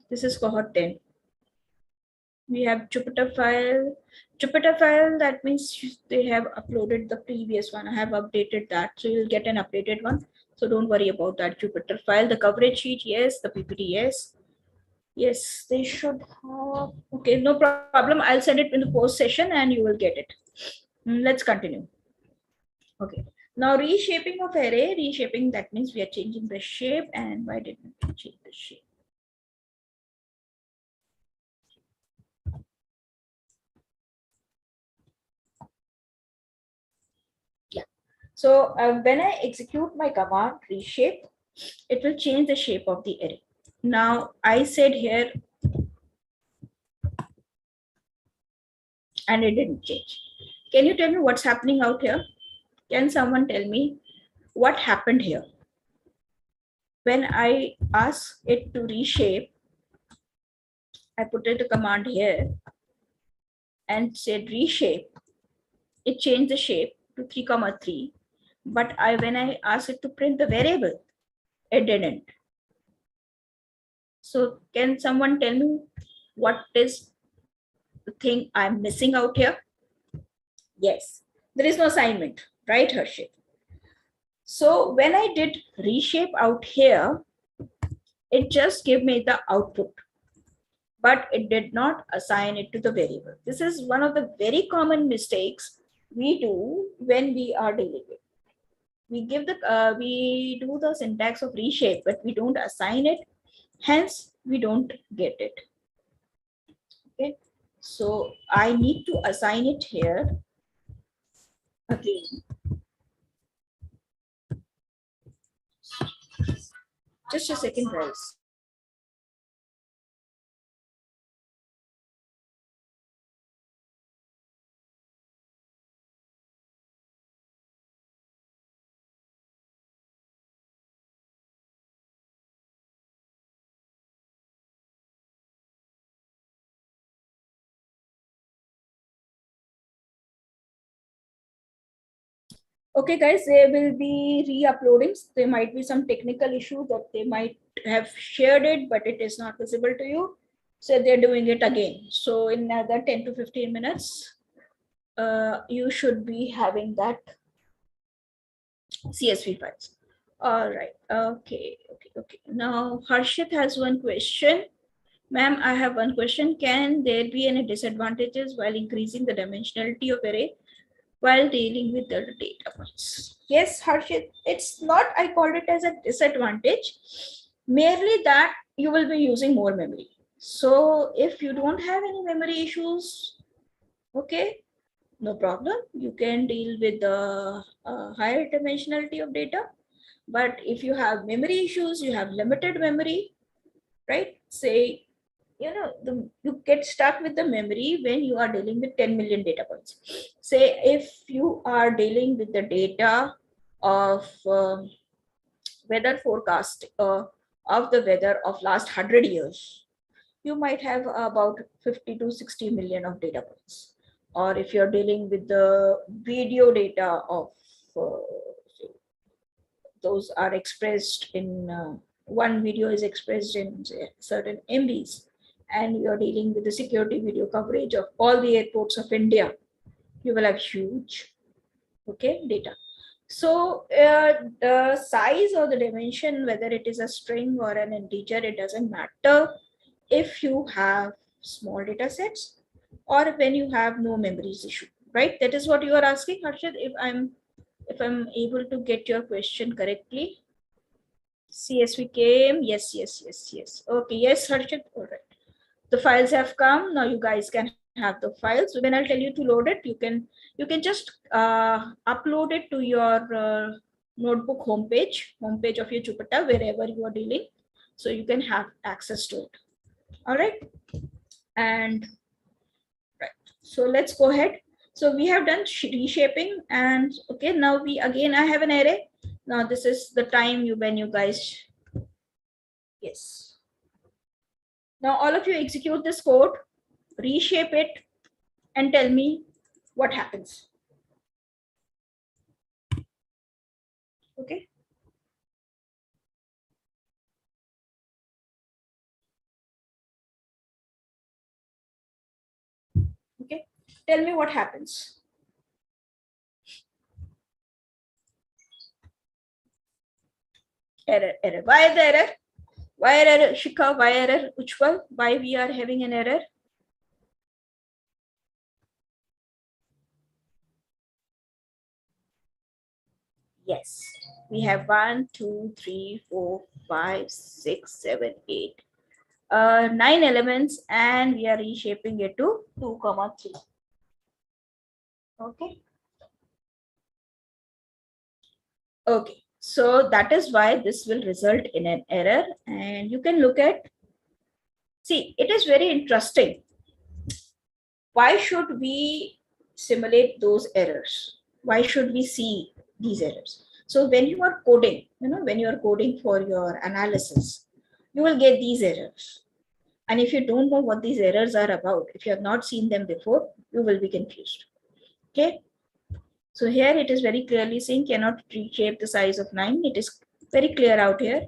This is cohort 10. We have Jupyter file. Jupyter file, that means they have uploaded the previous one. I have updated that. So you'll get an updated one. So don't worry about that Jupyter file. The coverage sheet, yes. The PPT, yes. Yes, they should have. Okay, no problem. I'll send it in the post session and you will get it. Let's continue. Okay. Now reshaping of array, reshaping, that means we are changing the shape. And why didn't we change the shape? Yeah. So when I execute my command reshape, it will change the shape of the array. Now I said here, and it didn't change. Can you tell me what's happening out here? Can someone tell me what happened here? When I ask it to reshape, I put it a command here and said reshape. It changed the shape to 3, 3. But when I asked it to print the variable, it didn't. So can someone tell me what is the thing I'm missing out here? Yes, there is no assignment, right, Harshit? So when I did reshape out here, it just gave me the output, but it did not assign it to the variable. This is one of the very common mistakes we do when we are dealing with. We do the syntax of reshape, but we don't assign it. Hence, we don't get it. Okay, so I need to assign it here again. Just a second, guys. Okay, guys, they will be re-uploading. There might be some technical issue that they might have shared it, but it is not visible to you. So they're doing it again. So in another 10 to 15 minutes, you should be having that CSV files. All right. Okay. Now Harshit has one question. Ma'am, I have one question. Can there be any disadvantages while increasing the dimensionality of array while dealing with the data points? Yes, Harshit, it's not, I called it as a disadvantage, merely that you will be using more memory. So if you don't have any memory issues, okay, no problem. You can deal with the higher dimensionality of data. But if you have memory issues, you have limited memory, right? Say, you get stuck with the memory when you are dealing with 10 million data points. Say if you are dealing with the data of weather forecast of the weather of last 100 years, you might have about 50 to 60 million of data points. Or if you're dealing with the video data of those are expressed in one video is expressed in certain MBs, and you're dealing with the security video coverage of all the airports of India, you will have huge data. So the size or the dimension, whether it is a string or an integer, it doesn't matter if you have small data sets or when you have no memories issue, right? That is what you are asking, Harshit, if I'm if I'm able to get your question correctly. CSV came. Yes. Okay, yes, Harshit. All right. The files have come. Now you guys can have the files. When I'll tell you to load it, you can just upload it to your notebook homepage of your Jupyter, wherever you are dealing. So you can have access to it. All right. And right. So let's go ahead. So we have done reshaping, and okay, now I have an array. Now this is the time when you guys, yes. Now all of you execute this code, reshape it, and tell me what happens. Okay. Okay. Tell me what happens. Error. Why the error? Why error, Shikha? Why error, Uchpal? Why we are having an error? Yes. We have 1, 2, 3, 4, 5, 6, 7, 8. 9 elements, and we are reshaping it to 2, 3. Okay. Okay. So that is why this will result in an error, and you can look at, see, it is very interesting. Why should we simulate those errors? Why should we see these errors? So when you are coding, when you are coding for your analysis, you will get these errors. And if you don't know what these errors are about, if you have not seen them before, you will be confused. Okay. So here it is very clearly saying cannot reshape the size of 9. It is very clear out here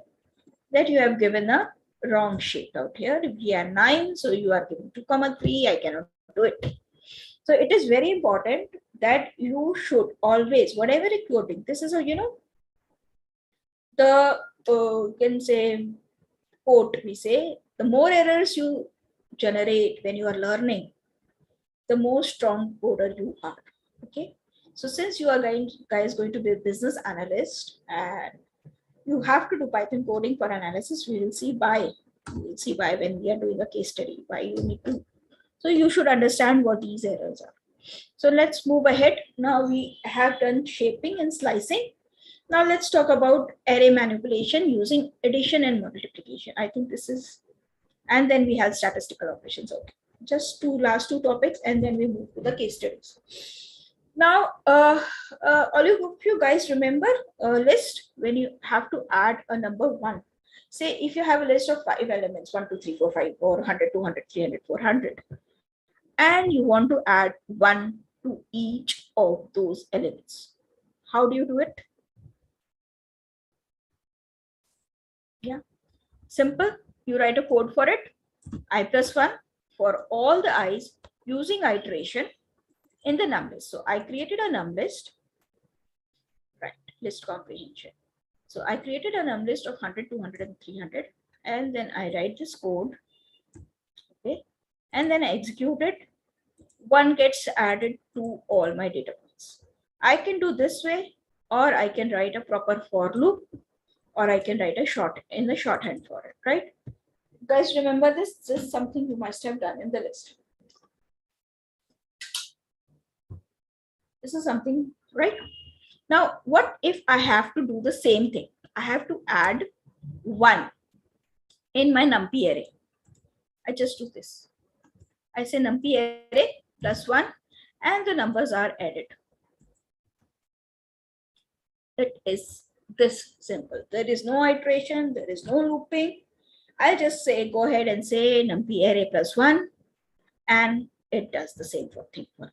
that you have given a wrong shape out here. We are 9, so you are given 2, 3. I cannot do it. So it is very important that you should always, whatever you're doing, this is a, the, you can say, quote, we say, the more errors you generate when you are learning, the more strong coder you are. Okay. So since you are guys going to be a business analyst and you have to do Python coding for analysis, we will see why. We will see why when we are doing a case study, why you need to. So you should understand what these errors are. So let's move ahead. Now we have done shaping and slicing. Now let's talk about array manipulation using addition and multiplication. I think this is, and then we have statistical operations. Okay, just last two topics, and then we move to the case studies. Now, all of you guys remember a list when you have to add a number 1. Say if you have a list of 5 elements, 1, 2, 3, 4, 5, 400, 200, 300, 400, and you want to add 1 to each of those elements. How do you do it? Yeah, simple. You write a code for it, I plus 1 for all the i's using iteration in the num list. So I created a num list, right? List comprehension. So I created a num list of 100, 200, and 300, and then I write this code, okay? And then I execute it. 1 gets added to all my data points. I can do this way, or I can write a proper for loop, or I can write a shorthand for it, right? Guys, remember this? This is something you must have done in the list. This is something, right? Now, what if I have to do the same thing? I have to add 1 in my numpy array. I just do this. I say numpy array plus 1, and the numbers are added. It is this simple. There is no iteration, there is no looping. I'll just say, go ahead and say numpy array plus 1, and it does the same thing for me.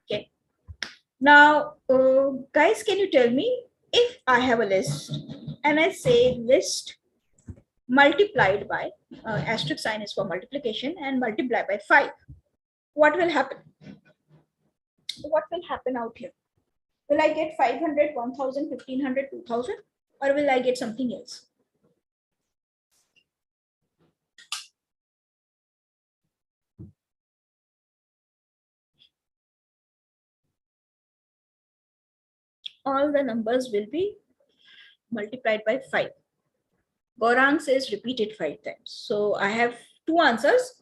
Okay. Now, guys, can you tell me if I have a list and I say list multiplied by, asterisk sign is for multiplication, and multiply by 5, what will happen? What will happen out here? Will I get 500, 1000, 1500, 2000, or will I get something else? all the numbers will be multiplied by 5. Gaurang says repeated 5 times. So I have two answers.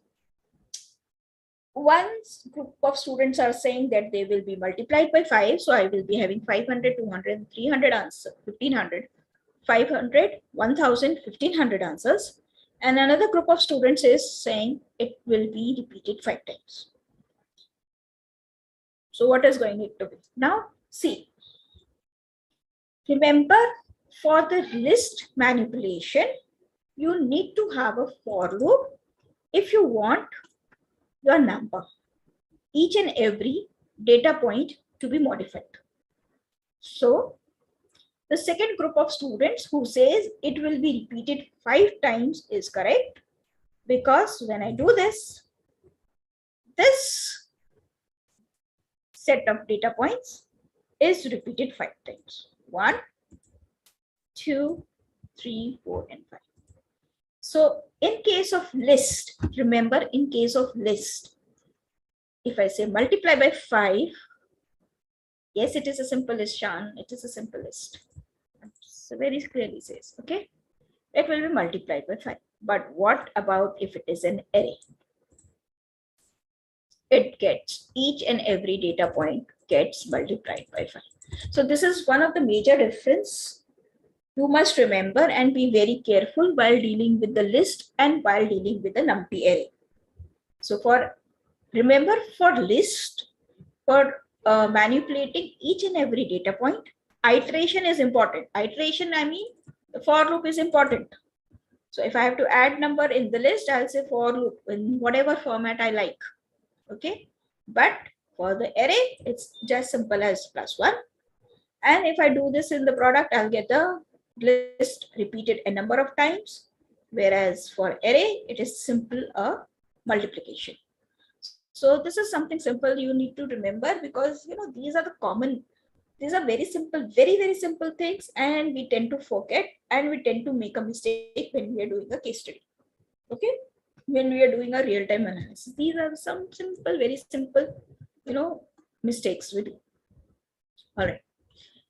One group of students are saying that they will be multiplied by 5. So I will be having 500, 200, 300 answers, 1500, 500, 1000, 1500 answers. And another group of students is saying it will be repeated 5 times. So what is going to be? Now, see. Remember, for the list manipulation, you need to have a for loop if you want your number, each and every data point to be modified. So the second group of students who says it will be repeated 5 times is correct, because when I do this set of data points is repeated 5 times. 1, 2, 3, 4, and 5. So in case of list, remember, in case of list, if I say multiply by 5, yes, it is a simple list, Shan. It is a simple list. So very clearly says, okay, it will be multiplied by 5. But what about if it is an array? It gets each and every data point gets multiplied by 5. So this is one of the major difference you must remember and be very careful while dealing with the list and while dealing with the Numpy array. So remember, for list, for manipulating each and every data point, iteration is important. Iteration, I mean, the for loop is important. So if I have to add number in the list, I'll say for loop in whatever format I like. Okay. But for the array, it's just simple as +1. And if I do this in the product, I'll get the list repeated a number of times. Whereas for array, it is simple multiplication. So this is something simple you need to remember, because these are very simple, very simple things, and we tend to forget and we tend to make a mistake when we are doing a case study. Okay, when we are doing a real-time analysis, these are some very simple, mistakes we do. All right.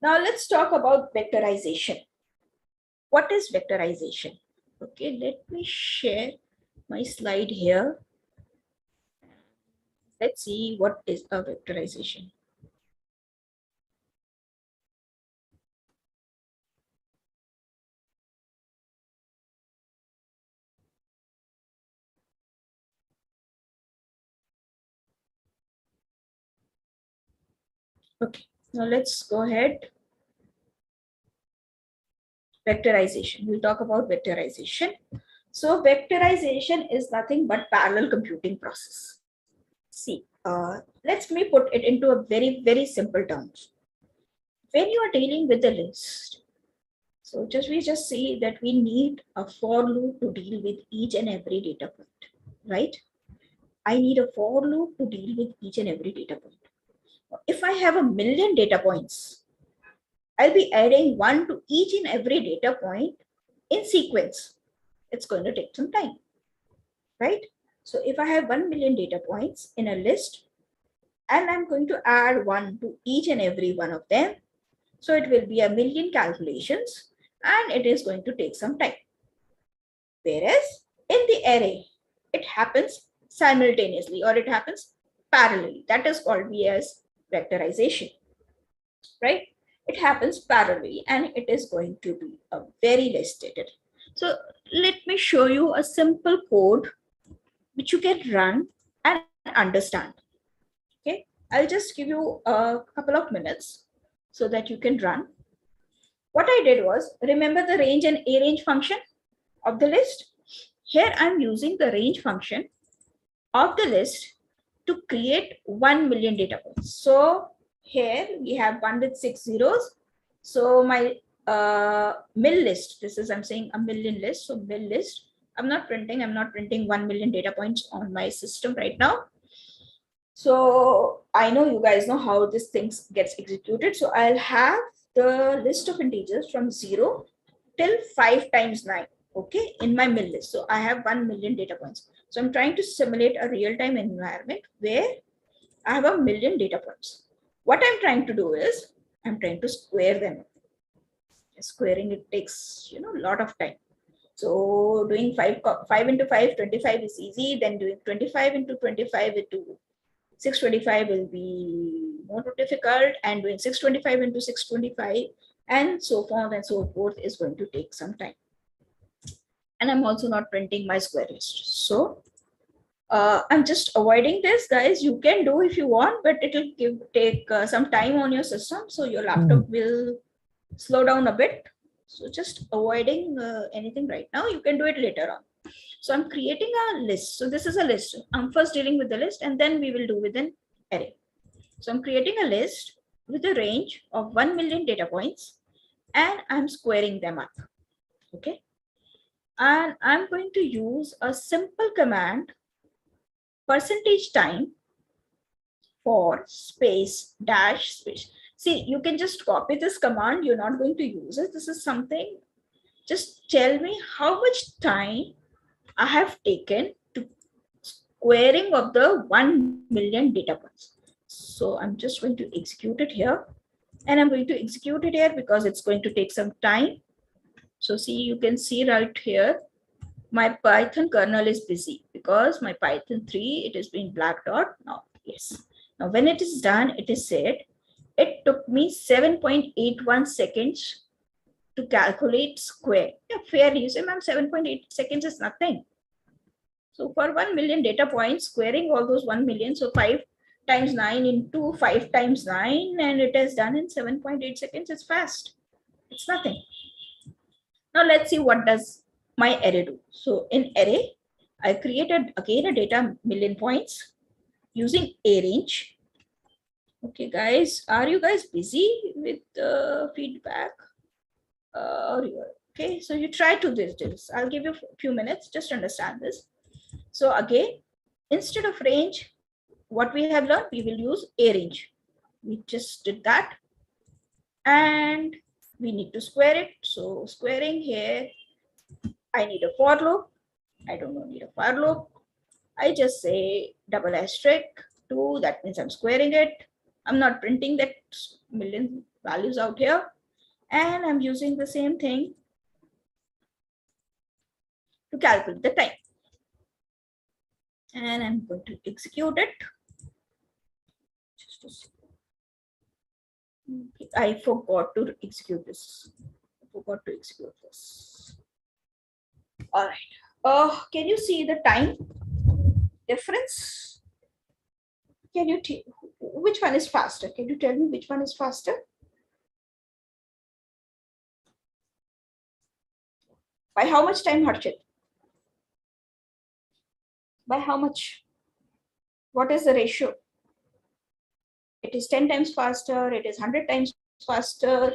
Now let's talk about vectorization. What is vectorization? Okay, let me share my slide here. Let's see what is a vectorization. Okay, now let's go ahead. Vectorization. We'll talk about vectorization. So vectorization is nothing but parallel computing process. See, let me put it into a very simple terms. When you are dealing with the list, so we just say that we need a for loop to deal with each and every data point, right? I need a for loop to deal with each and every data point. If I have 1,000,000 data points, I'll be adding 1 to each and every data point in sequence. It's going to take some time, right? So if I have 1,000,000 data points in a list, and I'm going to add 1 to each and every one of them, so it will be 1,000,000 calculations, and it is going to take some time. Whereas in the array, it happens simultaneously, or it happens parallelly. That is called as vectorization, right? It happens parallelly, and it is going to be a very less data. So let me show you a simple code which you can run and understand. Okay, I'll just give you a couple of minutes so that you can run. What I did was, remember the range and arange function of the list? Here I'm using the range function of the list to create 1,000,000 data points. So here we have 1 with 6 zeros. So my mill list, I'm saying a million list. So mill list, I'm not printing 1,000,000 data points on my system right now. So I know you guys know how this thing gets executed. So I'll have the list of integers from 0 till 5 times 9, okay, in my mill list. So I have 1,000,000 data points. So I'm trying to simulate a real-time environment where I have 1,000,000 data points. What I'm trying to do is, I'm trying to square them. Squaring it takes, a lot of time. So doing 5 into 5, 25 is easy. Then doing 25 into 25 into 625 will be more difficult, and doing 625 into 625 and so on and so forth is going to take some time. And I'm also not printing my square list. So I'm just avoiding this, guys. You can do if you want, but it will take some time on your system. So your laptop will slow down a bit. So just avoiding anything right now. You can do it later on. So I'm creating a list. So this is a list. I'm first dealing with the list, and then we will do with an array. So I'm creating a list with a range of 1 million data points, and I'm squaring them up. Okay. And I'm going to use a simple command, percentage time for space dash space. See, you can just copy this command. You're not going to use it. This is something. Just tell me how much time I have taken to squaring of the 1 million data points. So I'm just going to execute it here, and I'm going to execute it here because it's going to take some time. So see, you can see right here, my Python kernel is busy because my Python 3, it has been blacked out now. Yes. Now when it is done, it is said, it took me 7.81 seconds to calculate square. Yeah, fair. You say, ma'am, 7.8 seconds is nothing. So for 1 million data points, squaring all those 1 million, so 5 times 9 into 5 times 9, and it is done in 7.8 seconds. It's fast. It's nothing. Now let's see what does my array do. So in array, I created again a data million points using a range. Okay, guys, are you guys busy with the feedback? Okay, so you try to do this. I'll give you a few minutes, just understand this. So again, instead of range, what we have learned, we will use a range. We just did that. And we need to square it. So squaring here, I need a for loop. I don't need a for loop. I just say double asterisk 2. That means I'm squaring it. I'm not printing that million values out here. And I'm using the same thing to calculate the time. And I'm going to execute it. Just a second. I forgot to execute this. All right. Can you see the time difference? Can you which one is faster? Can you tell me which one is faster? By how much time, Harshit? By how much? What is the ratio? It is 10 times faster. It is 100 times faster.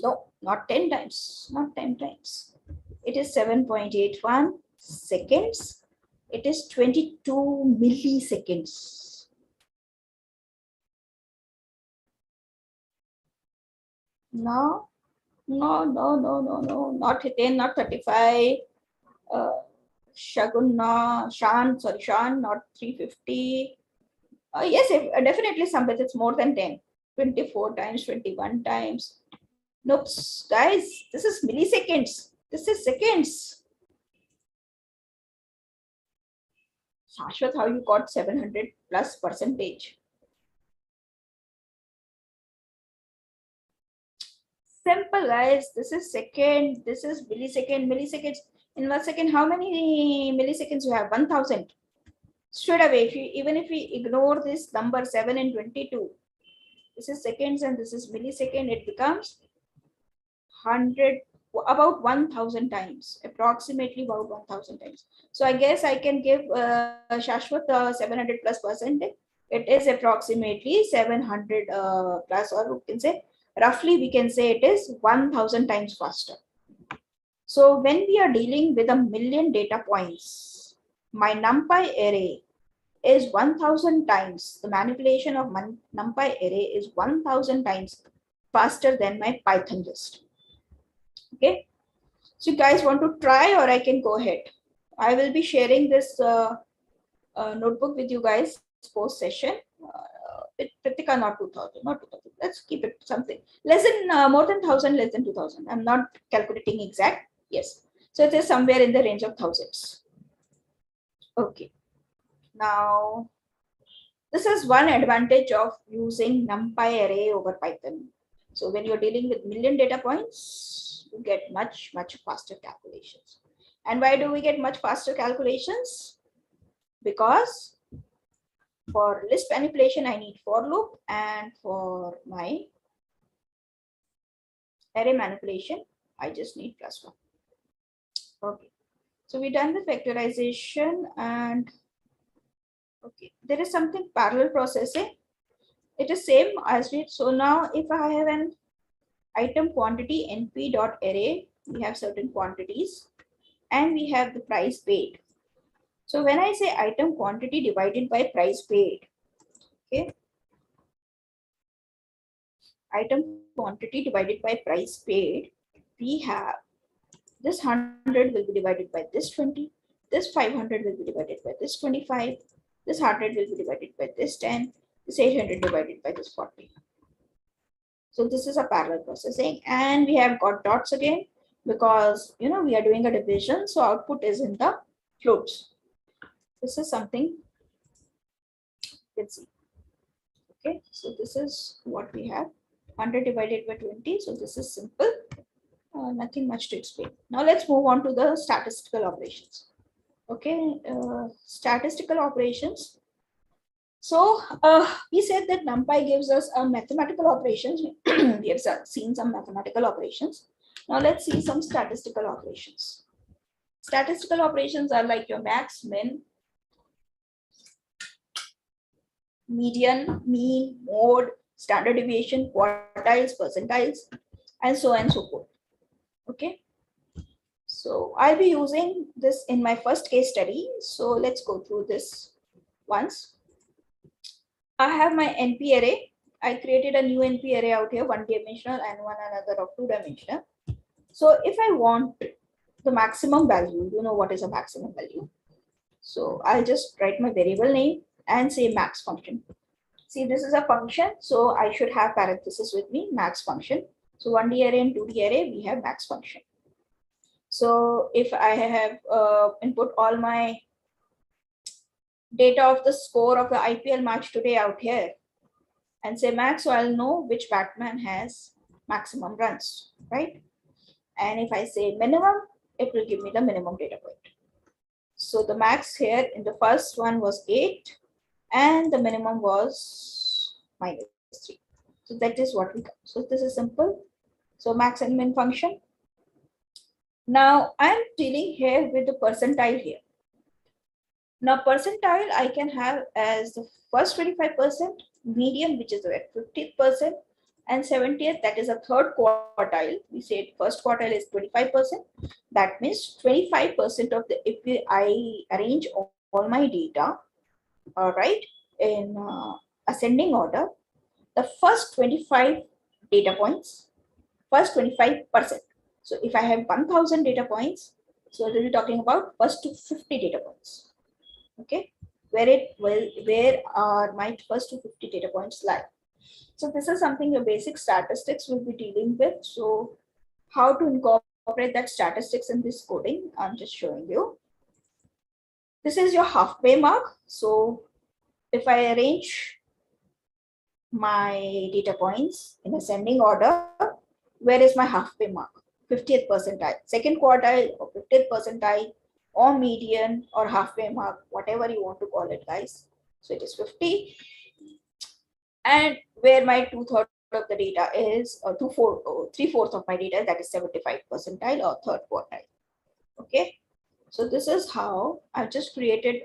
No, not 10 times. Not 10 times. It is 7.81 seconds. It is 22 milliseconds. No, not 10, not 35. Shan, not 350. Yes, definitely some, but it's more than 10. 24 times, 21 times. Nope, guys, this is milliseconds. This is seconds. Shashwat, how you got 700 plus percentage? Simple, guys. This is second. This is millisecond. Milliseconds. In 1 second, how many milliseconds you have? 1000. Straight away, even if we ignore this number 7 and 22, this is seconds and this is millisecond, it becomes 100, about 1000 times, approximately about 1000 times. So I guess I can give Shashwat 700 plus percent. It is approximately 700 plus, or we can say roughly we can say it is 1000 times faster. So when we are dealing with a million data points, my NumPy array is 1000 times, the manipulation of NumPy array is 1000 times faster than my Python list. Okay, So you guys want to try, or I can go ahead. I will be sharing this notebook with you guys post session. Pritika, not 2000, not 2000. Let's keep it something less than more than 1000, less than 2000. I'm not calculating exact. Yes. So it is somewhere in the range of thousands. Okay. Now, this is one advantage of using NumPy array over Python. So when you're dealing with million data points, you get much faster calculations. And why do we get much faster calculations? Because for list manipulation, I need for loop, and for my array manipulation, I just need +1. Okay. So we're done with vectorization, and okay, there is something parallel processing. It is same as we. So now if I have an item quantity np.array, we have certain quantities and we have the price paid. So when I say item quantity divided by price paid, okay, item quantity divided by price paid, we have this 100 will be divided by this 20, this 500 will be divided by this 25, this 100 will be divided by this 10, this 800 divided by this 40. So this is a parallel processing, and we have got dots again because we are doing a division, so output is in the floats. This is something you can see. Okay, so this is what we have, 100 divided by 20. So this is simple, nothing much to explain. Now let's move on to the statistical operations. Okay, statistical operations. So we said that NumPy gives us a mathematical operations. We have seen some mathematical operations. Now let's see some statistical operations. Statistical operations are like your max, min, median, mean, mode, standard deviation, quartiles, percentiles, and so on and so forth. Okay. So I'll be using this in my first case study. So let's go through this once. I have my NP array. I created a new NP array out here, one dimensional and one another of 2 dimensional. So if I want the maximum value, you know what is a maximum value. So I'll just write my variable name and say max function. See, this is a function, so I should have parenthesis with me, max function. So 1D array and 2D array, we have max function. So if I have input all my data of the score of the IPL match today out here and say max, so I'll know which batsman has maximum runs, right? And if I say minimum, it will give me the minimum data point. So the max here in the first one was 8 and the minimum was -3. So that is what we got. So this is simple. So max and min function. Now I'm dealing here with the percentile here. Now percentile I can have as the first 25%, median which is at 50%, and 70th, that is a third quartile. We said first quartile is 25%. That means 25% of the, if I arrange all my data, all right, in ascending order, the first 25 data points, first 25%. So if I have 1000 data points, so we'll be talking about first to 50 data points. Okay, where are my first to 50 data points lie? So this is something your basic statistics will be dealing with. So how to incorporate that statistics in this coding, I'm just showing you. This is your halfway mark. So if I arrange my data points in ascending order, where is my halfway mark? 50th percentile, second quartile or 50th percentile or median or halfway mark, whatever you want to call it, guys. So it is 50. And where my 2/3 of the data is, or 3/4 of my data, that is 75 percentile or third quartile. Okay, so this is how I just created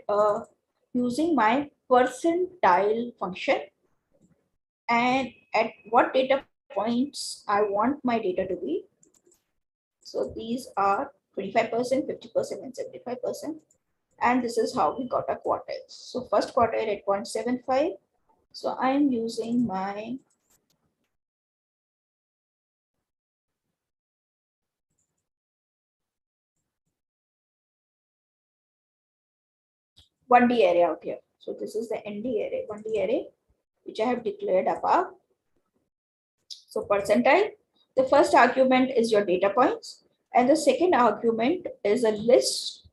using my percentile function, and at what data points I want my data to be. So these are 25%, 50%, and 75%. And this is how we got our quartiles. So first quartile at 0.75. So I'm using my 1D array out here. So this is the ND array, 1D array, which I have declared above. So percentile, the first argument is your data points, and the second argument is a list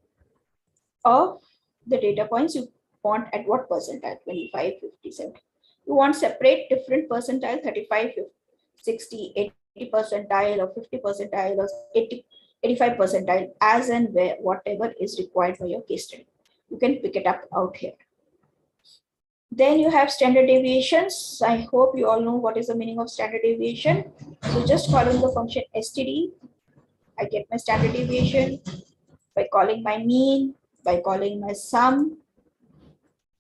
of the data points you want at what percentile, 25, 50, 70. You want separate different percentile, 35, 50, 60, 80 percentile, or 50 percentile, or 80, 85 percentile, as and where, whatever is required for your case study. You can pick it up out here. Then you have standard deviations. I hope you all know what is the meaning of standard deviation. So just calling the function std, I get my standard deviation. By calling my mean, by calling my sum,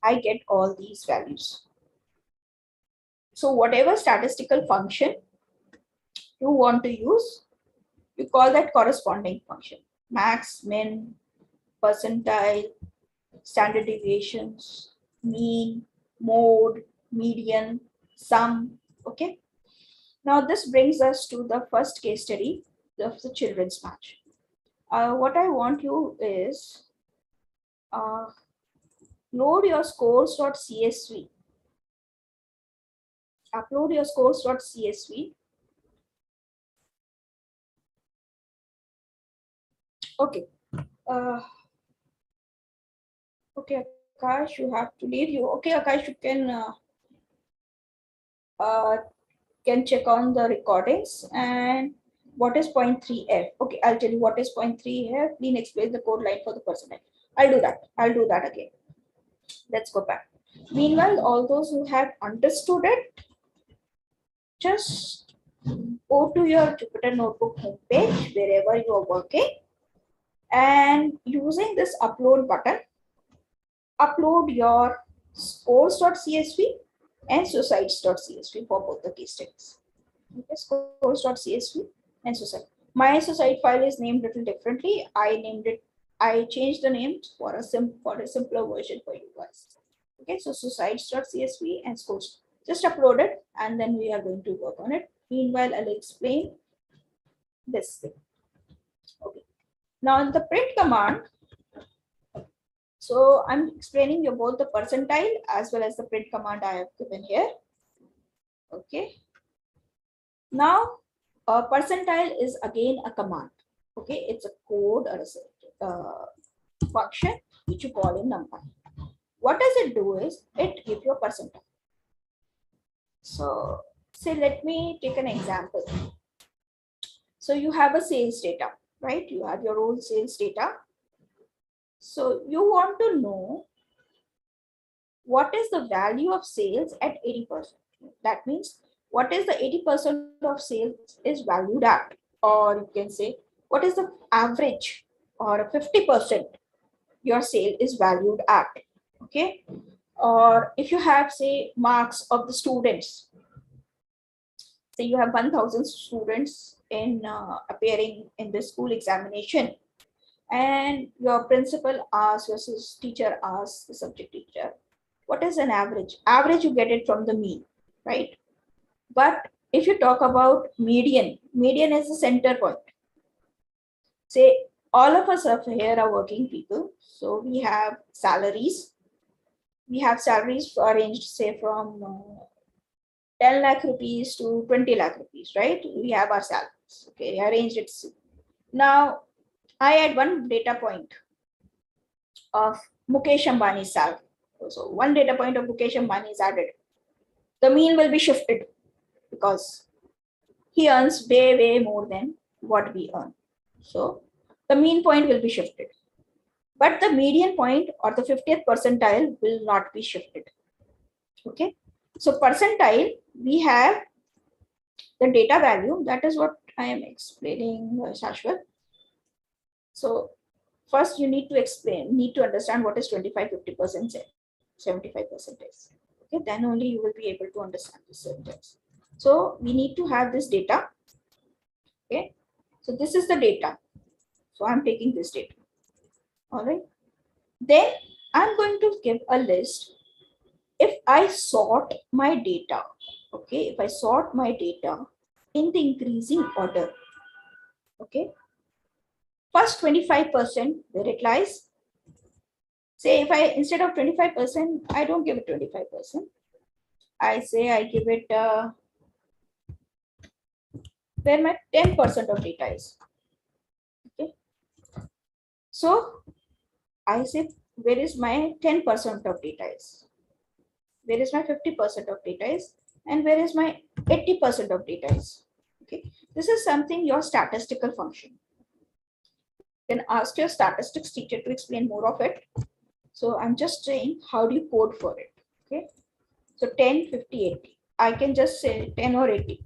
I get all these values. So whatever statistical function you want to use, you call that corresponding function. Max, min, percentile, standard deviations, mean, mode, median, sum. Okay. Now this brings us to the first case study of the children's match. What I want you is load your scores.csv. Upload your scores.csv. Okay. Okay, Akash, you have to leave you. Okay, Akash, you can check on the recordings. And what is 0.3f? Okay, I'll tell you what is 0.3f. Please explain the code line for the percentile. I'll do that. I'll do that again. Let's go back. Meanwhile, all those who have understood it, just go to your Jupyter Notebook homepage, wherever you are working, and using this upload button, upload your scores.csv and societies.csv for both the case studies. Okay, scores.csv and society. My society file is named a little differently. I changed the name for a simpler version for you guys. Okay, so societies.csv and scores. Just upload it, and then we are going to work on it. Meanwhile, I'll explain this thing. Okay. Now in the print command, so I'm explaining you both the percentile as well as the print command I have given here. Okay. Now, percentile is again a command. Okay, it's a code or a function which you call in Numpy. What does it do is it gives you a percentile. So, say let me take an example. So you have a sales data, right? You have your own sales data. So you want to know what is the value of sales at 80%. That means what is the 80% of sales is valued at, or you can say what is the average or 50% your sale is valued at. Okay. Or if you have, say, marks of the students, say you have 1000 students in appearing in the school examination, and your principal asks, your teacher asks the subject teacher, what is an average? Average, you get it from the mean, right? But if you talk about median, median is the center point. Say all of us here are working people, so we have salaries. We have salaries arranged, say, from 10 lakh rupees to 20 lakh rupees, right? We have our salaries. Okay, arranged it. Now, I add one data point of Mukesh Ambani's salary. So one data point of Mukesh Ambani is added. The mean will be shifted because he earns way, way more than what we earn. So the mean point will be shifted. But the median point or the 50th percentile will not be shifted. Okay. So percentile, we have the data value. That is what I am explaining, Shashwat. So first you need to understand what is 25, 50%, 75% is. Okay, then only you will be able to understand the sentence. So we need to have this data. Okay, so this is the data. So I'm taking this data. All right. Then I'm going to give a list. If I sort my data, okay, if I sort my data in the increasing order, okay, first 25% where it lies, Say if I, instead of 25%, I don't give it 25%. I say I give it where my 10% of data is. Okay. So I say, where is my 10% of data is? Where is my 50% of data is? And where is my 80% of data is? Okay. This is something your statistical function. Then ask your statistics teacher to explain more of it. So I'm just saying, how do you code for it? Okay. So 10, 50, 80. I can just say 10 or 80.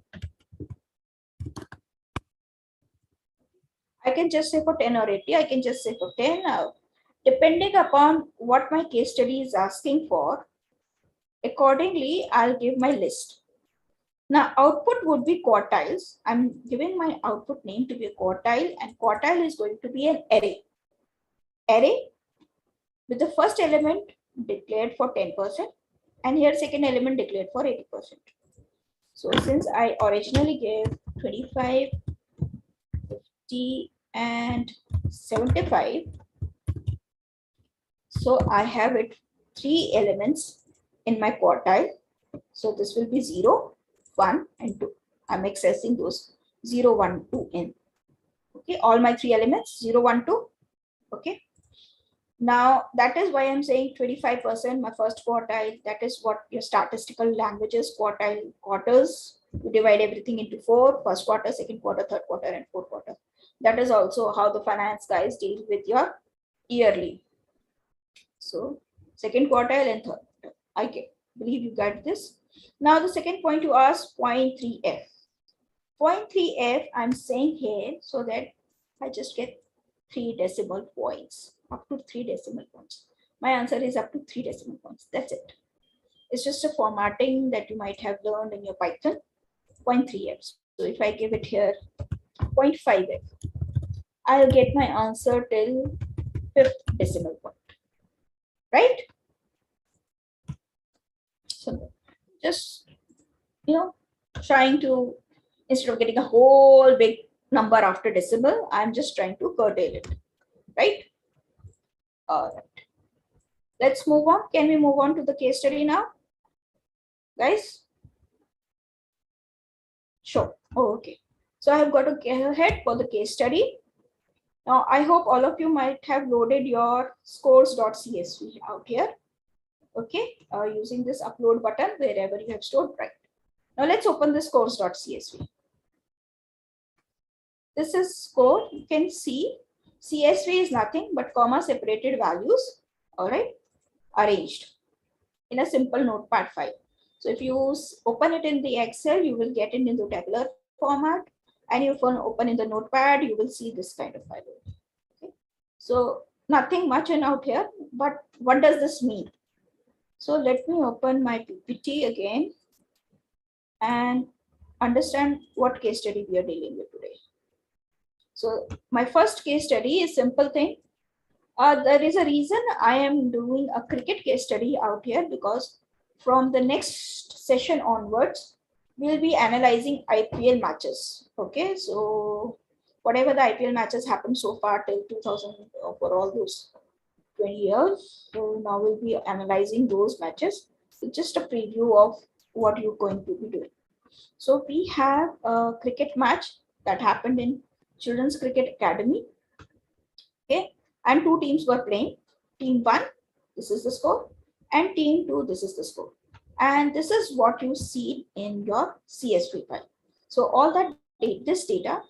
I can just say for 10 or 80. I can just say for 10. Depending upon what my case study is asking for, accordingly, I'll give my list. Now, output would be quartiles. I'm giving my output name to be a quartile, and quartile is going to be an array. Array with the first element declared for 10%, and here second element declared for 80%. So since I originally gave 25, 50, and 75, so I have it 3 elements in my quartile. So this will be 0, 1, and 2. I'm accessing those 0, 1, 2 in. Okay, all my 3 elements 0, 1, 2. Okay. Now that is why I'm saying 25%, my first quartile. That is what your statistical languages quartile, quarters. You divide everything into 4: first quarter, second quarter, third quarter, and fourth quarter. That is also how the finance guys deal with your yearly. So second quartile and third quartile. I believe you got this. Now the second point you asked, 0.3f. 0.3f I'm saying here so that I just get 3 decimal points, up to 3 decimal points. My answer is up to 3 decimal points. That's it. It's just a formatting that you might have learned in your Python. 0.3f. So if I give it here 0.5f, I'll get my answer till 5th decimal point. Right? So just, trying to, instead of getting a whole big number after decimal, I'm just trying to curtail it. Right? All right. Let's move on. Can we move on to the case study now? Guys? Sure. Oh, okay. So I have got to go ahead for the case study. Now, I hope all of you might have loaded your scores.csv out here. Okay, using this upload button wherever you have stored, right? Now let's open this scores.csv. This is score. You can see CSV is nothing but comma separated values, all right, arranged in a simple notepad file. So if you open it in the Excel, you will get it in the tabular format, and if you open in the notepad, you will see this kind of file. Okay. So nothing much in out here, but what does this mean? So let me open my PPT again and understand what case study we are dealing with today. So my first case study is simple thing. There is a reason I am doing a cricket case study out here, because from the next session onwards, we'll be analyzing IPL matches. Okay, so whatever the IPL matches happened so far till 2000 for all those 20 years. So now we'll be analyzing those matches. It's just a preview of what you're going to be doing. So we have a cricket match that happened in Children's Cricket Academy. Okay, and 2 teams were playing. Team 1, this is the score, and team 2, this is the score. And this is what you see in your CSV file. So all that this data,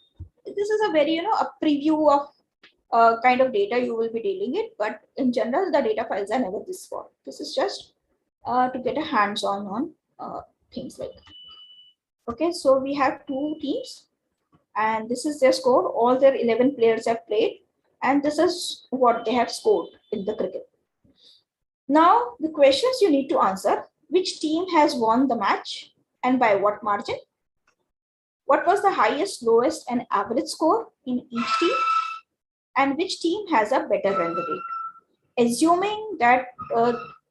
this is a very, a preview of kind of data you will be dealing it, but in general, the data files are never this small. This is just to get a hands-on on things like that. Okay, so we have 2 teams, and this is their score. All their 11 players have played, and this is what they have scored in the cricket. Now, the questions you need to answer: which team has won the match and by what margin? What was the highest, lowest, and average score in each team? And which team has a better run rate? Assuming that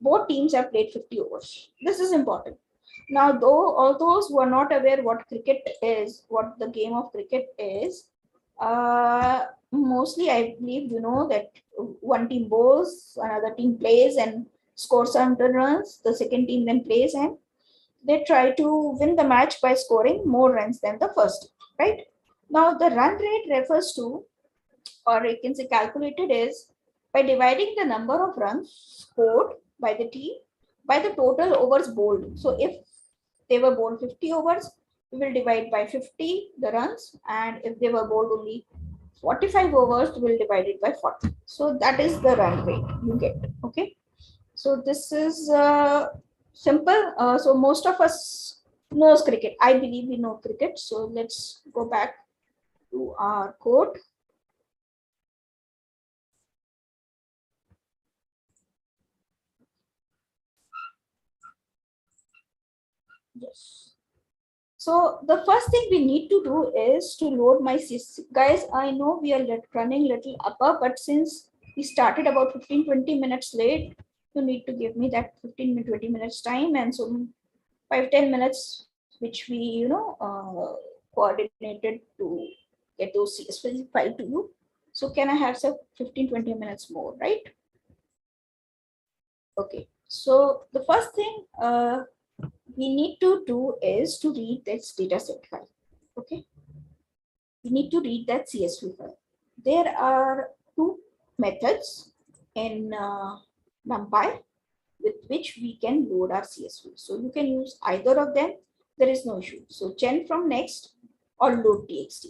both teams have played 50 overs. This is important. Now, though all those who are not aware what cricket is, what the game of cricket is, Mostly, I believe you know that one team bowls, another team plays and scores some runs. The second team then plays and they try to win the match by scoring more runs than the first team, right? Now, the run rate refers to, or you can say calculated is by dividing the number of runs scored by the team by the total overs bowled. So if they were bowled 50 overs, we will divide by 50 the runs, and if they were bowled only 45 overs, we will divide it by 40. So that is the run rate you get. Okay. So this is simple. So most of us knows cricket. I believe we know cricket. So let's go back to our code. Yes. So the first thing we need to do is to load my CSV. Guys, I know we are running little upper, but since we started about 15-20 minutes late, you need to give me that 15-20 minutes time, and so 5-10 minutes which we coordinated to get those CSV file to you. So can I have some 15-20 minutes more, right? Okay. So the first thing we need to do is to read this dataset file. Okay. We need to read that CSV file. There are two methods in NumPy with which we can load our CSV. So you can use either of them. There is no issue. So gen from next or load txt.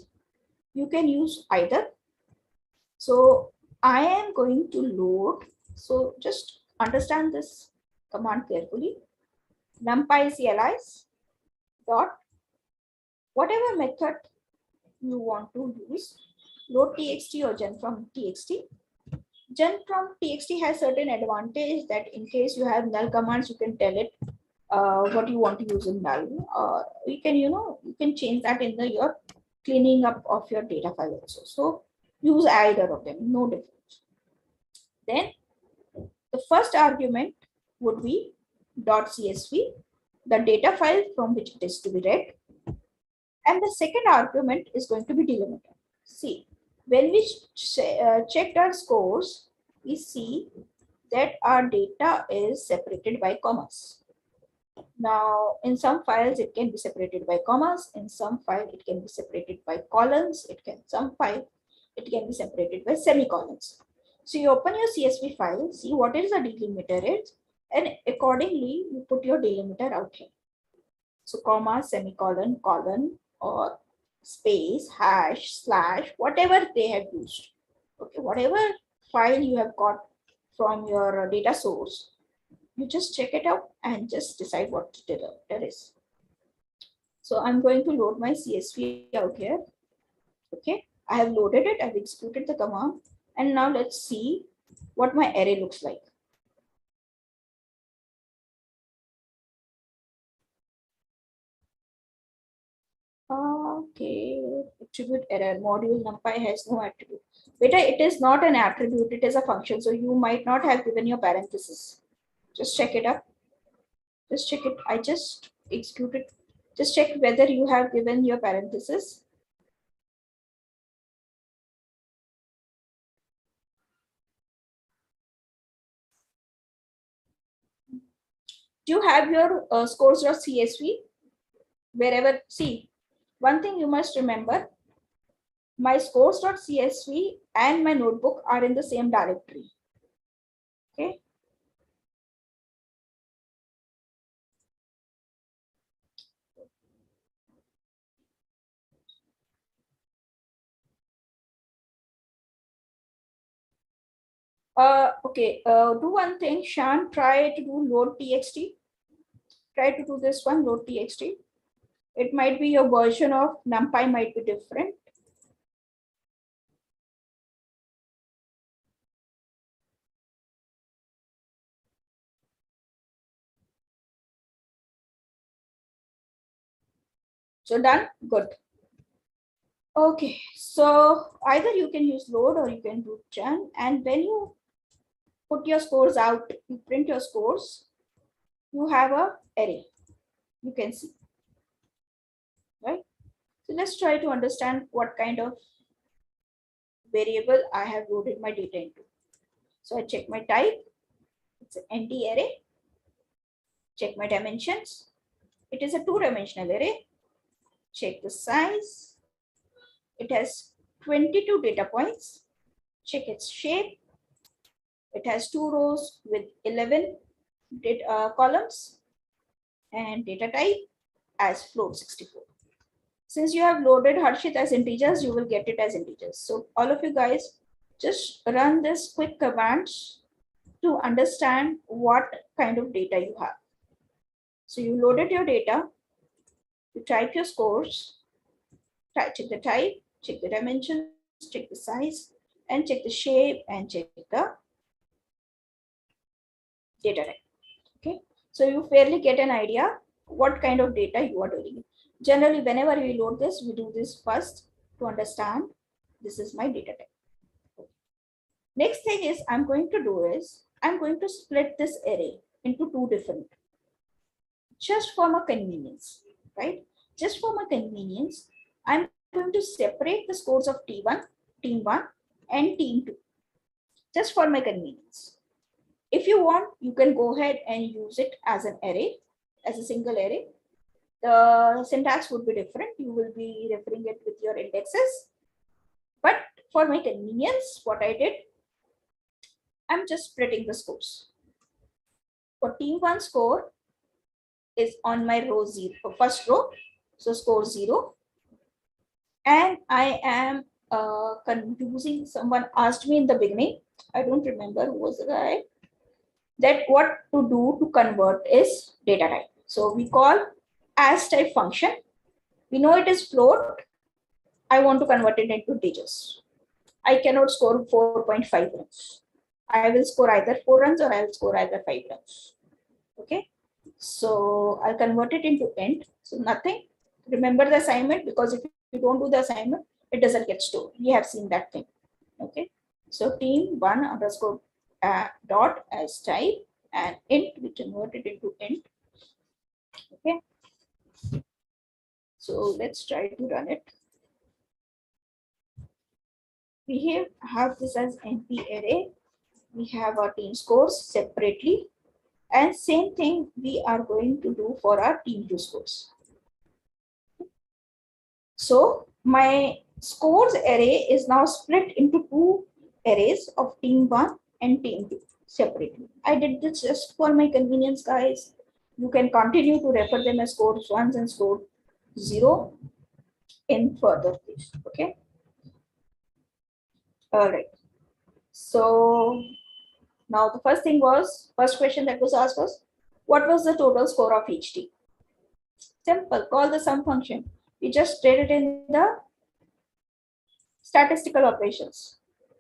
You can use either. So I am going to load. So just understand this command carefully. NumPy CLIs dot whatever method you want to use, load txt or gen from txt. Gen from txt has certain advantage that in case you have null commands, you can tell it what you want to use in null. You can, you can change that in your cleaning up of your data file also. So use either of them, no difference. Then the first argument would be .csv, the data file from which it is to be read. And the second argument is going to be delimiter. See, when we checked our scores, we see that our data is separated by commas. Now, in some files, it can be separated by commas. In some file, it can be separated by colons. Some file, it can be separated by semicolons. So you open your CSV file, see what is the delimiter is, and accordingly, you put your delimiter out here. So comma, semicolon, colon, or space, hash, slash, whatever they have used. Okay, whatever file you have got from your data source, you just check it out and just decide what there is. So I'm going to load my CSV out here. Okay, I have loaded it, I've executed the command, and now let's see what my array looks like. Okay, attribute error module NumPy has no attribute. Beta, it is not an attribute, it is a function. So you might not have given your parenthesis. Just check it up. Just check it. I just executed. Just check whether you have given your parenthesis. Do you have your scores.csv? Wherever, see, one thing you must remember, my scores.csv and my notebook are in the same directory. Okay. Okay, do one thing, Shan, try to do load txt. Try to do this one, load txt. It might be your version of NumPy might be different. So done, good. Okay, so either you can use load or you can do gen, and when you put your scores out, you print your scores, you have a array, you can see, right? So let's try to understand what kind of variable I have loaded my data into. So I check my type, it's an empty array. Check my dimensions, it is a 2-dimensional array. Check the size, it has 22 data points. Check its shape, it has 2 rows with 11 columns, and data type as float 64. Since you have loaded Harshit as integers, you will get it as integers. So all of you guys just run this quick commands to understand what kind of data you have. So you loaded your data, you type your scores, check the type, check the dimensions, check the size, and check the shape, and check the data type. Okay, so you fairly get an idea what kind of data you are doing. Generally, whenever we load this, we do this first to understand this is my data type. Next thing is I'm going to do is I'm going to split this array into 2 different, just for my convenience, right? Just for my convenience, I'm going to separate the scores of T1, Team 1, and Team 2, just for my convenience. If you want, you can go ahead and use it as an array, as a single array. The syntax would be different. You will be referring it with your indexes. But for my convenience, what I did, I'm just splitting the scores. For Team 1 score is on my row 0, first row, so score 0. And I am confusing, someone asked me in the beginning, I don't remember who was the guy, that what to do to convert is data type. So we call as type function. We know it is float. I want to convert it into integers. I cannot score 4.5 runs. I will score either 4 runs or I will score either 5 runs. Okay. So I'll convert it into int. So nothing. Remember the assignment, because if you don't do the assignment, it doesn't get stored. We have seen that thing. Okay. So team 1 underscore dot as type and int, we convert it into int. Okay. So let's try to run it. We have this as NP array. We have our team scores separately, and same thing we are going to do for our team 2 scores. So my scores array is now split into 2 arrays of team 1 and team 2 separately. I did this just for my convenience, guys. You can continue to refer them as scores 1 and score 0 in further case. Okay. All right. So now the first question that was asked was, what was the total score of each team? Simple, call the sum function. We just did it in the statistical operations.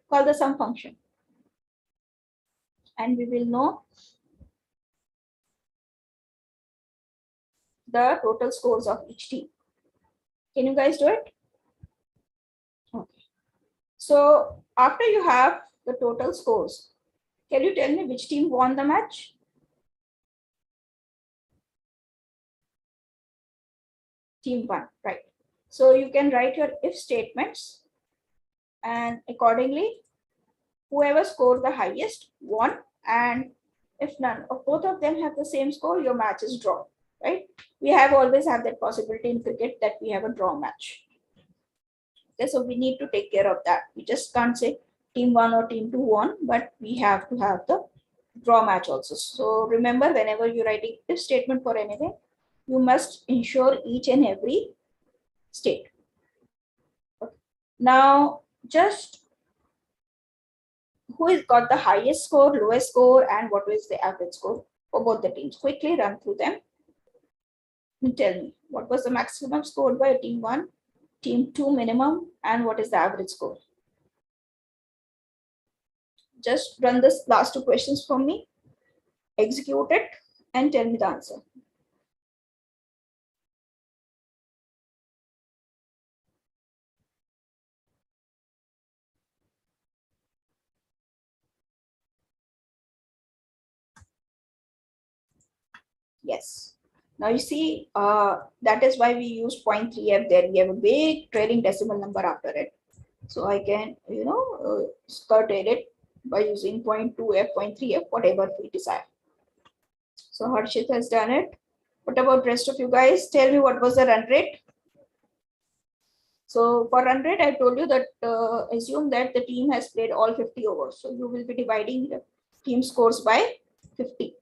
Call the sum function. And we will know the total scores of each team. Can you guys do it? Okay. So after you have the total scores, can you tell me which team won the match? Team 1, right? So you can write your if statements, and accordingly, whoever scored the highest won, and if none of both of them have the same score, your match is drawn, right? We have always had that possibility in cricket that we have a draw match. Okay, so we need to take care of that. We just can't say team 1 or team 2 won, but we have to have the draw match also. So remember, whenever you're writing if statement for anything, you must ensure each and every state. Okay. Now, just who has got the highest score, lowest score, and what is the average score for both the teams? Quickly run through them and tell me what was the maximum scored by team 1, team 2 minimum, and what is the average score? Just run this last 2 questions for me, execute it, and tell me the answer. Yes. Now you see, that is why we use 0.3f there. We have a big trailing decimal number after it. So I can, curtail it by using 0.2f, 0.3f, whatever we desire. So Harshit has done it. What about rest of you guys? Tell me what was the run rate? So for run rate, I told you that assume that the team has played all 50 overs. So you will be dividing the team scores by 50.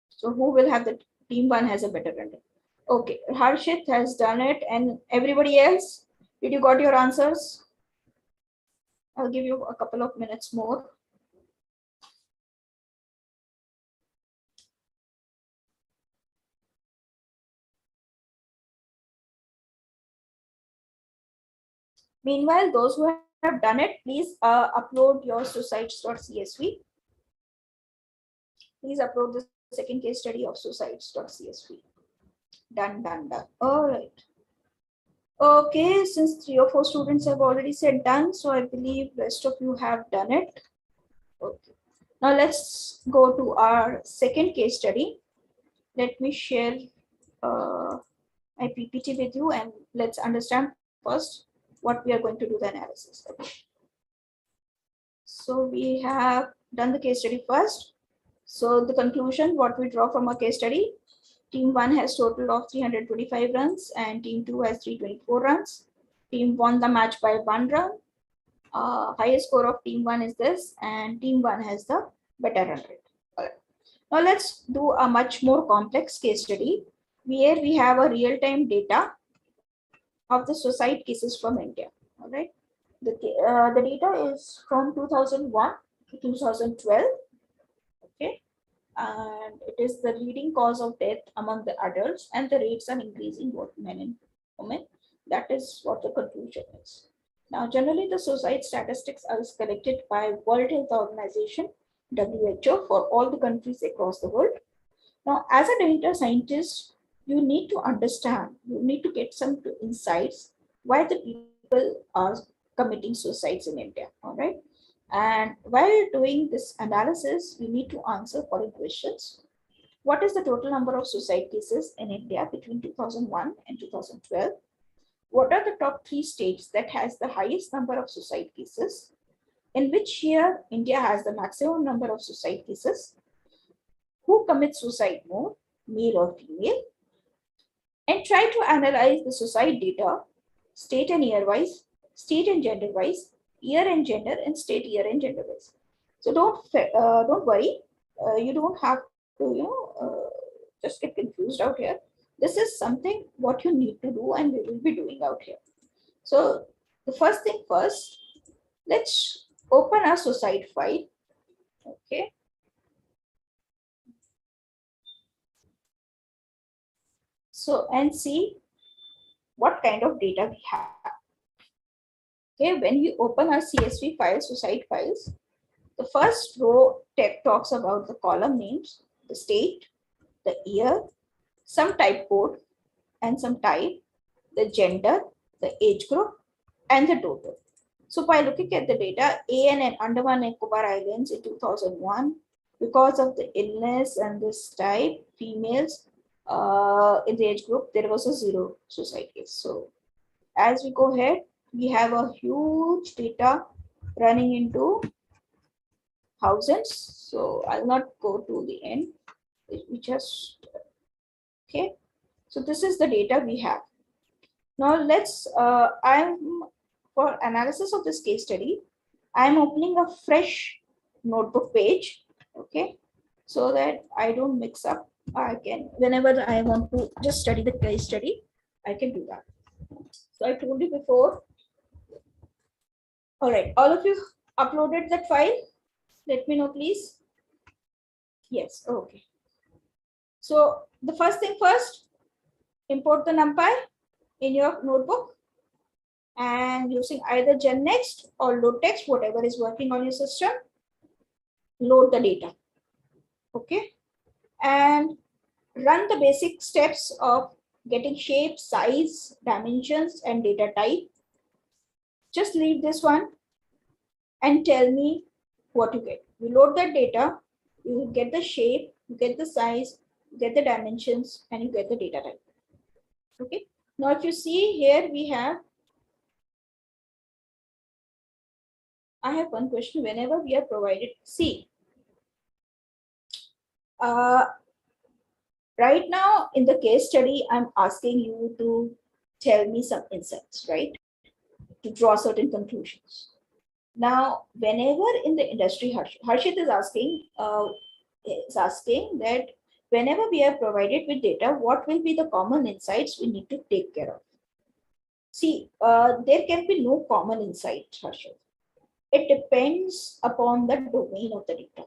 So who will have the team one has a better run rate? Okay, Harshit has done it, and everybody else, did you got your answers? I'll give you a couple of minutes more. Meanwhile, those who have done it, please upload your suicides.csv. Please upload the second case study of suicides.csv. Done, done, done. All right. Okay, since 3 or 4 students have already said done, so I believe rest of you have done it. Okay. Now let's go to our second case study. Let me share my PPT with you, and let's understand first what we are going to do the analysis. Okay. So we have done the case study first. So the conclusion, what we draw from a case study, team 1 has total of 325 runs and team 2 has 324 runs. Team won the match by 1 run. Highest score of team 1 is this, and team 1 has the better run rate. All right. Now let's do a much more complex case study where we have a real-time data of the suicide cases from India. All right. The data is from 2001 to 2012. Okay. And it is the leading cause of death among the adults, and the rates are increasing both men and women. That is what the conclusion is. Now, generally, the suicide statistics are collected by World Health Organization, WHO, for all the countries across the world. Now, as a data scientist, you need to understand, you need to get some insights why the people are committing suicides in India. All right. And while doing this analysis, we need to answer following questions. What is the total number of suicide cases in India between 2001 and 2012? What are the top 3 states that has the highest number of suicide cases? In which year India has the maximum number of suicide cases? Who commits suicide more, male or female? And try to analyze the suicide data, state and year wise, state and gender wise, year and gender, and state, year and gender wise. So don't worry. You don't have to just get confused out here. This is something what you need to do, and we will be doing out here. So the first thing first, let's open our suicide file. Okay. So and see what kind of data we have. Okay, when we open our CSV files, suicide files, the first row talks about the column names, the state, the year, some type code and some type, the gender, the age group, and the total. So by looking at the data, AN and Andaman and Nicobar Islands in 2001, because of the illness and this type, females in the age group, there was a 0 suicide case. So as we go ahead, we have a huge data running into thousands. So I'll not go to the end. We just, okay. So this is the data we have. Now let's, for analysis of this case study, I'm opening a fresh notebook page, okay, so that I don't mix up. I can, whenever I want to just study the case study, I can do that. So I told you before. All right, all of you uploaded that file. Let me know, please. Yes, okay. So the first thing first, import the Numpy in your notebook, and using either GenNext or load text, whatever is working on your system, load the data. Okay. And run the basic steps of getting shape, size, dimensions, and data type. Just leave this one and tell me what you get. You load that data, you get the shape, you get the size, you get the dimensions, and you get the data type. Okay. Now, if you see here, we have I have one question. Whenever we are provided, see, right now in the case study, I'm asking you to tell me some insights, right? To draw certain conclusions. Now, whenever in the industry, Harshit is asking that whenever we are provided with data, what will be the common insights we need to take care of? See, there can be no common insight, Harshit. It depends upon the domain of the data.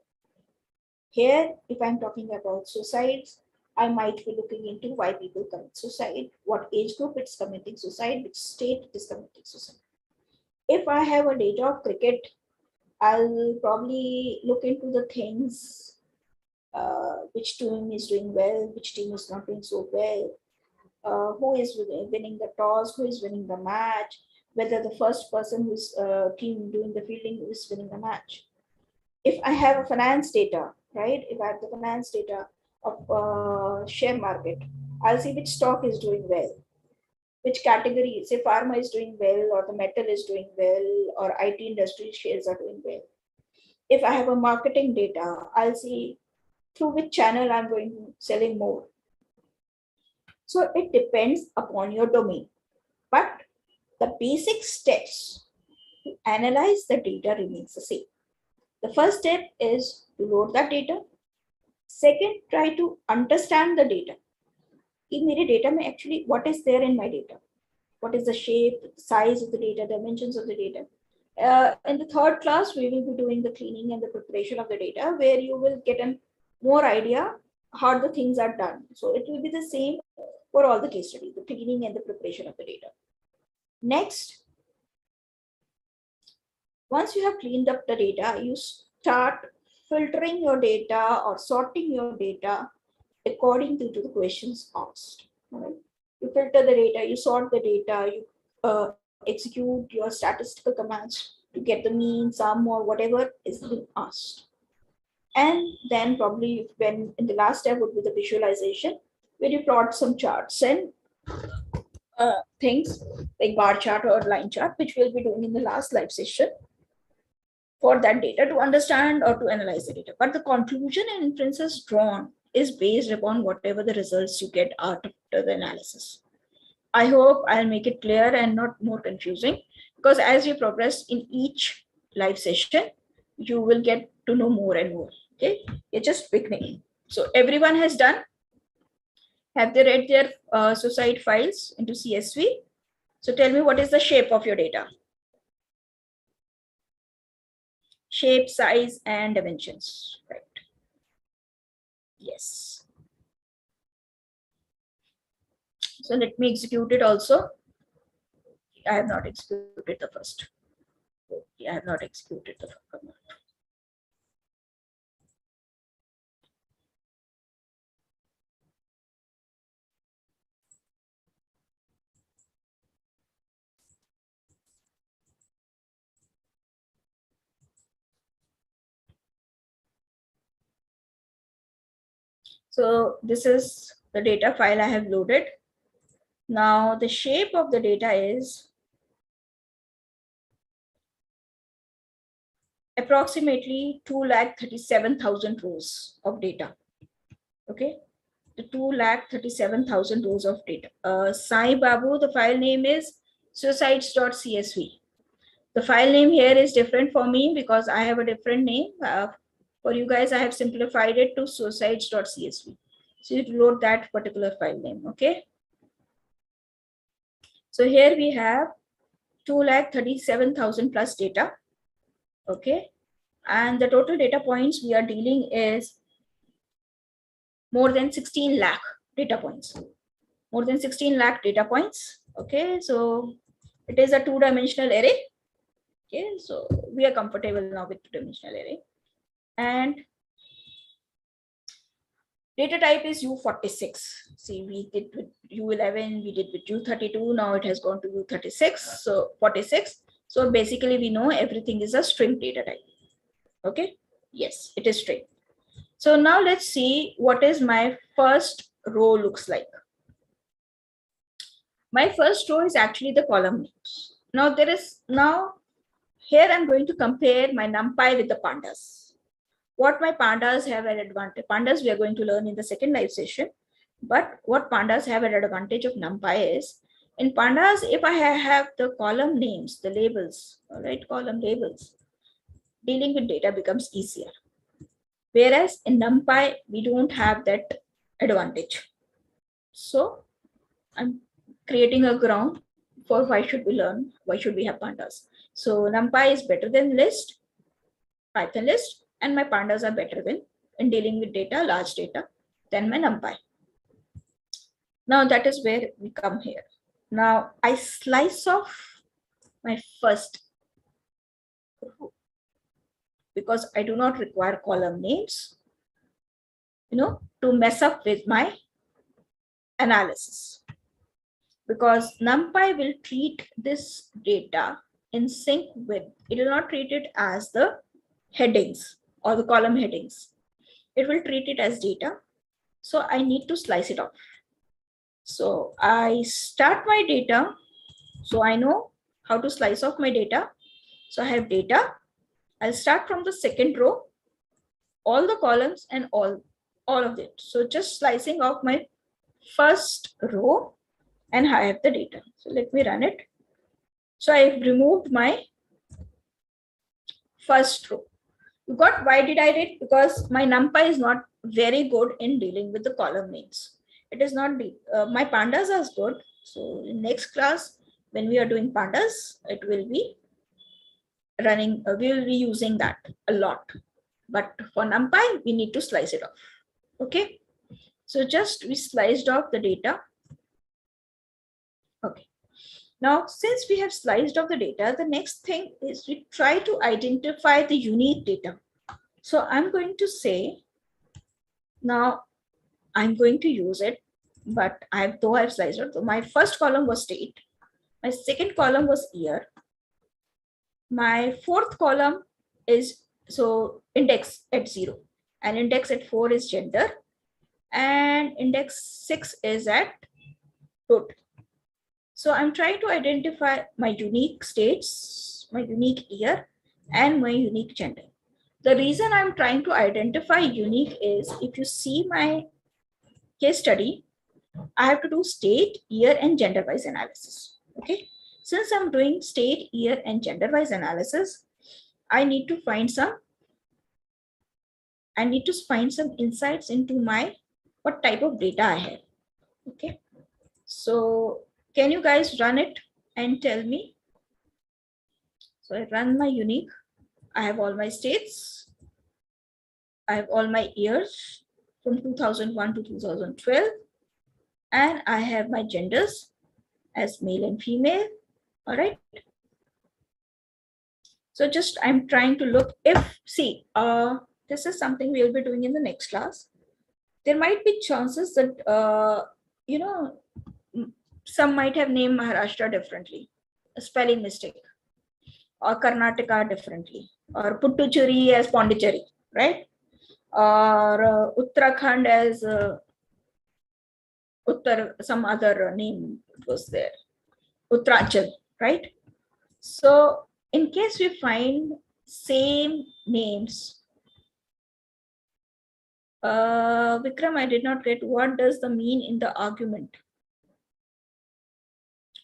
Here, if I'm talking about suicides, I might be looking into why people commit suicide, what age group it's committing suicide, which state it is committing suicide. If I have a data of cricket, I'll probably look into the things, which team is doing well, which team is not doing so well, who is winning the toss, who is winning the match, whether the first person who's team doing the fielding is winning the match. If I have a finance data, right? If I have the finance data of share market, I'll see which stock is doing well, which category, say pharma is doing well, or the metal is doing well, or IT industry shares are doing well. If I have a marketing data, I'll see through which channel I'm going selling more. So it depends upon your domain. But the basic steps to analyze the data remains the same. The first step is to load that data. Second, try to understand the data. कि मेरे data में actually what is there in my data? What is the shape, size of the data, dimensions of the data? In the third class, we will be doing the cleaning and the preparation of the data, where you will get a more idea how the things are done. So it will be the same for all the case studies, the cleaning and the preparation of the data. Next, once you have cleaned up the data, you start filtering your data or sorting your data according to the questions asked. Right? You filter the data, you sort the data, you execute your statistical commands to get the mean, sum, or whatever is being asked. And then probably when in the last step would be the visualization, where you plot some charts and things like bar chart or line chart, which we'll be doing in the last live session for that data to understand or to analyze the data. But the conclusion and inferences drawn is based upon whatever the results you get after the analysis. I hope I'll make it clear and not more confusing, because as you progress in each live session, you will get to know more and more. Okay, you're just beginning. So everyone has done. Have they read their suicide files into CSV? So tell me, what is the shape of your data? Shape, size, and dimensions, right? Yes. So let me execute it also. I have not executed the first. I have not executed the command. So this is the data file I have loaded. Now the shape of the data is approximately 2,37,000 rows of data. Okay, the 2,37,000 rows of data. Sai Babu, the file name is suicides.csv. The file name here is different for me because I have a different name. For you guys, I have simplified it to suicides.csv. So you load that particular file name. Okay. So here we have 2,37,000 plus data. Okay. And the total data points we are dealing is more than 16 lakh data points. More than 16 lakh data points. Okay. So it is a two-dimensional array. Okay. So we are comfortable now with two-dimensional array. And data type is U46. See, we did with U11, we did with U32. Now it has gone to U36. So 46. So basically we know everything is a string data type. Okay. Yes, it is string. So now let's see what is my first row looks like. My first row is actually the column names. Now here I'm going to compare my NumPy with the pandas. What my pandas have an advantage. Pandas we are going to learn in the second live session. But what pandas have an advantage of NumPy is, in pandas, if I have the column names, the labels, all right, column labels, dealing with data becomes easier. Whereas in NumPy, we don't have that advantage. So I'm creating a ground for why should we learn, why should we have pandas. So NumPy is better than list, Python list, and my pandas are better than in dealing with data, large data, than my NumPy. Now that is where we come here. Now I slice off my first row because I do not require column names, to mess up with my analysis. Because NumPy will treat this data in sync with, it will not treat it as the headings or the column headings. It will treat it as data. So I need to slice it off. So I start my data. So I know how to slice off my data. So I have data. I'll start from the second row, all the columns and all of it. So just slicing off my first row and I have the data. So let me run it. So I've removed my first row. You got why did I did? Because my NumPy is not very good in dealing with the column names. It is not, my pandas are good. So in next class, when we are doing pandas, it will be running, we will be using that a lot. But for NumPy, we need to slice it off. Okay. So just we sliced off the data. Okay. Now, since we have sliced off the data, the next thing is we try to identify the unique data. So I'm going to say, now I'm going to use it, but though I've sliced it, so my first column was state, my second column was year, my fourth column is index at 0, and index at 4 is gender, and index 6 is at total. So I'm trying to identify my unique states, my unique year, and my unique gender. The reason I'm trying to identify unique is, if you see my case study, I have to do state, year, and gender-wise analysis. Okay. Since I'm doing state, year, and gender-wise analysis, I need to find some insights into what type of data I have. Okay. So can you guys run it and tell me? So I run my unique. I have all my states. I have all my years from 2001 to 2012. And I have my genders as male and female. All right. So just I'm trying to look this is something we'll be doing in the next class. There might be chances that, some might have named Maharashtra differently, a spelling mistake, or Karnataka differently, or Puttucherry as Pondicherry, right? Or Uttarakhand as some other name was there, Uttarachal, right? So in case we find same names, Vikram, I did not get what does the mean in the argument.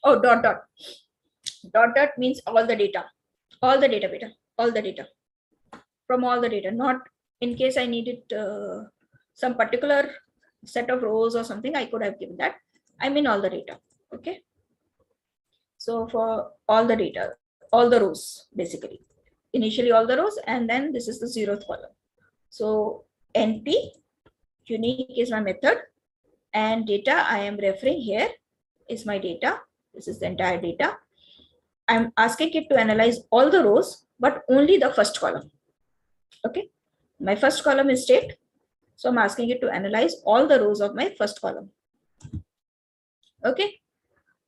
Oh, dot means all the data, beta, all the data, from all the data, not in case I needed some particular set of rows or something, I could have given that. I mean all the data. Okay. So for all the data, all the rows, basically, initially all the rows, and then this is the 0th column. So NP, unique is my method, and data I am referring here is my data. This is the entire data. I'm asking it to analyze all the rows, but only the first column. Okay. My first column is state. So I'm asking it to analyze all the rows of my first column. Okay.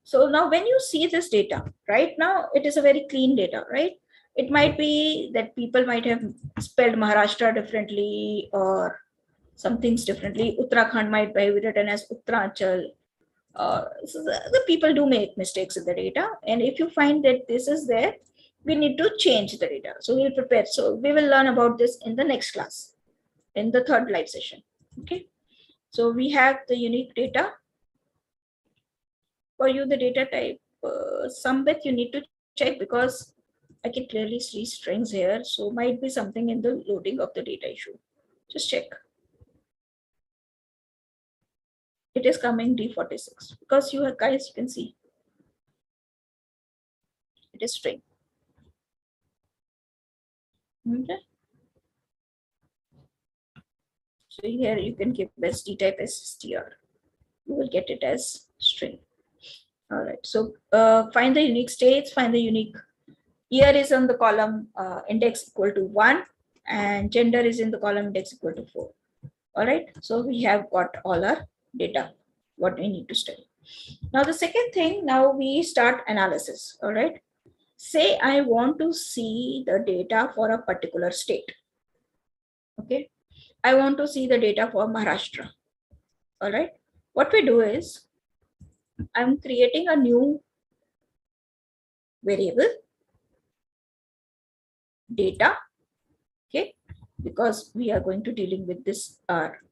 So now when you see this data, right now it is a very clean data, right? It might be that people might have spelled Maharashtra differently or some things differently. Uttarakhand might be written as Uttarachal. So the people do make mistakes in the data. And if you find that this is there, we need to change the data. So we'll prepare. So we will learn about this in the next class, in the third live session. Okay. So we have the unique data. For you, the data type, some bit you need to check because I can clearly see strings here. So might be something in the loading of the data issue. Just check. It is coming D46 because you guys can see it is string. Okay. So here you can give as D type as str. You will get it as string. All right. So find the unique states, find the unique year is on the column index equal to 1 and gender is in the column index equal to 4. All right. So we have got all our data, what we need to study. Now the second thing, now we start analysis. All right. Say I want to see the data for a particular state. Okay. I want to see the data for Maharashtra. All right. What we do is I'm creating a new variable data. Okay. Because we are going to dealing with this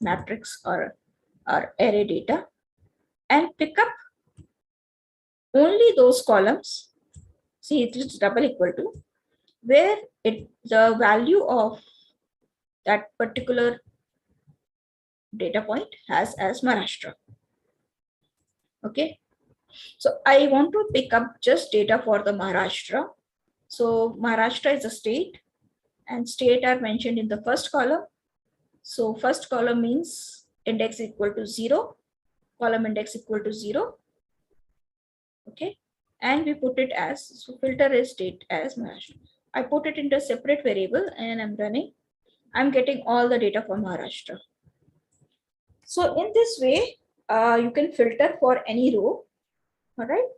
matrix or array data and pick up only those columns. See, it is double equal to where the value of that particular data point has as Maharashtra. Okay. So I want to pick up just data for the Maharashtra. So Maharashtra is a state and state are mentioned in the first column. So first column means index equal to 0, column index equal to 0. Okay. And we put it as, so filter is state as Maharashtra. I put it into a separate variable and I'm running. I'm getting all the data from Maharashtra. So in this way, you can filter for any row. All right.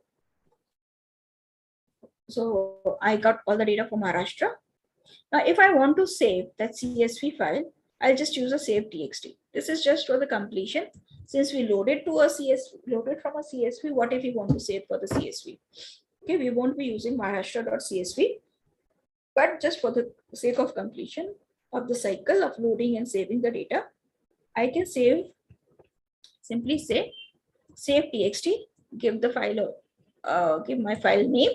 So I got all the data from Maharashtra. Now, if I want to save that CSV file, I'll just use a save txt. This is just for the completion. Since we loaded to a CSV, loaded from a CSV, what if we want to save for the CSV? Okay, we won't be using Maharashtra.csv, but just for the sake of completion of the cycle of loading and saving the data, I can save, simply say save txt, give the file, give my file name,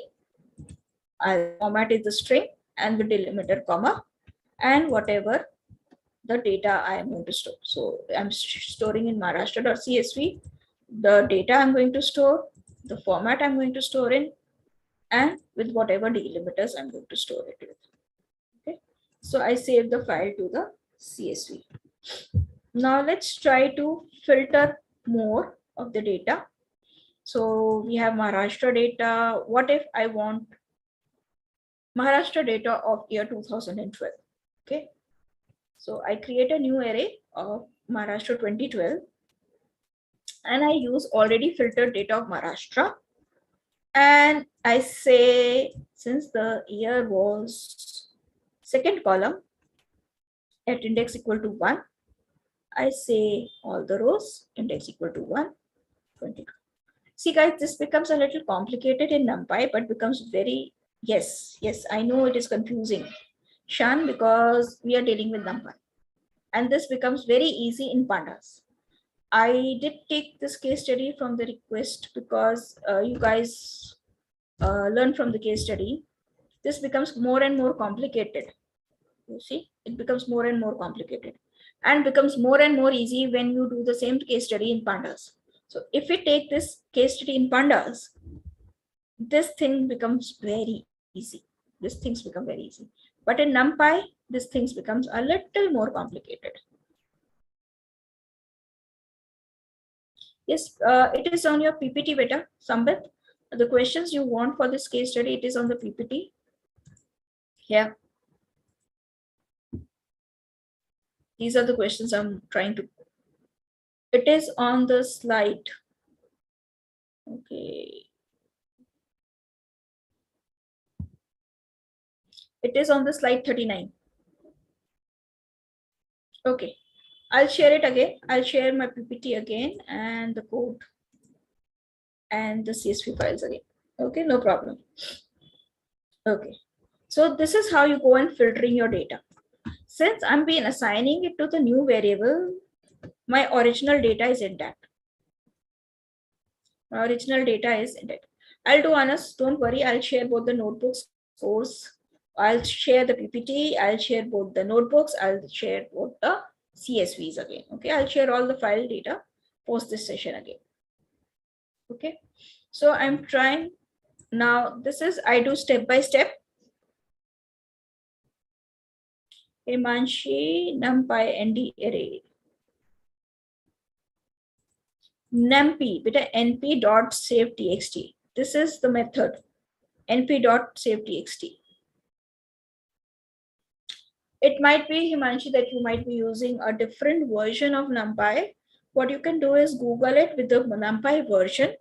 I'll format is the string and the delimiter comma and whatever the data I am going to store. So I'm storing in Maharashtra.csv, the data I'm going to store, the format I'm going to store in, and with whatever delimiters I'm going to store it with. Okay. So I save the file to the CSV. Now let's try to filter more of the data. So we have Maharashtra data. What if I want Maharashtra data of year 2012? Okay. So I create a new array of Maharashtra 2012 and I use already filtered data of Maharashtra. And I say, since the year was second column at index equal to 1, I say all the rows index equal to 1, 22. See guys, this becomes a little complicated in NumPy, but becomes very, yes, I know it is confusing, Shan, because we are dealing with NumPy. And this becomes very easy in pandas. I did take this case study from the request because you guys learn from the case study. This becomes more and more complicated. You see, it becomes more and more complicated and becomes more and more easy when you do the same case study in pandas. So if we take this case study in pandas, this thing becomes very easy. These things become very easy. But in NumPy, these things becomes a little more complicated. Yes, it is on your PPT beta, Sambit. The questions you want for this case study, it is on the PPT. Yeah. These are the questions I'm trying to. It is on the slide. Okay. It is on the slide 39. Okay. I'll share it again. I'll share my PPT again and the code and the CSV files again. Okay, no problem. Okay. So this is how you go and filtering your data. Since I'm been assigning it to the new variable, my original data is intact. My original data is intact. I'll do honest, don't worry, I'll share both the notebooks course. I'll share the PPT, I'll share both the notebooks, I'll share both the CSVs again. Okay, I'll share all the file data post this session again. Okay, so I'm trying now. This is I do step by step. Himanshi numpy nd array. Numpy, beta np dot save txt. This is the method np dot save txt. It might be, Himanshi, that you might be using a different version of NumPy. What you can do is Google it with the NumPy version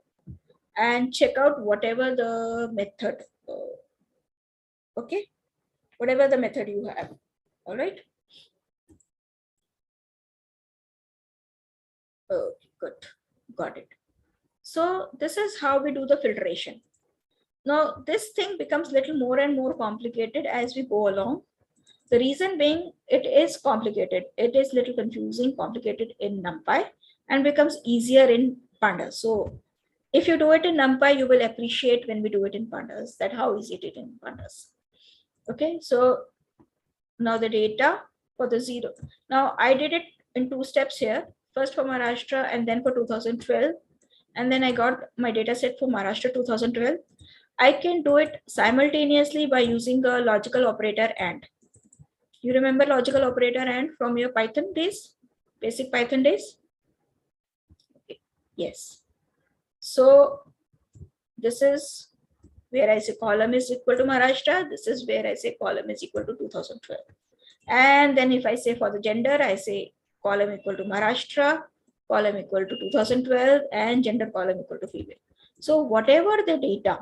and check out whatever the method, okay? Whatever the method you have, all right? Okay, good, got it. So this is how we do the filtration. Now, this thing becomes little more and more complicated as we go along. The reason being, it is complicated. It is little confusing, complicated in NumPy and becomes easier in Pandas. So if you do it in NumPy, you will appreciate when we do it in Pandas, that how easy it is in Pandas. Okay, so now the data for the zero. Now I did it in 2 steps here. First for Maharashtra and then for 2012. And then I got my data set for Maharashtra 2012. I can do it simultaneously by using a logical operator AND. You remember logical operator AND from your Python days, basic Python days? Okay. Yes. So this is where I say column is equal to Maharashtra. This is where I say column is equal to 2012. And then if I say for the gender, I say column equal to Maharashtra, column equal to 2012, and gender column equal to female. So whatever the data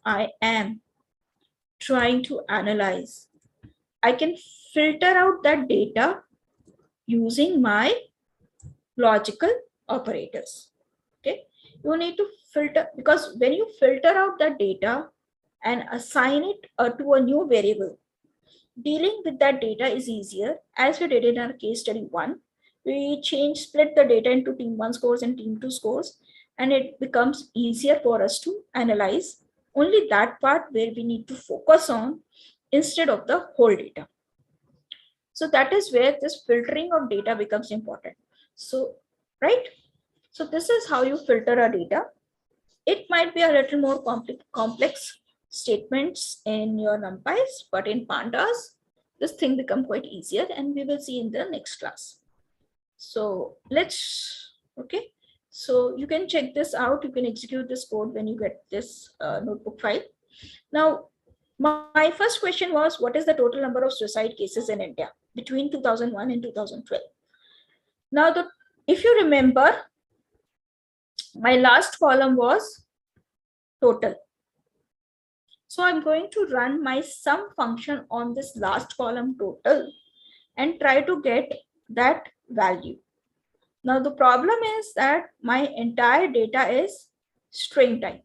I am trying to analyze, I can filter out that data using my logical operators. Okay, you need to filter, because when you filter out the data and assign it to a new variable, dealing with that data is easier. As we did in our case study 1, we split the data into team 1 scores and team 2 scores, and it becomes easier for us to analyze only that part where we need to focus on instead of the whole data. So that is where this filtering of data becomes important. So, right? So this is how you filter a data. It might be a little more complex statements in your NumPys, but in Pandas, this thing become quite easier, and we will see in the next class. So let's, okay. So you can check this out. You can execute this code when you get this notebook file. Now, my first question was, what is the total number of suicide cases in India between 2001 and 2012? Now, if you remember, my last column was total. So I'm going to run my sum function on this last column total and try to get that value. Now the problem is that my entire data is string type.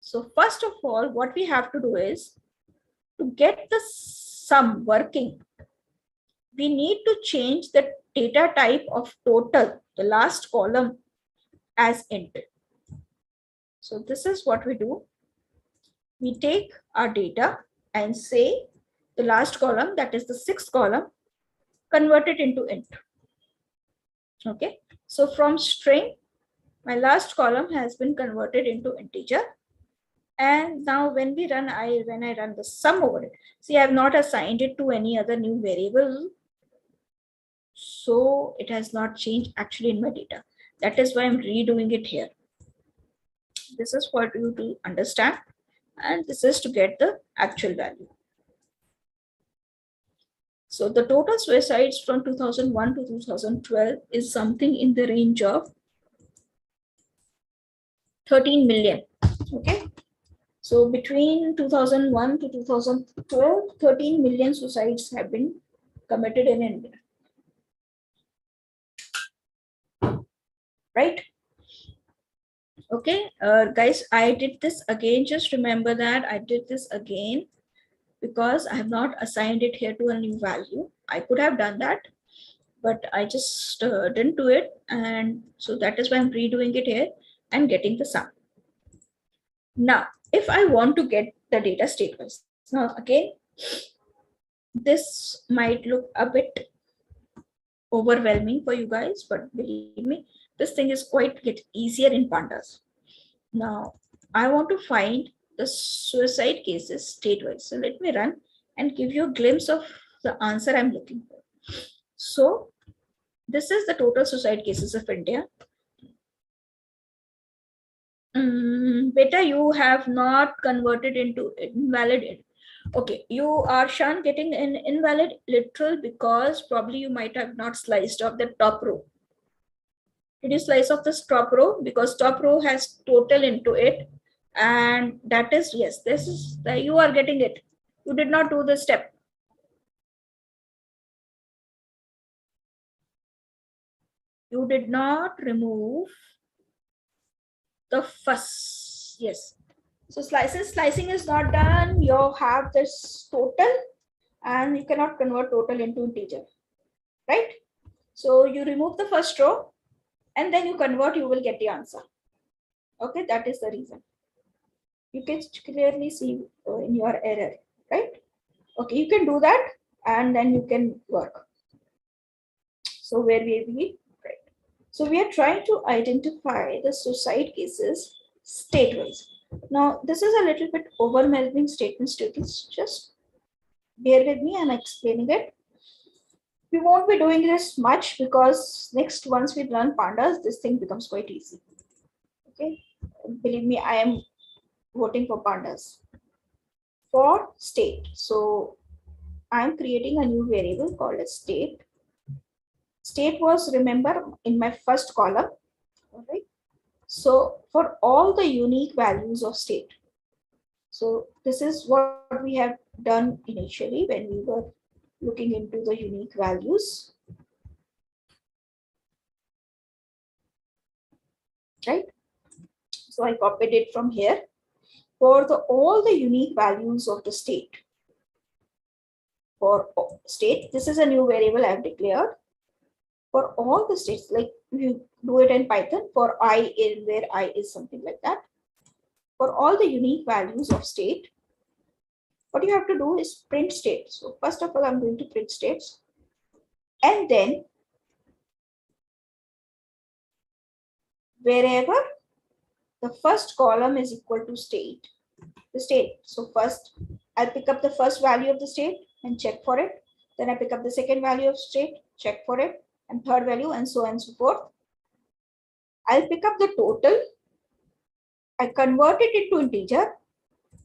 So first of all, what we have to do is to get the sum working, we need to change the data type of total, the last column, as int. So this is what we do. We take our data and say the last column, that is the 6th column, convert it into int. Okay, so from string, my last column has been converted into integer. And now when we run, when I run the sum over it, see, I have not assigned it to any other new variable. So it has not changed actually in my data. That is why I'm redoing it here. This is for you to understand, and this is to get the actual value. So the total suicides from 2001 to 2012 is something in the range of 13 million. Okay. So between 2001 to 2012, 13 million suicides have been committed in India. Right? Okay, guys, I did this again. Just remember that I did this again because I have not assigned it here to a new value. I could have done that, but I just didn't do it. And so that is why I'm redoing it here and getting the sum. Now, if I want to get the data statewise, now again, this might look a bit overwhelming for you guys, but believe me, this thing is quite get easier in pandas. Now, I want to find the suicide cases statewise. So let me run and give you a glimpse of the answer I'm looking for. So this is the total suicide cases of India. Beta, you have not converted into invalid. Okay, you are Shan getting an invalid literal because probably you might have not sliced off the top row. Did you slice off this top row? Because top row has total into it. And that is, yes, this is, you are getting it. You did not do the step. You did not remove the first, yes. So slicing is not done. You have this total and you cannot convert total into integer, right? So you remove the first row and then you convert, you will get the answer. Okay, that is the reason. You can clearly see in your error, right? Okay, you can do that and then you can work. So where we right. So we are trying to identify the suicide cases statewise. Now this is a little bit overwhelming statements. Just bear with me, I'm explaining it. We won't be doing this much because next once we learn pandas, this thing becomes quite easy. Okay, believe me, I am voting for pandas. For state, so I'm creating a new variable called as state. State was, remember, in my first column. All right. So for all the unique values of state. So this is what we have done initially when we were looking into the unique values. Right. So I copied it from here. For all the unique values of the state. For state, this is a new variable I have declared. For all the states, like you do it in Python for I in where I is something like that. For all the unique values of state, what you have to do is print state. So first of all, I'm going to print states. And then wherever the first column is equal to state, the state. So first, I'll pick up the first value of the state and check for it. Then I pick up the second value of state, check for it, and third value, and so on and so forth. I'll pick up the total. I convert it into integer,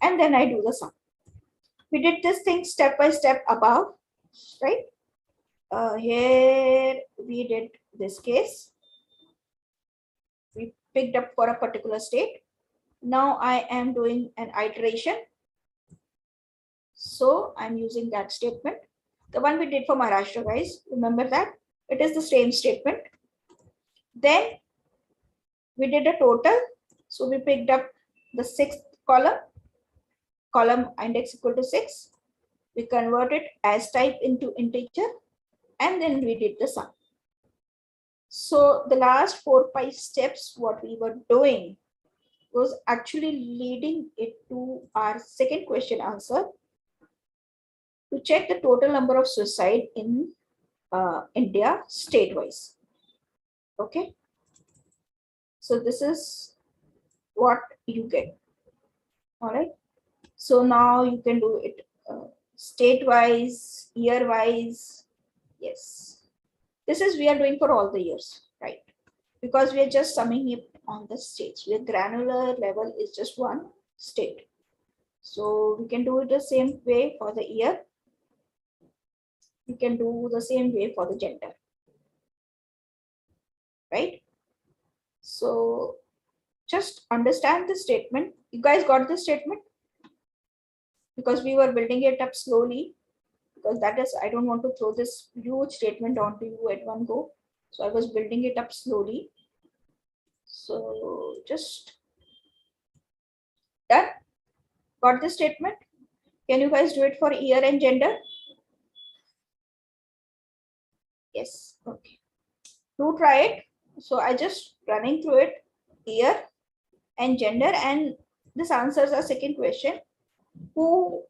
and then I do the sum. We did this thing step by step above, right? Here we did this case. We picked up for a particular state. Now I am doing an iteration. So I'm using that statement. The one we did for Maharashtra, guys, remember that? It is the same statement. Then we did a total. So we picked up the sixth column index equal to 6. We converted as type into integer, and then we did the sum. So the last 4-5 steps, what we were doing was actually leading it to our second question answer to check the total number of suicide in India state-wise. Okay. So this is what you get. All right. So now you can do it state-wise, year-wise. Yes. This is we are doing for all the years, right? Because we are just summing it on the states. Where granular level is just one state. So we can do it the same way for the year. We can do the same way for the gender, right? So just understand the statement. You guys got the statement? Because we were building it up slowly. Because that is, I don't want to throw this huge statement onto you at one go. So I was building it up slowly. So just done. Got the statement? Can you guys do it for year and gender? Yes. Okay. Do try it. So I just running through it, year and gender, and this answers our second question. Who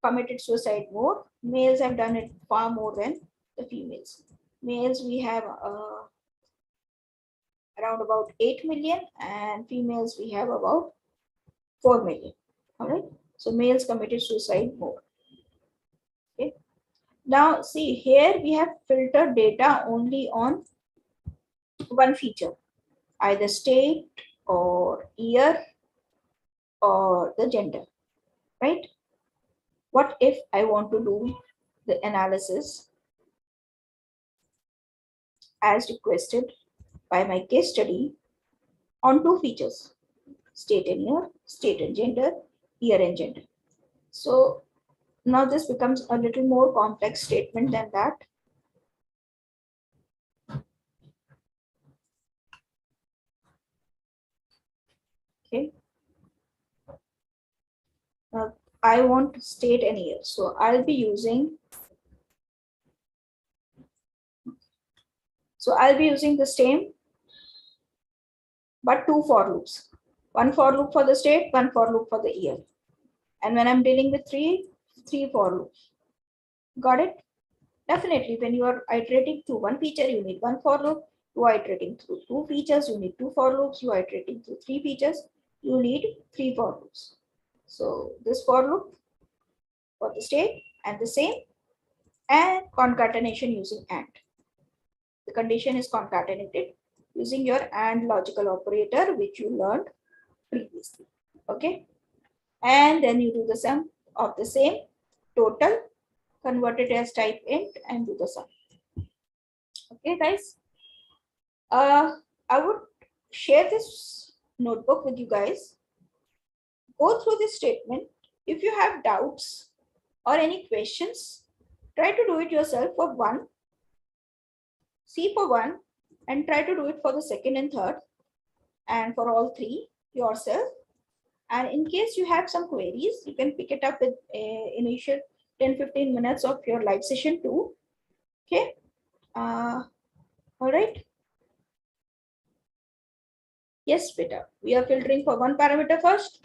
committed suicide more? Males have done it far more than the females. Males we have around about 8 million, and females we have about 4 million. All right. So males committed suicide more. Okay. Now see here we have filtered data only on one feature, either state or year or the gender, right? What if I want to do the analysis as requested by my case study on two features, state and year, state and gender, year and gender. So now this becomes a little more complex statement than that. Okay. I want state and year. So I'll be using the same, but two for loops. One for loop for the state, one for loop for the year. And when I'm dealing with three for loops. Got it? Definitely, when you are iterating through one feature, you need one for loop. You are iterating through two features, you need two for loops. You are iterating through three features, you need three for loops. So this for loop for the state and the same, and concatenation using AND. The condition is concatenated using your AND logical operator, which you learned previously. Okay. And then you do the sum of the same total, convert it as type int, and do the sum. Okay, guys. I would share this notebook with you guys. Go through this statement. If you have doubts or any questions, try to do it yourself for one, see for one, and try to do it for the second and third, and for all three yourself. And in case you have some queries, you can pick it up with initial 10-15 minutes of your live session too. Okay. All right. Yes, beta. We are filtering for one parameter first.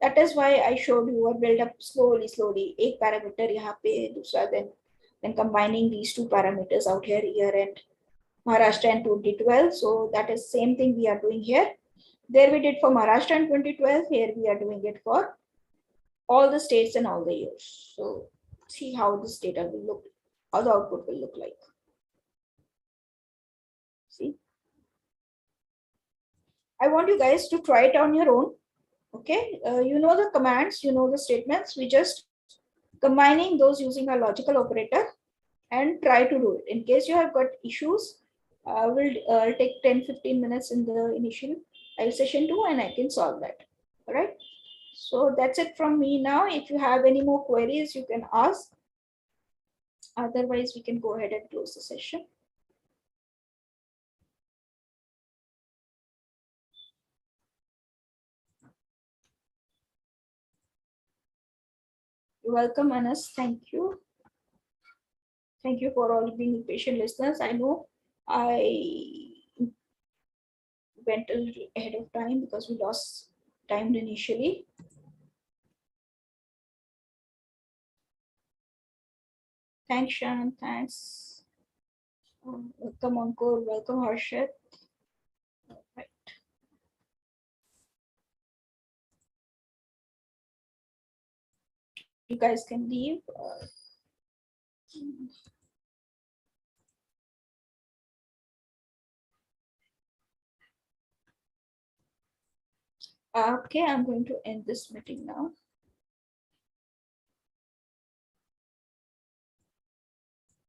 That is why I showed you a build up slowly. एक parameter यहाँ पे दूसरा, then combining these two parameters out here, year and Maharashtra and 2012. So that is same thing we are doing here. There we did for Maharashtra in 2012. Here we are doing it for all the states and all the years. So see how this data will look, how the output will look like. See, I want you guys to try it on your own. Okay, you know the commands, you know the statements. We just combining those using a logical operator and try to do it. In case you have got issues, we'll take 10-15 minutes in the initial live session too, and I can solve that. All right. So that's it from me now. If you have any more queries, you can ask. Otherwise, we can go ahead and close the session. You're welcome, Anas. Thank you. Thank you for all being patient listeners. I know I went a little ahead of time because we lost time initially. Thanks, Shannon. Thanks. Welcome, Ankur. Welcome, Harshit. Right. You guys can leave. Okay, I'm going to end this meeting now.